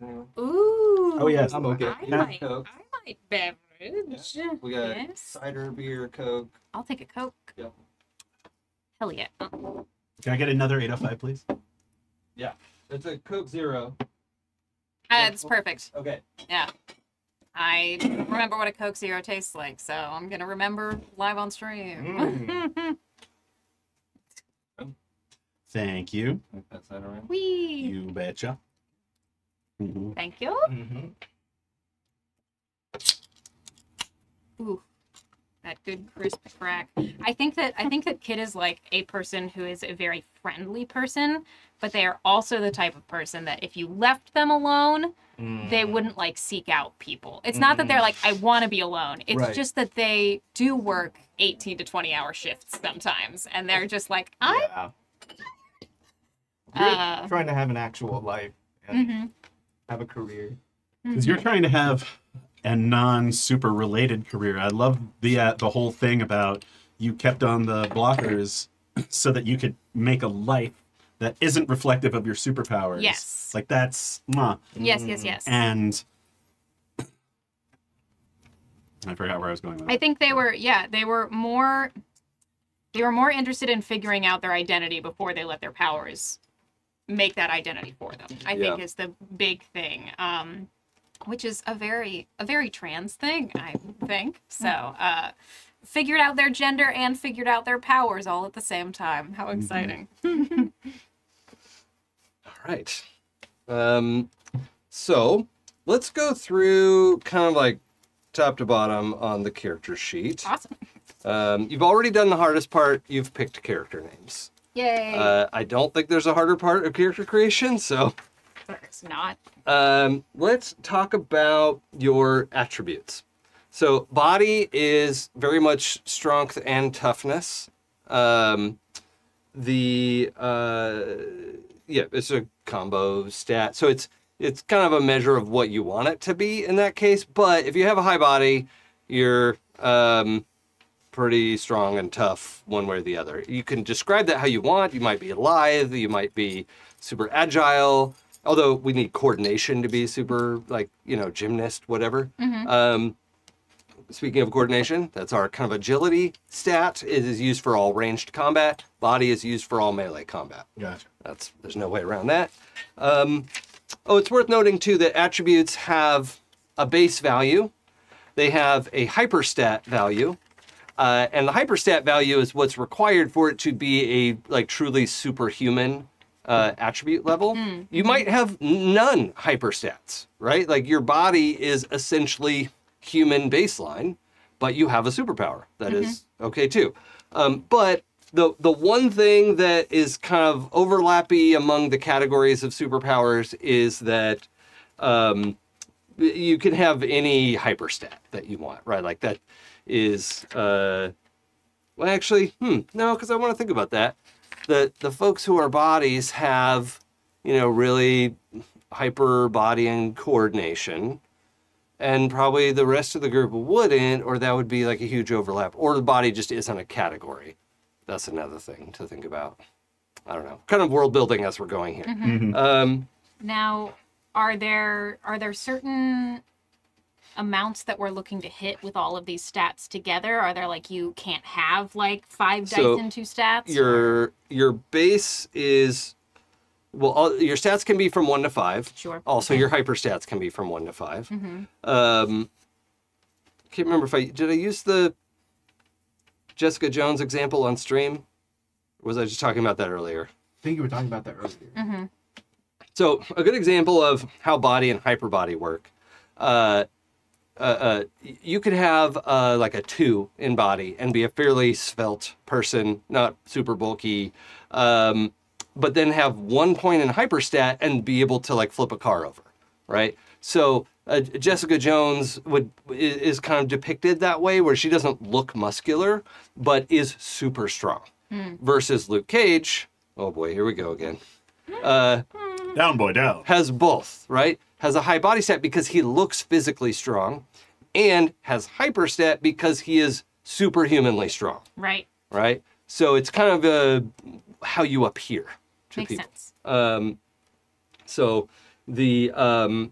Ooh. Oh, yes. I'm okay. I might beverage. We got Yes. cider, beer, Coke. I'll take a Coke. Yep. Hell yeah. Can I get another 805, please? Yeah. It's a Coke Zero. It's perfect. Okay. Yeah. I remember what a Coke Zero tastes like, so I'm gonna remember live on stream. Thank you. Pass that around. Whee! You betcha. Thank you. Ooh, that good crisp crack. I think that Kid is like a person who is a very friendly person, but they are also the type of person that if you left them alone, they wouldn't like seek out people. It's not that they're like, I want to be alone. It's Right. just that they do work 18 to 20-hour shifts sometimes, and they're just like, I. Yeah. You're trying to have an actual life and have a career. Because you're trying to have a non-super related career. I love the whole thing about you kept on the blockers so that you could make a life that isn't reflective of your superpowers. Yes. Like that's Yes. And I forgot where I was going with that. I think they were more interested in figuring out their identity before they let their powers make that identity for them. I think is the big thing. Which is a very trans thing, I think. So, figured out their gender and figured out their powers all at the same time. How exciting. All right. So let's go through kind of like top to bottom on the character sheet. Awesome. You've already done the hardest part. You've picked character names. Yay. I don't think there's a harder part of character creation, so It's not. let's talk about your attributes. So body is very much strength and toughness. It's a combo stat. So it's kind of a measure of what you want it to be in that case. But if you have a high body, you're pretty strong and tough one way or the other. You can describe that how you want. You might be lithe, you might be super agile, although we need coordination to be super, like, gymnast, whatever. Speaking of coordination, that's our kind of agility stat. It is used for all ranged combat. Body is used for all melee combat. Gotcha. There's no way around that. It's worth noting too that attributes have a base value. They have a hyperstat value. And the hyperstat value is what's required for it to be a truly superhuman attribute level. You might have none hyperstats, right? Like your body is essentially human baseline, but you have a superpower. That is okay too. But the one thing that is kind of overlappy among the categories of superpowers is that you can have any hyperstat that you want, right? Like that is, no, because I want to think about that. The folks who are bodies have, really hyper body and coordination, and probably the rest of the group wouldn't, or that would be like a huge overlap, or the body just isn't a category. That's another thing to think about. I don't know, kind of world building as we're going here. Now, are there certain amounts that we're looking to hit with all of these stats together? Are there you can't have 5 dice into stats? Your base is, your stats can be from 1 to 5. Sure. Also, your hyperstats can be from 1 to 5. Can't remember did I use the Jessica Jones example on stream? was I just talking about that earlier? I think you were talking about that earlier. Mm-hmm. So a good example of how body and hyperbody work. You could have like a 2 in body and be a fairly svelte person, not super bulky, but then have 1 point in hyperstat and be able to like flip a car over, right? So Jessica Jones is kind of depicted that way, where she doesn't look muscular, but is super strong. Versus Luke Cage, oh boy, here we go again. Down, boy, down. Has both, right? Has a high body stat because he looks physically strong, and has hyperstat because he is superhumanly strong, Right. right? So it's kind of how you appear to Makes people. sense. So the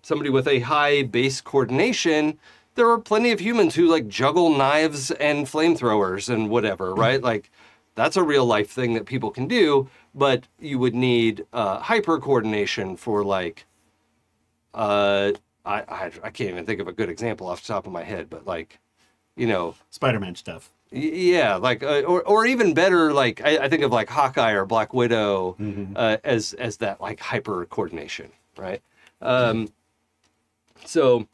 somebody with a high base coordination, there are plenty of humans who like juggle knives and flamethrowers and whatever, right? Like that's a real life thing that people can do, but you would need hyper coordination for like I can't even think of a good example off the top of my head, but like, you know, Spider-Man stuff. Yeah, like or even better, like I think of like Hawkeye or Black Widow as that like hyper coordination, right? So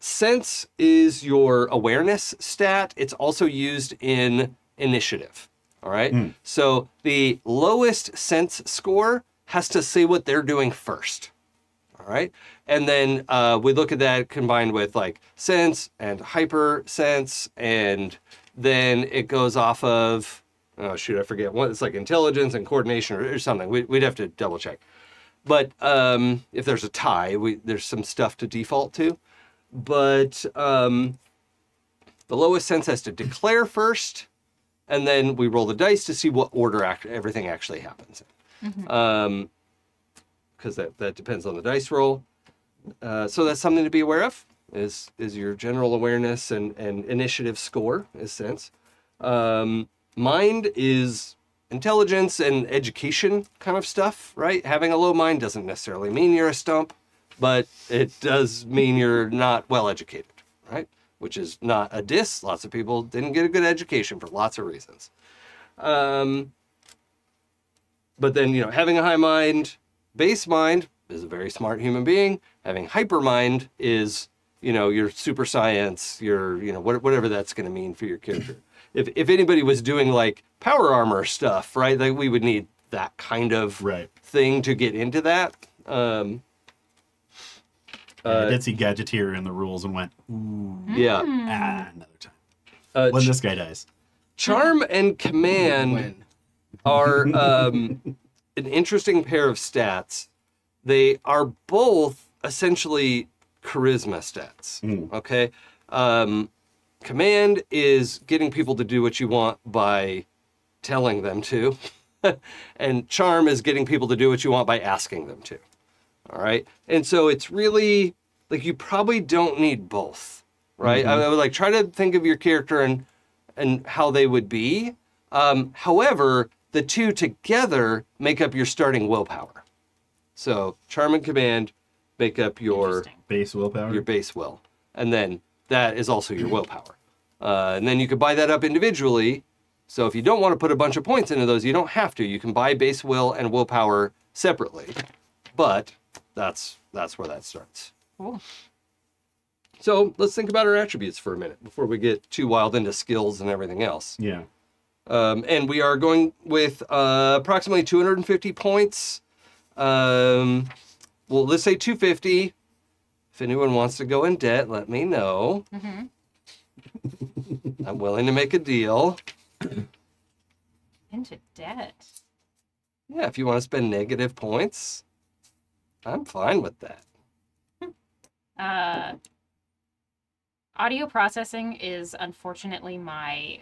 sense is your awareness stat. It's also used in initiative. All right. So the lowest sense score has to say what they're doing first. All right. And then we look at that combined with like sense and hyper sense, and then it goes off of, oh shoot, I forget what, it's like intelligence and coordination or something. We'd have to double check. But if there's a tie, there's some stuff to default to. But the lowest sense has to declare first, and then we roll the dice to see what order everything actually happens in. Because that depends on the dice roll. So that's something to be aware of, is your general awareness and initiative score, is sense. Mind is intelligence and education kind of stuff, right? Having a low mind doesn't necessarily mean you're a stump, but it does mean you're not well educated, right? Which is not a diss. Lots of people didn't get a good education for lots of reasons. But then, you know, having a high mind, base mind is a very smart human being. Having hyper mind is, you know, your super science, your, you know, whatever that's going to mean for your character. If anybody was doing like power armor stuff, right, like we would need that kind of thing to get into that. I did see Gadgeteer in the rules and went, ooh, yeah, another time. When this guy dies. Charm and command are an interesting pair of stats. They are both essentially charisma stats. Okay. Command is getting people to do what you want by telling them to. And charm is getting people to do what you want by asking them to. All right. And so it's really like you probably don't need both, right? I would like try to think of your character and how they would be. However, the two together make up your starting willpower. So charm and command make up your base willpower. Your base will. And then that is also your willpower. And then you could buy that up individually. So if you don't want to put a bunch of points into those, you don't have to. You can buy base will and willpower separately. But that's where that starts. Cool. So let's think about our attributes for a minute before we get too wild into skills and everything else. Yeah. And we are going with approximately 250 points. Well, let's say 250. If anyone wants to go in debt, let me know. I'm willing to make a deal. Into debt. Yeah, if you want to spend negative points, I'm fine with that. Audio processing is unfortunately my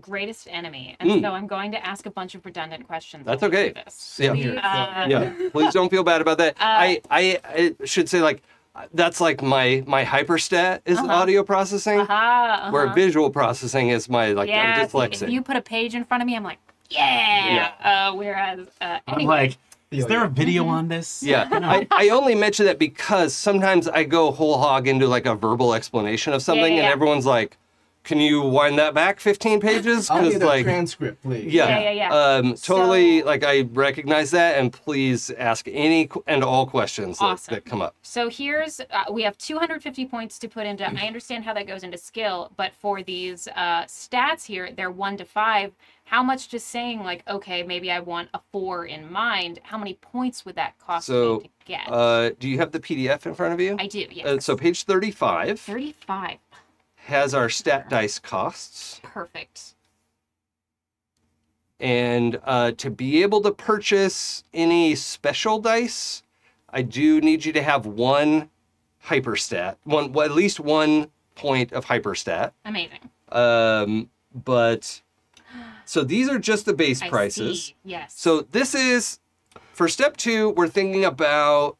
greatest enemy, and so I'm going to ask a bunch of redundant questions. That's when we okay. do this. Yeah. Yeah. Please don't feel bad about that. I should say, like, that's like my hyperstat is audio processing, where visual processing is my, like, I'm dyslexic. If you put a page in front of me, I'm like, yeah. Whereas I'm anyway. like, is there a video on this? Yeah, I only mention that because sometimes I go whole hog into like a verbal explanation of something, and everyone's like, can you wind that back 15 pages? I'll need a like, transcript, please. yeah. Totally, like, I recognize that, and please ask any and all questions that come up. So here's, we have 250 points to put into, I understand how that goes into skill, but for these stats here, they're 1 to 5. How much just saying, like, okay, maybe I want a 4 in mind, how many points would that cost me to get? Do you have the PDF in front of you? I do, yes. So page 35. 35. Has our stat dice costs. Perfect. And to be able to purchase any special dice, I do need you to have 1 hyperstat, at least 1 point of hyperstat. Amazing. But so these are just the base prices. See. Yes. So this is for step 2. We're thinking about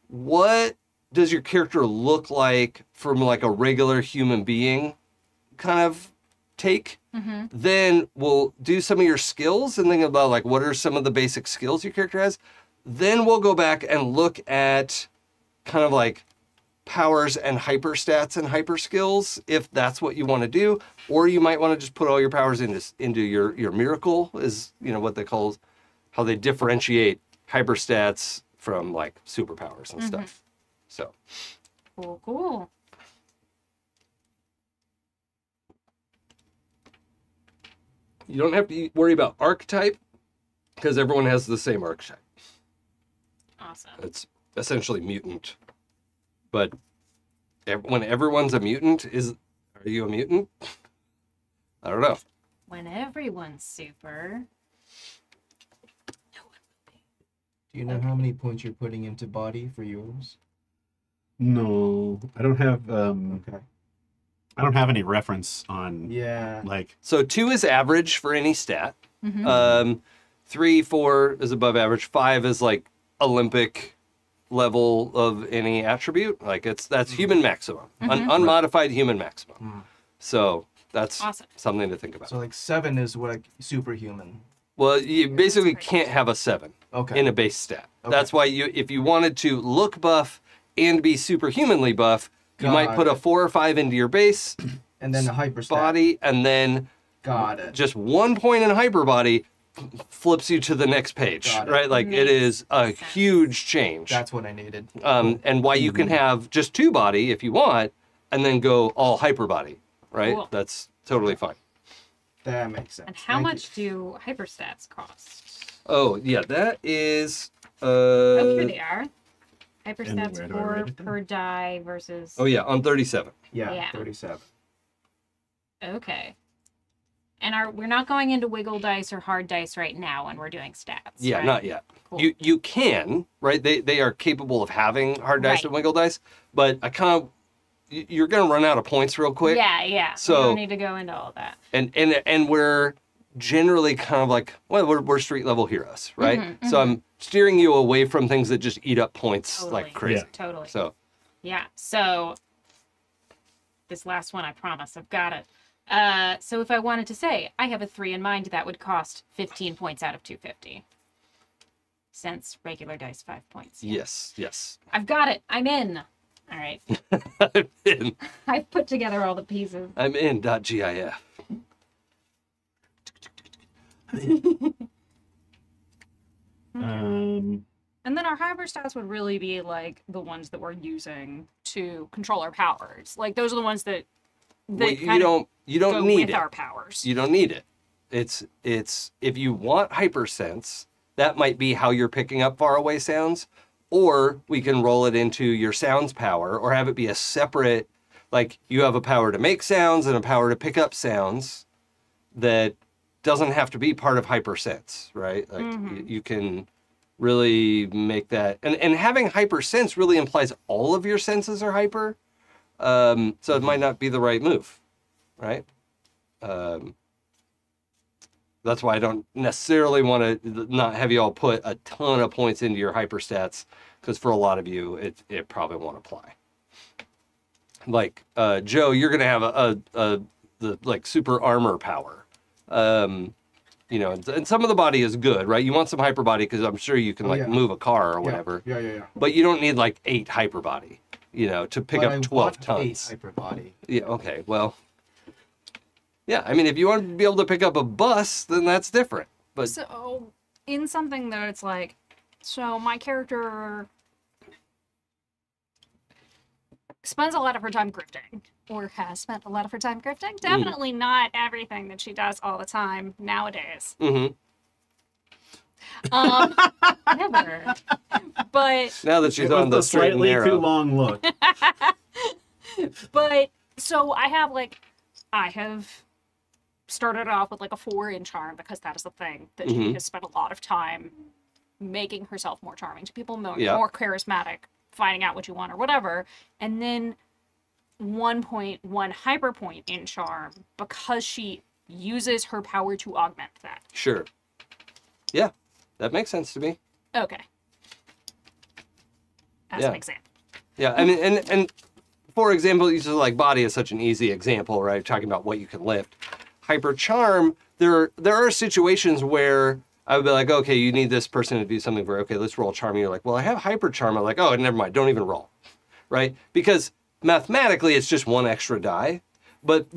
what does your character look like from like a regular human being kind of take. Then we'll do some of your skills and think about like what are some of the basic skills your character has. Then we'll go back and look at kind of like powers and hyperstats and hyper skills if that's what you want to do, or you might want to just put all your powers into your miracle, is what they call, how they differentiate hyperstats from like superpowers and stuff. So cool. You don't have to worry about archetype because everyone has the same archetype. Awesome. It's essentially mutant. But when everyone's a mutant, are you a mutant? I don't know. When everyone's super. Do you know how many points you're putting into body for yours? No, I don't have. Okay. I don't have any reference on. Yeah. Like. So 2 is average for any stat. 3, 4 is above average. 5 is like Olympic level of any attribute. Like that's human maximum, unmodified human maximum. So that's awesome. Something to think about. So like 7 is what, like superhuman. Well, you basically can't have a 7 in a base stat. Okay. That's why if you wanted to look buff and be superhumanly buff, you might put a 4 or 5 into your base and then a hyperstat body, and then just 1 point in hyper body flips you to the next page, right? Like it is a huge change. That's what I needed. And why you can have just 2 body if you want, and then go all hyper body, right? Cool. That's totally fine. That makes sense. And how much do hyperstats cost? Oh yeah, that is. Oh, here they are. where Hyperstats do I write 4 it down? per die versus. Oh yeah, on 37. Yeah, 37. Okay. And we're not going into wiggle dice or hard dice right now when we're doing stats. Yeah, right? not yet. Cool. You can, right? They are capable of having hard dice and wiggle dice, but you're gonna run out of points real quick. Yeah. So we don't need to go into all that. And we're generally kind of like, well, we're street level heroes, right? So I'm steering you away from things that just eat up points like crazy. Yeah. Totally. So yeah. So this last one, I promise, I've got it. So if I wanted to say I have a 3 in mind, that would cost 15 points out of 250. Since regular dice 5 points. Yeah. Yes. I've got it. I'm in. All right. I'm in. I've put together all the pieces. I'm in .gif. And then our hyperstats would really be like the ones that we're using to control our powers. Like those are the ones that You don't go need with it. our powers. You don't need it. It's if you want hypersense, that might be how you're picking up faraway sounds, or we can roll it into your sounds power, or have it be a separate, like you have a power to make sounds and a power to pick up sounds that doesn't have to be part of hypersense, right? Like you can really make that, and having hypersense really implies all of your senses are hyper, so it might not be the right move, right? That's why I don't necessarily want to not have you all put a ton of points into your hyperstats, because for a lot of you, it probably won't apply. Like Joe, you're gonna have the like super armor power. You know, and some of the body is good, right? You want some hyper body because I'm sure you can move a car or whatever. Yeah. But you don't need like 8 hyper body, you know, to pick up 12 tons. 8 hyper body. Yeah. Okay. Well, Yeah, I mean, if you want to be able to pick up a bus, then that's different. But So, in something that it's like, so my character spends a lot of her time grifting, or has spent a lot of her time grifting. Definitely not everything that she does all the time nowadays. mhm. Never. But Now that she's It on was the the straight and slightly too narrow. long look. But so I have started off with like a 4 in charm because that is the thing that she has spent a lot of time making herself more charming to people, more charismatic, finding out what you want or whatever. And then 1.1 hyper point in charm because she uses her power to augment that. Sure. Yeah, that makes sense to me. Okay. As Yeah. an example. Yeah, I mean, and for example, you just like body is such an easy example, right? Talking about what you can lift. Hyper charm, there are situations where I would be like, okay, you need this person to do something for, okay, let's roll charm. And you're like, well, I have hyper charm. I'm like, oh, never mind, don't even roll, right? Because mathematically, it's just one extra die. But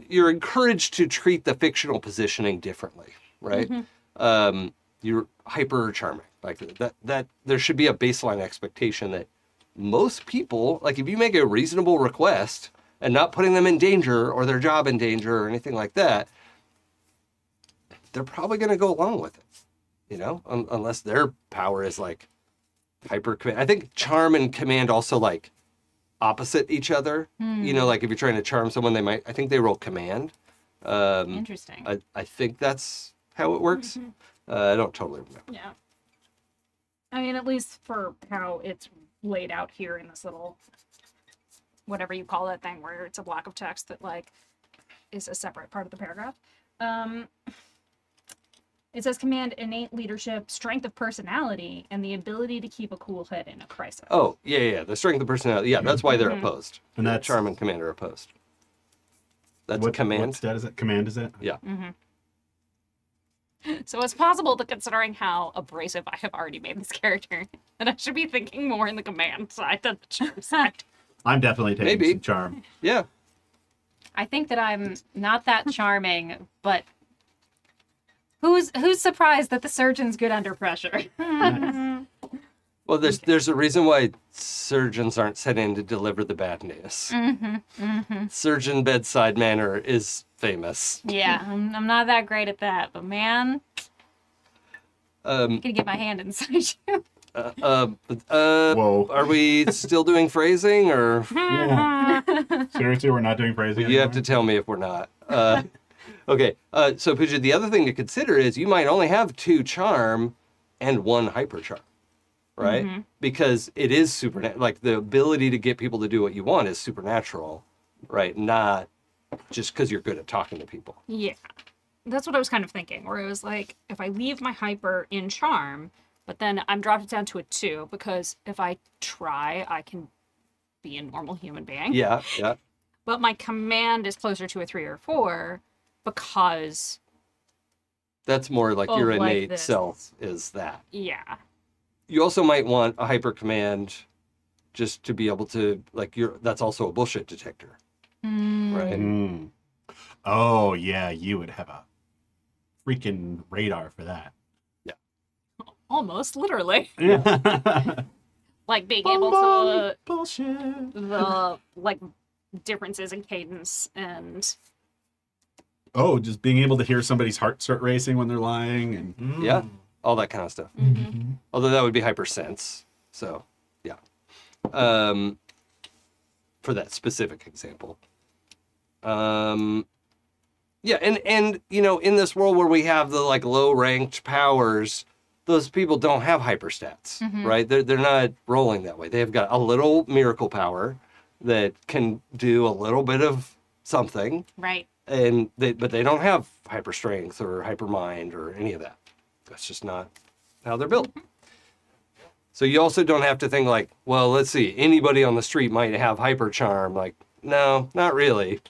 you're encouraged to treat the fictional positioning differently, right? You're hyper charming. Like that there should be a baseline expectation that most people, like if you make a reasonable request and not putting them in danger or their job in danger or anything like that, they're probably going to go along with it, you know, unless their power is like hyper command. I think charm and command also like opposite each other. You know, like if you're trying to charm someone, I think they roll command. Interesting. I think that's how it works. I don't totally remember. Yeah. I mean, at least for how it's laid out here in this little, whatever you call that thing, where it's a block of text that, like, is a separate part of the paragraph. It says command innate leadership, strength of personality, and the ability to keep a cool head in a crisis. Oh, yeah. The strength of personality. Yeah, that's why they're opposed. And that's charm and command are opposed. That's what command. stat is it? Command is it? Yeah. So it's possible that considering how abrasive I have already made this character, that I should be thinking more in the command side than the charm side. I'm definitely taking Maybe. some charm. Yeah. I think that I'm not that charming, but who's surprised that the surgeon's good under pressure? Well, there's a reason why surgeons aren't sent in to deliver the bad news. Surgeon bedside manner is famous. Yeah, I'm not that great at that, but man, I can get my hand inside you. Whoa. Are we still doing phrasing, or Seriously, we're not doing phrasing you have anymore? to tell me if we're not? Okay. So Pooja, the other thing to consider is you might only have 2 charm and 1 hyper charm, right? Because it is supernatural. Like the ability to get people to do what you want is supernatural, right? Not just because you're good at talking to people. Yeah. That's what I was kind of thinking, where it was like, if I leave my hyper in charm, but then I'm dropped it down to a 2, because if I try, I can be a normal human being. Yeah. But my command is closer to a 3 or 4, because, That's more like your Oh, like innate this. self is that. yeah. You also might want a hyper command just to be able to, like, that's also a bullshit detector, right? Mm. Oh, yeah, you would have a freaking radar for that. Almost, literally. Yeah. Like, being able to, Bullshit. the, like, differences in cadence and... Oh, just being able to hear somebody's heart start racing when they're lying. And Yeah, all that kind of stuff. Although that would be hypersense. So, yeah. For that specific example. Yeah, and you know, in this world where we have the like low-ranked powers, those people don't have hyperstats, right? They're not rolling that way. They've got a little miracle power that can do a little bit of something. Right. But they don't have hyper strength or hyper mind or any of that. That's just not how they're built. So you also don't have to think like, well, let's see, anybody on the street might have hyper charm. Like, no, not really.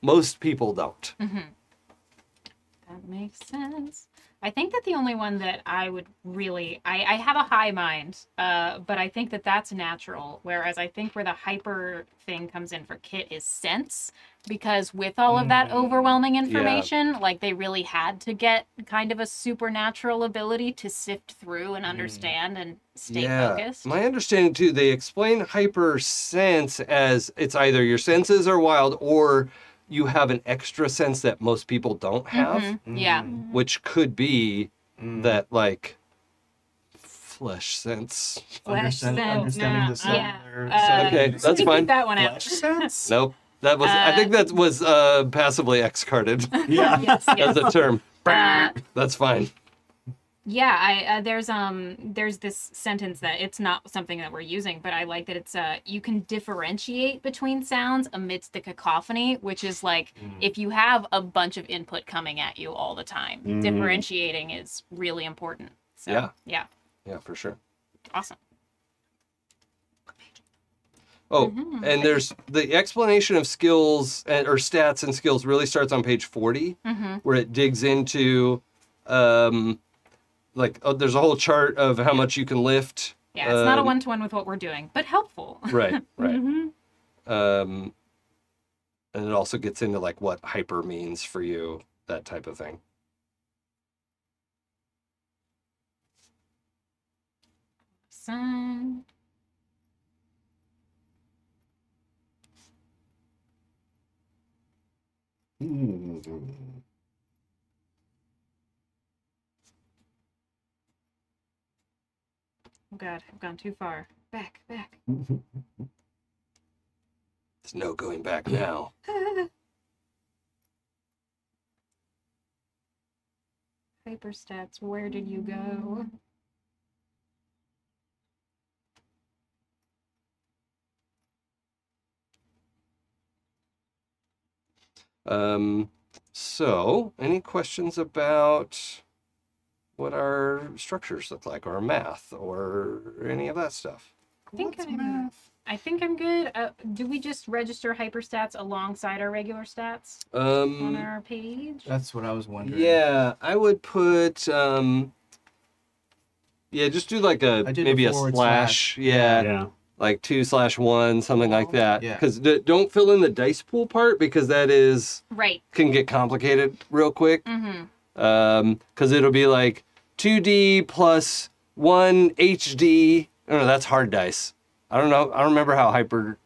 Most people don't. That makes sense. I think that the only one that I would really, I have a high mind, but I think that that's natural. Whereas I think where the hyper thing comes in for Kit is sense, because with all of that overwhelming information, like they really had to get kind of a supernatural ability to sift through and understand and stay focused. My understanding too, they explain hyper sense as it's either your senses are wild or you have an extra sense that most people don't have. Yeah. Which could be that like flesh sense. Flesh sense. Understanding the Yeah. cellular Okay, settings. that's Keep fine. that one out. sense? Nope. That was I think that was passively X-carded Yeah. Yes, as a term. Uh, That's fine. Yeah, there's this sentence that it's not something that we're using, but I like that it's you can differentiate between sounds amidst the cacophony, which is like if you have a bunch of input coming at you all the time, differentiating is really important. So, yeah, Yeah, for sure. awesome. Oh, and there's the explanation of skills or stats and skills really starts on page 40, where it digs into there's a whole chart of how much you can lift. Yeah, it's not a one-to-one with what we're doing, but helpful. Right. And it also gets into like what hyper means for you, that type of thing. Son. Oh God, I've gone too far. Back. There's no going back now. Hyperstats, where did you go? So, any questions about what our structures look like, or math, or any of that stuff? I think I'm good. Do we just register hyperstats alongside our regular stats on our page? That's what I was wondering. Yeah, I would put just do like maybe a slash. Yeah. Like 2/1, something like that. Yeah. Because don't fill in the dice pool part, because that Right. can get complicated real quick. Because it'll be like 2D plus 1 HD. No, that's hard dice. I don't know. I don't remember how hyper.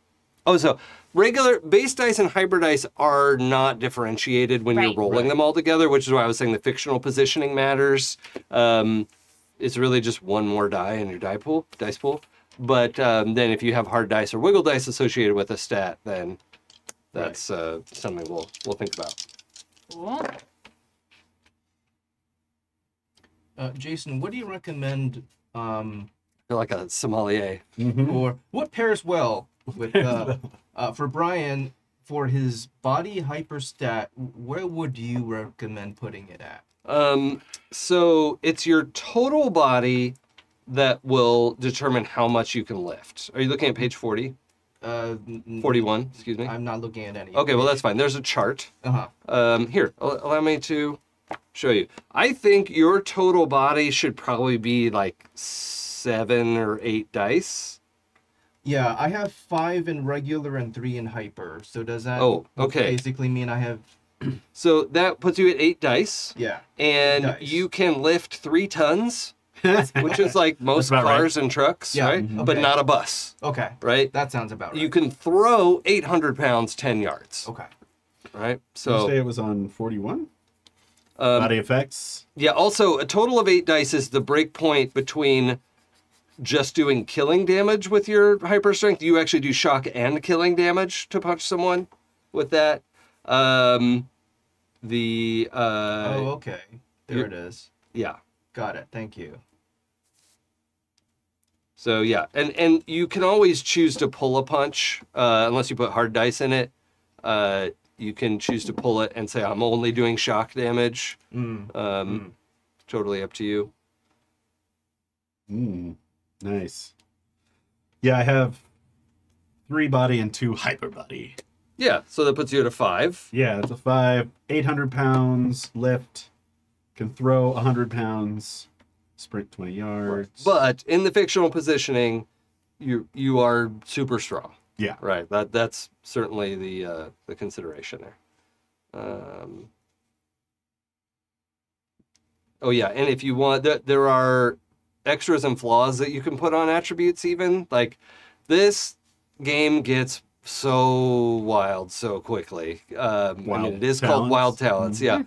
Oh, so regular base dice and hyper dice are not differentiated when you're Right. rolling them all together, which is why I was saying the fictional positioning matters. It's really just one more die in your dice pool. But then if you have hard dice or wiggle dice associated with a stat, then that's something we'll think about. Cool. Jason, what do you recommend You're like a sommelier. or what pairs well with for Brian for his body hyperstat? Where would you recommend putting it at? So it's your total body that will determine how much you can lift. Are you looking at page 40? 41, excuse me. I'm not looking at any. Okay, well, that's fine. There's a chart. Here, allow me to show you. I think your total body should probably be like 7 or 8 dice. Yeah, I have 5 in regular and 3 in hyper. So does that basically mean I have... So that puts you at 8 dice. Yeah. And dice. you can lift 3 tons, which is like most about cars and trucks, Yeah, right? mhm. But Okay. not a bus, Okay. right? That sounds about right. You can throw 800 pounds 10 yards, Okay. right? So you So, say it was on 41? Body effects? yeah, also a total of 8 dice is the break point between just doing killing damage with your hyper strength. You actually do shock and killing damage to punch someone with that. Oh, okay. There it is. Yeah. Got it. Thank you. So yeah, and you can always choose to pull a punch, unless you put hard dice in it. You can choose to pull it and say, I'm only doing shock damage. Totally up to you. Nice. Yeah, I have 3 body and 2 hyper body. Yeah, so that puts you at a 5. Yeah, it's a 5, 800 pounds lift, Can throw 100 pounds, sprint 20 yards. But in the fictional positioning, you are super strong. Yeah. Right. That's certainly the consideration there. Oh yeah, and if you want, there are extras and flaws that you can put on attributes. Even like this game gets so wild so quickly. I mean, it is called Wild Talents. Yeah.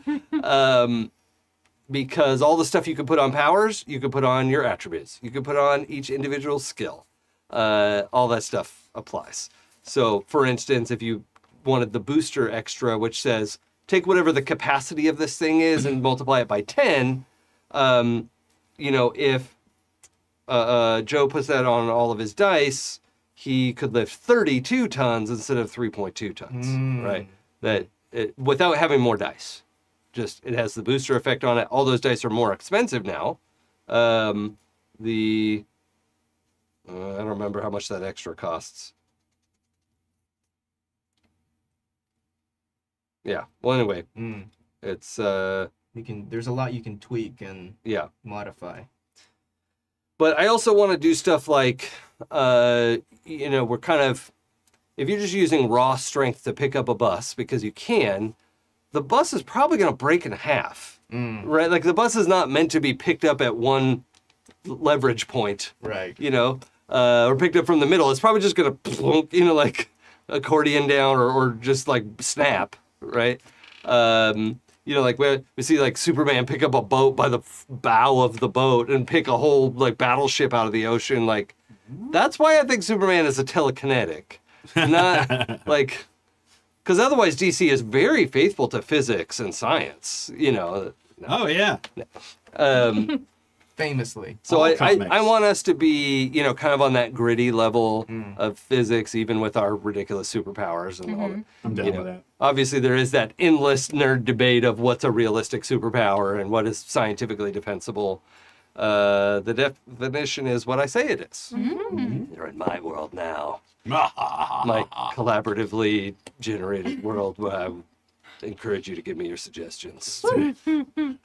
Because all the stuff you can put on powers, you can put on your attributes. You can put on each individual skill. All that stuff applies. So, for instance, if you wanted the booster extra, which says take whatever the capacity of this thing is and multiply it by 10, if Joe puts that on all of his dice, he could lift 32 tons instead of 3.2 tons, right? Without having more dice. Just, it has the booster effect on it. All those dice are more expensive now. I don't remember how much that extra costs. Yeah. Well, anyway, it's there's a lot you can tweak and modify. But I also want to do stuff like, we're kind of, if you're just using raw strength to pick up a bus because you can, the bus is probably going to break in half, right? Like the bus is not meant to be picked up at one leverage point, right? Or picked up from the middle. It's probably just going to, like accordion down or just like snap, right? Like we see like Superman pick up a boat by the bow of the boat and pick a whole like battleship out of the ocean. Like that's why I think Superman is a telekinetic, not like. Because otherwise, DC is very faithful to physics and science, Oh, yeah. Famously. So I want us to be, kind of on that gritty level of physics, even with our ridiculous superpowers and all that. I'm down with that. Obviously, there is that endless nerd debate of what's a realistic superpower and what is scientifically defensible. The definition is what I say it is. You're in my world now. My collaboratively generated world where I encourage you to give me your suggestions.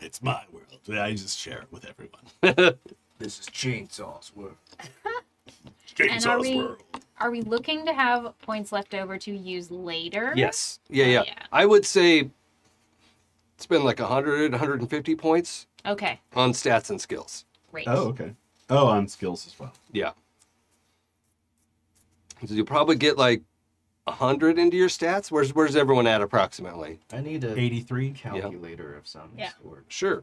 It's my world. I just share it with everyone. This is Chainsaw's world. Chainsaw's world. Are we looking to have points left over to use later? Yes. Yeah. I would say spend like 100, 150 points. Okay. On stats and skills. Great. Oh, okay. Oh, on skills as well. Yeah. So you'll probably get like 100 into your stats. Where's everyone at approximately? I need a 83 calculator of some sort. Sure.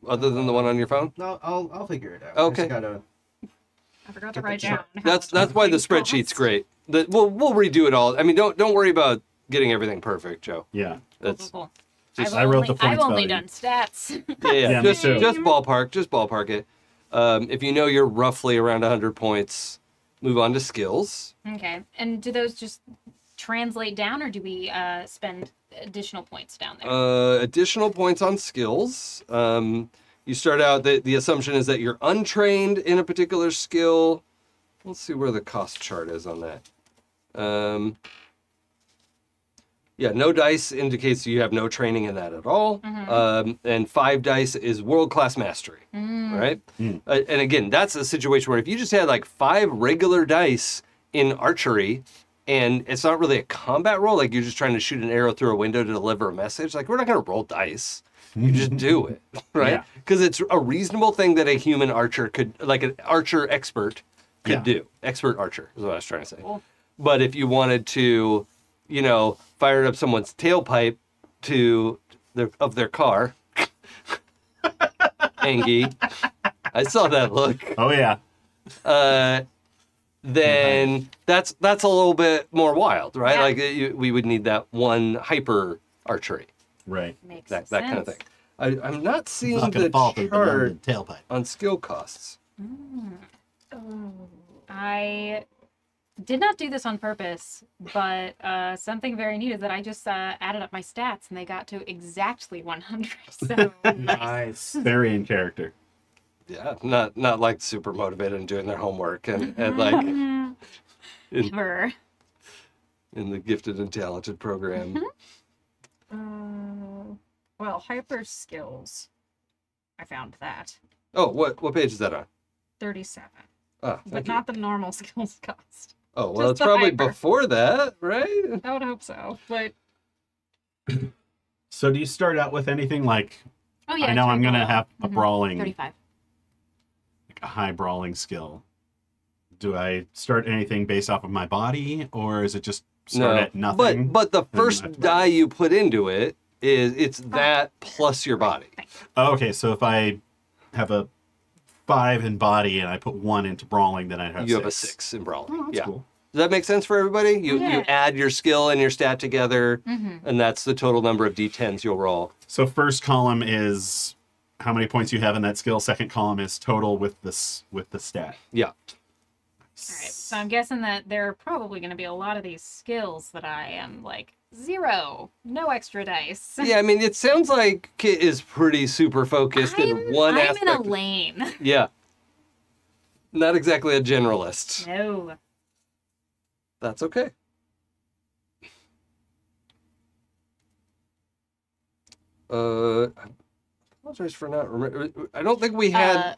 Other than the one on your phone? No, I'll figure it out. Okay. I forgot to write down. That's why the spreadsheet's great. We'll redo it all. I mean, don't worry about getting everything perfect, Joe. Yeah. That's Cool. I wrote the points I've only value. done stats. yeah. me Just too. ballpark it. If you know you're roughly around 100 points, move on to skills. Okay. And do those just translate down, or do we spend additional points down there? Additional points on skills. You start out, the assumption is that you're untrained in a particular skill. Let's see where the cost chart is on that. Yeah, no dice indicates you have no training in that at all. And 5 dice is world-class mastery, right? And again, that's a situation where if you just had like 5 regular dice in archery, and it's not really a combat roll, like you're just trying to shoot an arrow through a window to deliver a message, like we're not going to roll dice. You just do it, right? Because it's a reasonable thing that a human archer could, like an archer expert could do. Expert archer is what I was trying to say. Cool. But if you wanted to, fire up someone's tailpipe of their car, Angie, I saw that look. Oh, yeah. Then that's a little bit more wild, right? Yeah. Like we would need that one hyper archery. Right. Makes That sense. kind of thing. I'm not seeing Not gonna the fall through the chart London tailpipe. on skill costs. I did not do this on purpose, but something very neat is that I just added up my stats and they got to exactly 100. So Nice. Very in character. Yeah, not like super motivated and doing their homework and like Never. in the gifted and talented program. Well, hyper skills. I found that. Oh, what page is that on? 37. Ah, But thank you. not the normal skills cost. Oh, well, just it's the probably hyper. before that, right? I would hope so. But So do you start out with anything like, Oh yeah. I know I'm going to triple. have a brawling, 35. like a high brawling skill. Do I start anything based off of my body, or is it just start at nothing? But the first that's- die you put into it it's that plus your body. Oh, okay, so if I have a 5 in body and I put 1 into brawling, then I have You 6. have a 6 in brawling. Oh, that's yeah. cool. Does that make sense for everybody? You Yeah. add your skill and your stat together, and that's the total number of d10s you'll roll. So first column is how many points you have in that skill. Second column is total with the stat. Yeah. All right. So I'm guessing that there are probably going to be a lot of these skills that I am like 0, no extra dice. Yeah, I mean, it sounds like Kit is pretty super focused in one I'm aspect. in a lane. Yeah. Not exactly a generalist. No. That's okay. I apologize for not remembering. I don't think we had.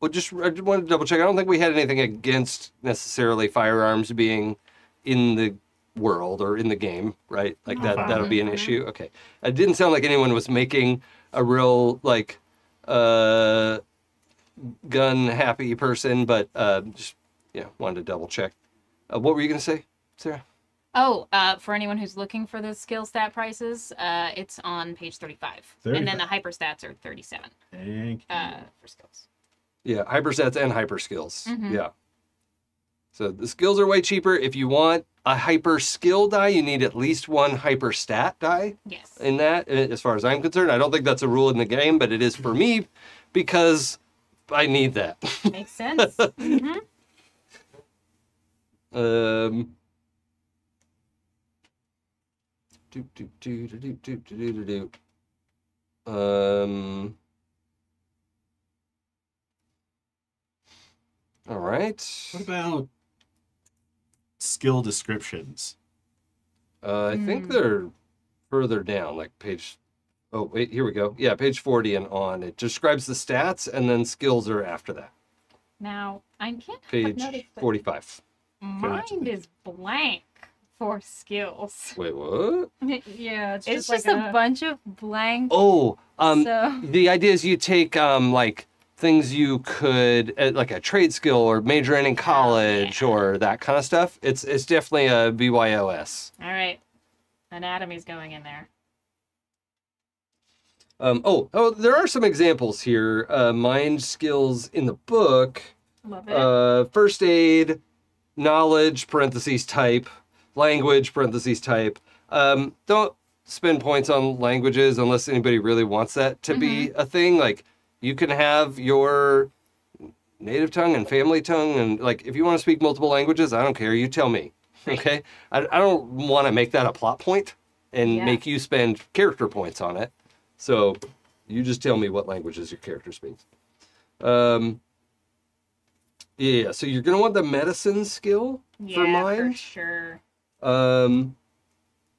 Well, I just wanted to double check. I don't think we had anything against necessarily firearms being in the world or in the game, right? Like that'll be an issue. Okay. It didn't sound like anyone was making a real like gun happy person, but just wanted to double check. What were you gonna say, Sarah? Oh, for anyone who's looking for the skill stat prices, it's on page 35. And then the hyper stats are 37 Thank you. for skills. Yeah, hyperstats and hyper skills. Yeah. So the skills are way cheaper. If you want a hyper skill die, you need at least one hyper stat die Yes. in that, as far as I'm concerned. I don't think that's a rule in the game, but it is for me because I need that. Makes sense. All right. What about skill descriptions? I think they're further down, like page. Oh, wait, here we go. Yeah, page 40 and on. It describes the stats, and then skills are after that. Now, I can't help but Page notice that 45. mine is blank for skills. Wait, what? yeah, it's It's just just like a bunch of blank. Oh, So- the idea is you take like things you could like a trade skill or majoring in college or that kind of stuff. It's definitely a BYOS. All right. Anatomy's going in there. There are some examples here. Mind skills in the book. Love it. First aid, knowledge, parentheses type, language, parentheses type. Don't spend points on languages unless anybody really wants that to be a thing. Like, you can have your native tongue and family tongue, and like, if you want to speak multiple languages, I don't care. You tell me. Okay? I don't want to make that a plot point and make you spend character points on it. So you just tell me what languages your character speaks. Yeah, so you're going to want the medicine skill for mine. For sure. Oh,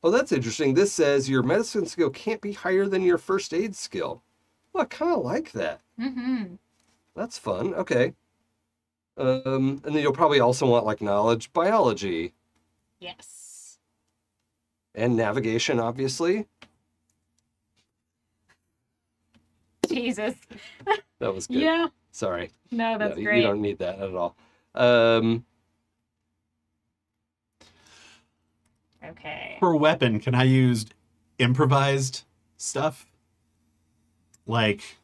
that's interesting. This says your medicine skill can't be higher than your first aid skill. Well, I kind of like that. That's fun. Okay. And then you'll probably also want like knowledge, biology, Yes. and navigation, obviously. Jesus. That was good. Yeah. Sorry. No, that's No, great. You don't need that at all. Okay. For weapon, can I use improvised stuff? Like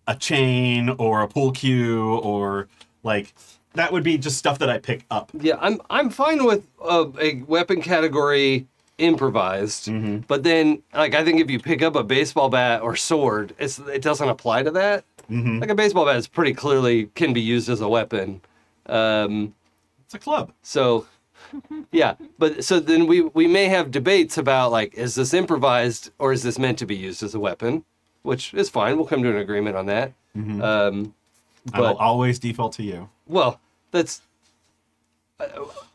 a chain or a pull cue, or like that would be just stuff that I pick up. Yeah, I'm fine with a weapon category improvised, but then like I think if you pick up a baseball bat or sword, it doesn't apply to that. Like a baseball bat is pretty clearly can be used as a weapon. It's a club. So yeah, but so then we may have debates about like, is this improvised or is this meant to be used as a weapon? Which is fine. We'll come to an agreement on that. I will always default to you. Well, that's.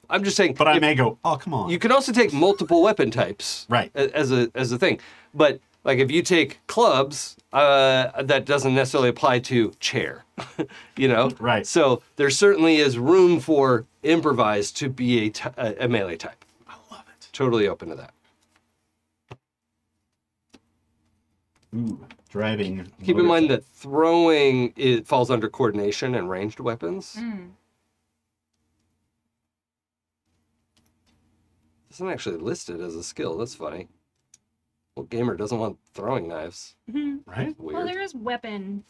I'm just saying. But I may go, oh, come on. You can also take multiple weapon types, Right. as a thing. But like if you take clubs, that doesn't necessarily apply to chair, you know? Right. So there certainly is room for improvise to be a melee type. I love it. Totally open to that. Ooh, driving. Keep in mind that throwing, it falls under coordination and ranged weapons. This isn't actually listed as a skill. That's funny. What gamer doesn't want throwing knives? Right? Weird. Well, there is weapon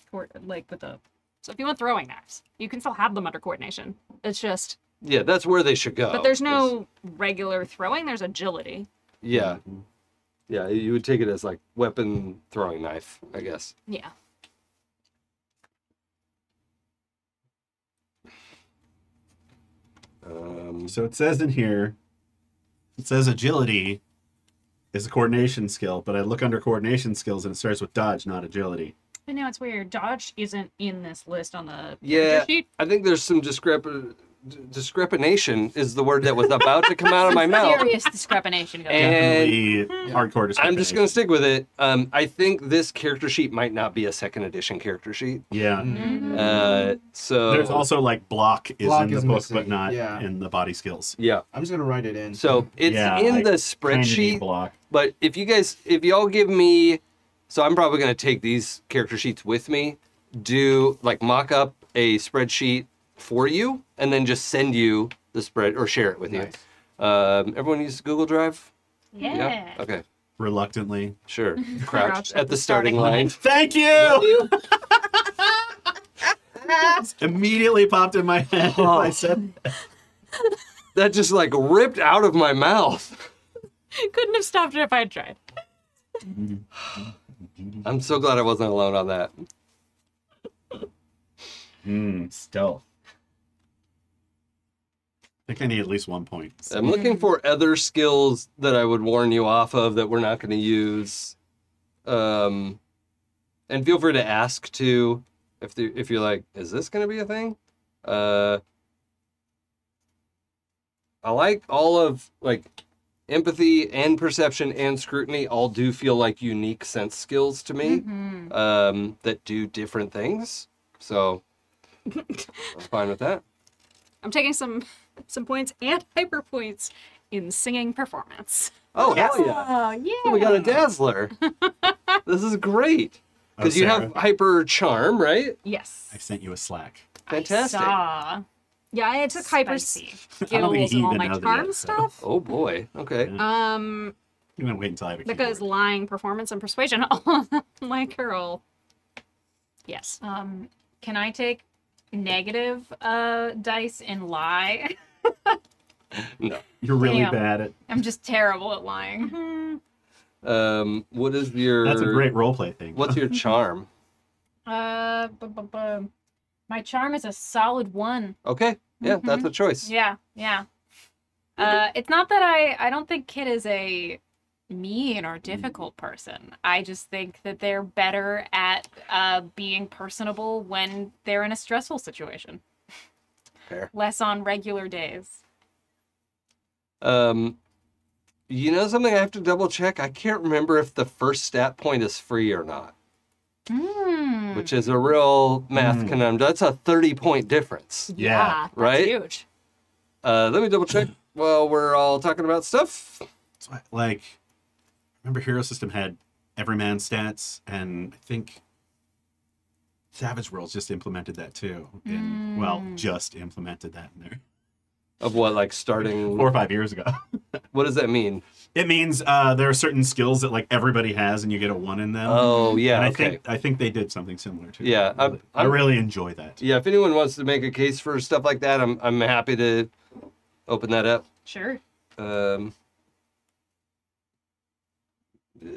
like with the. So if you want throwing knives, you can still have them under coordination. It's just. Yeah, that's where they should go. But there's no regular throwing. There's agility. Yeah. Yeah, you would take it as like weapon throwing knife, I guess. Yeah. So it says in here, it says agility is a coordination skill, but I look under coordination skills and it starts with dodge, not agility. I know it's weird. Dodge isn't in this list on the Yeah, character sheet. I think there's some discrepanation is the word that was about to come out of my mouth. Serious discrepanation going on. And Definitely hardcore discrimination. I'm just going to stick with it. I think this character sheet might not be a second edition character sheet. Yeah. So There's also like block is Block in the is book, missing, but not yeah. in the body skills. yeah. I'm just gonna write it in. So it's Yeah, in like, the Kinda need spreadsheet. block. But if y'all give me, so I'm probably going to take these character sheets with me, do like mock up a spreadsheet for you, and then just send you the spread or share it with Nice. you. Everyone uses Google Drive? Yeah. Okay, Reluctantly. sure. Crouch at the starting line. Thank you! Immediately popped in my head. Oh. I said That just like ripped out of my mouth. Couldn't have stopped it if I had tried. I'm so glad I wasn't alone on that. stealth. I think I need at least 1 point. I'm looking for other skills that I would warn you off of that we're not going to use. And feel free to ask too, if you're like, is this going to be a thing? I like all of like empathy and perception and scrutiny all do feel like unique sense skills to me that do different things. So I'm fine with that. I'm taking some points and hyper points in singing performance. Oh, hell yeah. Oh, yeah. So we got a dazzler. This is great. Because you have hyper charm, right? Yes. I sent you a Slack. Fantastic. Saw. Yeah, I took hyper Spicy. I don't think skills he and all even my knows it charm yet, so. stuff. Oh boy. Okay. I'm gonna wait until I have a Because keyboard. lying, performance, and persuasion, like her all. Yes. Can I take negative dice and lie? No. You're really Damn. bad at. I'm just terrible at lying. What is your? That's a great roleplay thing. What's your charm? My charm is a solid 1. Okay. Yeah, that's a choice. Yeah. It's not that I don't think Kit is a mean or difficult person. I just think that they're better at being personable when they're in a stressful situation. Fair. Less on regular days. You know something I have to double check? I can't remember if the first stat point is free or not, which is a real math conundrum. That's a 30-point difference. Yeah. That's Right? huge. Let me double check while we're all talking about stuff. So, like, remember Hero System had Everyman stats, and I think Savage Worlds just implemented that too. Well, just implemented that in there Of what, like starting? 4 or 5 years ago. What does that mean? It means there are certain skills that like everybody has, and you get a 1 in them. Oh, yeah, and okay. I think they did something similar too. Yeah, I really enjoy that. Yeah, if anyone wants to make a case for stuff like that, I'm happy to open that up. Sure.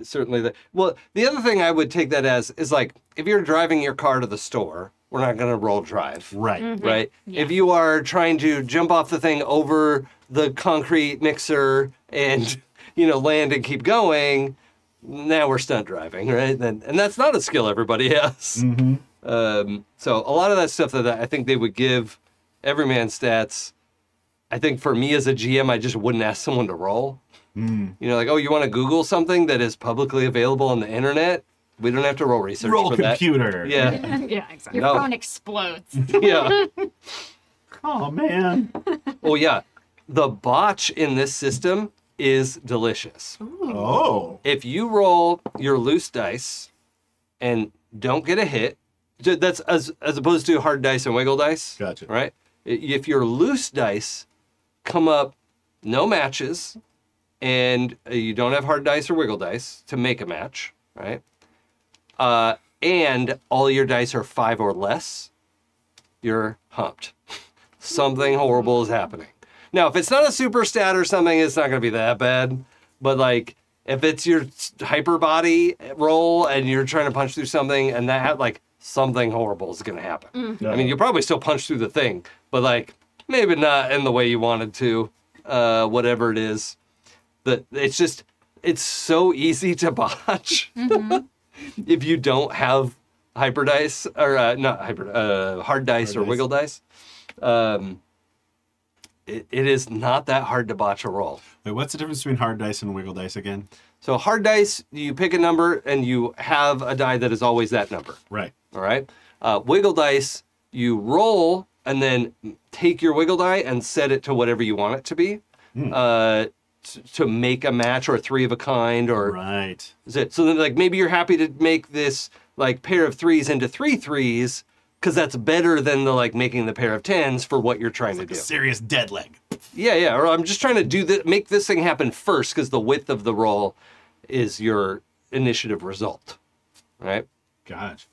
Certainly. Well, the other thing I would take that as is like, if you're driving your car to the store, we're not going to roll drive. Right. Right? Yeah. If you are trying to jump off the thing over the concrete mixer and, land and keep going, now we're stunt driving, right? And that's not a skill everybody has. So a lot of that stuff that I think they would give Everyman stats, I think for me as a GM, I just wouldn't ask someone to roll. Mm. You know, like, oh, you want to Google something that is publicly available on the internet? We don't have to roll research Roll for computer. that. Yeah. Yeah, exactly. Your No. phone explodes. Yeah. Oh, man. Oh, yeah. The botch in this system is delicious. Oh. If you roll your loose dice and don't get a hit, that's as opposed to hard dice and wiggle dice. Gotcha. Right? If your loose dice come up no matches and you don't have hard dice or wiggle dice to make a match, right? And all your dice are 5 or less, you're humped. Something horrible is happening. Now, if it's not a super stat or something, it's not going to be that bad. But like, if it's your hyper body roll and you're trying to punch through something and that like something horrible is going to happen. I mean, you'll probably still punch through the thing, but like maybe not in the way you wanted to, whatever it is. It's so easy to botch if you don't have hyper dice or not hyper, hard dice or wiggle dice. It is not that hard to botch a roll. Wait, what's the difference between hard dice and wiggle dice again? So hard dice, you pick a number and you have a die that is always that number. Right. All right. Wiggle dice, you roll and then take your wiggle die and set it to whatever you want it to be. To make a match or a 3 of a kind or Right. so then like maybe you're happy to make this like pair of 3s into 3 3s because that's better than the like making the pair of 10s for what you're trying to do. Serious dead leg. Yeah. Or I'm just trying to do this, make this thing happen first because the width of the roll is your initiative result, right? Gosh.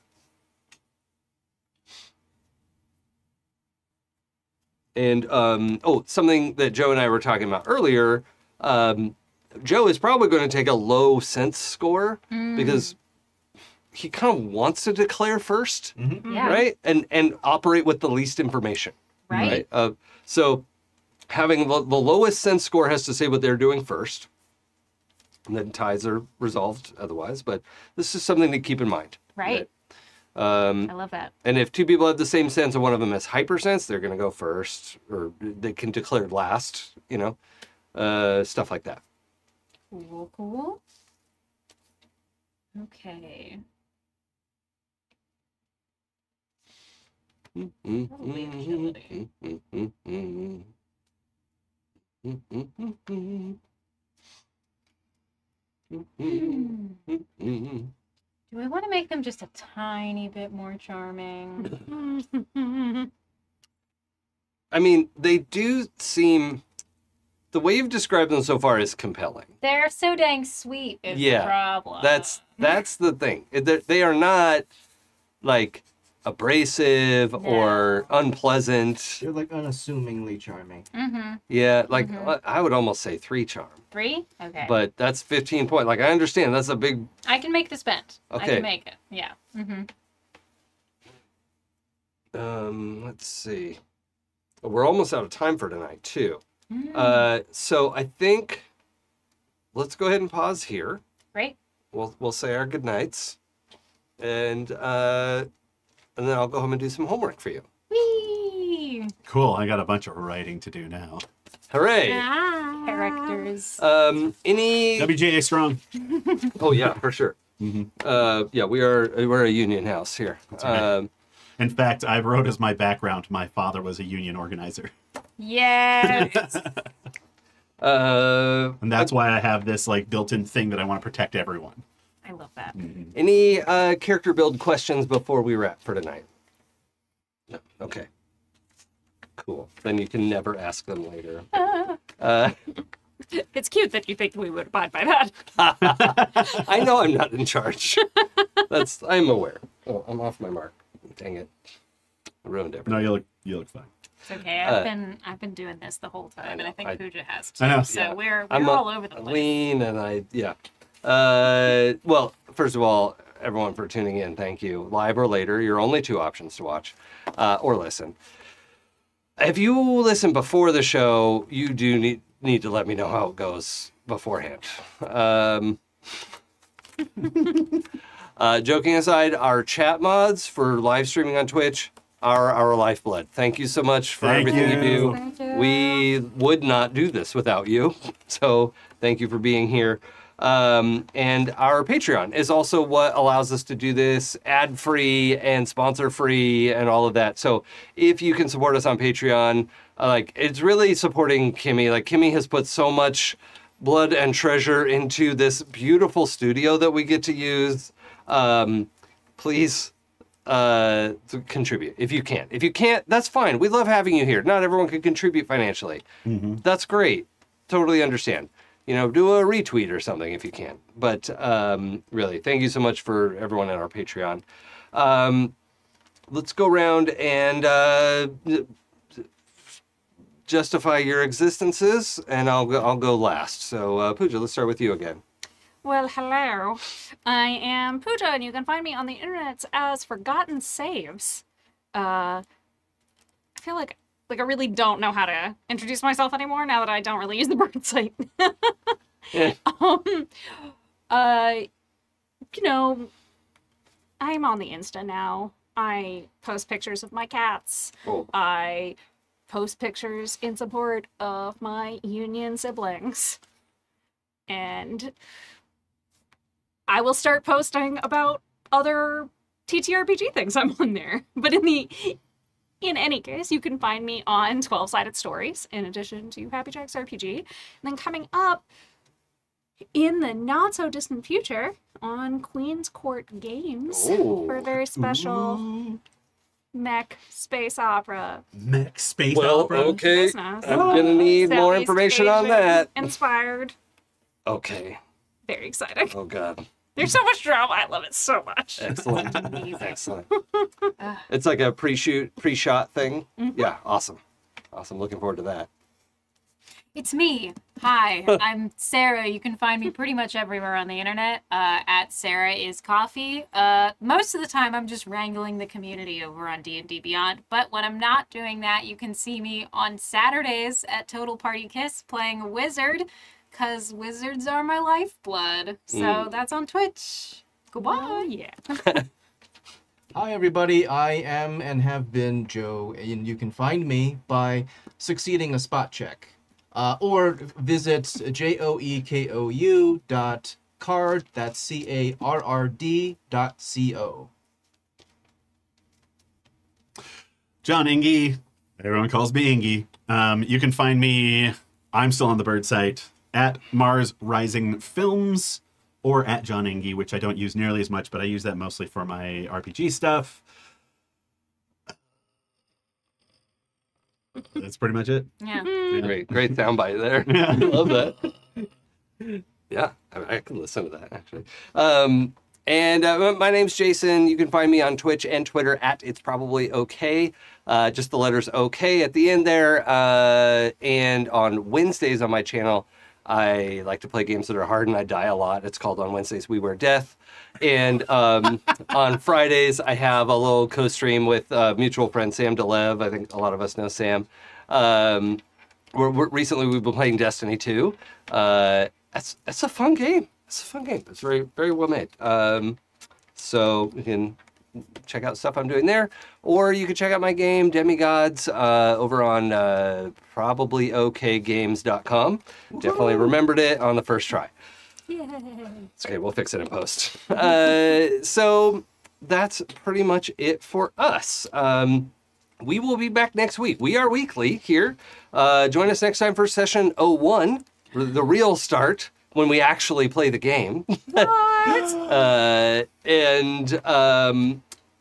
And something that Joe and I were talking about earlier. Joe is probably going to take a low sense score because he kind of wants to declare first, Yeah. right? And operate with the least information, Right. So having the lowest sense score has to say what they're doing first, and then ties are resolved otherwise. But this is something to keep in mind. Right. I love that. And if 2 people have the same sense and one of them has hypersense, they're going to go first, or they can declare last, stuff like that. Cool. Okay. Probably agility. Do I want to make them just a tiny bit more charming? I mean, they do seem... The way you've described them so far is compelling. They're so dang sweet is the problem. That's the thing. They are not, like, abrasive or unpleasant. They're like unassumingly charming. Mm-hmm. Yeah, like, I would almost say 3 charm. 3? Okay. But that's 15 points. Like, I understand. That's a big... I can make the spend. I Okay. can make it. Yeah. Mm-hmm. Let's see. We're almost out of time for tonight, too. So I think let's go ahead and pause here. Great. We'll say our goodnights, and then I'll go home and do some homework for you. Whee! Cool. I got a bunch of writing to do now. Hooray! Characters. Any? WJA strong. Oh yeah, for sure. Yeah, we're a union house here. Right. In fact, I wrote as my background, my father was a union organizer. Yes. And that's why I have this like built-in thing that I want to protect everyone. I love that. Any character build questions before we wrap for tonight? No. Okay. Cool. Then you can never ask them later. It's cute that you think we would abide by that. I know I'm not in charge. I'm aware. Oh, I'm off my mark. Dang it. I ruined everything. No, you look fine. It's okay. I've been doing this the whole time, and I think Pooja has too. I know. So Yeah. we're I'm all over the place. lean and well, first of all, everyone for tuning in, thank you. Live or later, your only 2 options to watch or listen. If you listen before the show, you do need to let me know how it goes beforehand. Joking aside, our chat mods for live streaming on Twitch, our lifeblood. Thank you so much for everything you do. Thank you. We would not do this without you. So thank you for being here. And our Patreon is also what allows us to do this ad-free and sponsor-free and all of that. So if you can support us on Patreon, like, it's really supporting Kimi. Like, Kimi has put so much blood and treasure into this beautiful studio that we get to use. Please contribute if you can. If you can't, that's fine. We love having you here. Not everyone can contribute financially. That's great. Totally understand. You know, do a retweet or something if you can. But really, thank you so much for everyone on our Patreon. Let's go around and justify your existences, and I'll go last. So Pooja, let's start with you again. Well, hello. I am Pooja, and you can find me on the internet as Forgotten Saves. I feel like I really don't know how to introduce myself anymore now that I don't really use the bird site. Yeah. You know, I'm on the Insta now. I post pictures of my cats. Oh. I post pictures in support of my union siblings. And I will start posting about other TTRPG things I'm on there. But in any case, you can find me on 12-Sided Stories, in addition to Happy Jacks RPG. And then coming up in the not-so-distant future on Queen's Court Games for a very special mech space opera. Mech space Well, opera. okay. Business. I'm gonna need more Southeast information on Asian that. Inspired. Okay. Very exciting. Oh God. There's so much drama. I love it so much. Excellent. Amazing. Excellent. It's like a pre-shot thing. Yeah, awesome. Awesome. Looking forward to that. It's me. Hi, I'm Sarah. You can find me pretty much everywhere on the internet at Sarah is Coffee. Most of the time, I'm just wrangling the community over on D&D Beyond. But when I'm not doing that, you can see me on Saturdays at Total Party Kiss playing a wizard, because wizards are my lifeblood. So that's on Twitch. Goodbye. Yeah. Hi everybody, I am and have been Joe, and you can find me by succeeding a spot check. Or visit joekou.card, that's CARRD.co. John Ingy. Everyone calls me Ingy. You can find me, I'm still on the bird site, at Mars Rising Films, or at John Ingy, which I don't use nearly as much, but I use that mostly for my RPG stuff. That's pretty much it. Yeah. Great soundbite there. Yeah. I love that. Yeah, I can listen to that actually. My name's Jason. You can find me on Twitch and Twitter at It's Probably Okay. Just the letters OK at the end there. And on Wednesdays on my channel, I like to play games that are hard and I die a lot. It's called On Wednesdays We Wear Death. And on Fridays, I have a little co-stream with mutual friend Sam DeLev. I think a lot of us know Sam. Recently, we've been playing Destiny 2. That's a fun game. It's a fun game. It's very, very well made. So you can check out stuff I'm doing there. Or you can check out my game, Demigods, over on probablyokgames.com. Definitely remembered it on the first try. It's okay, we'll fix it in post. So that's pretty much it for us. We will be back next week. We are weekly here. Join us next time for session 01, the real start, when we actually play the game.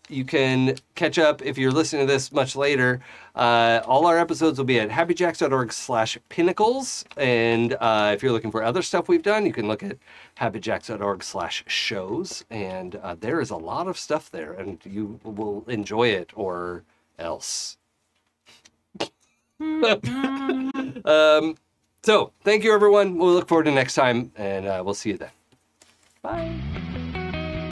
You can catch up if you're listening to this much later. All our episodes will be at happyjacks.org/pinnacles. And if you're looking for other stuff we've done, you can look at happyjacks.org/shows. And there is a lot of stuff there, and you will enjoy it or else. So thank you, everyone. We'll look forward to next time, and we'll see you then. Bye.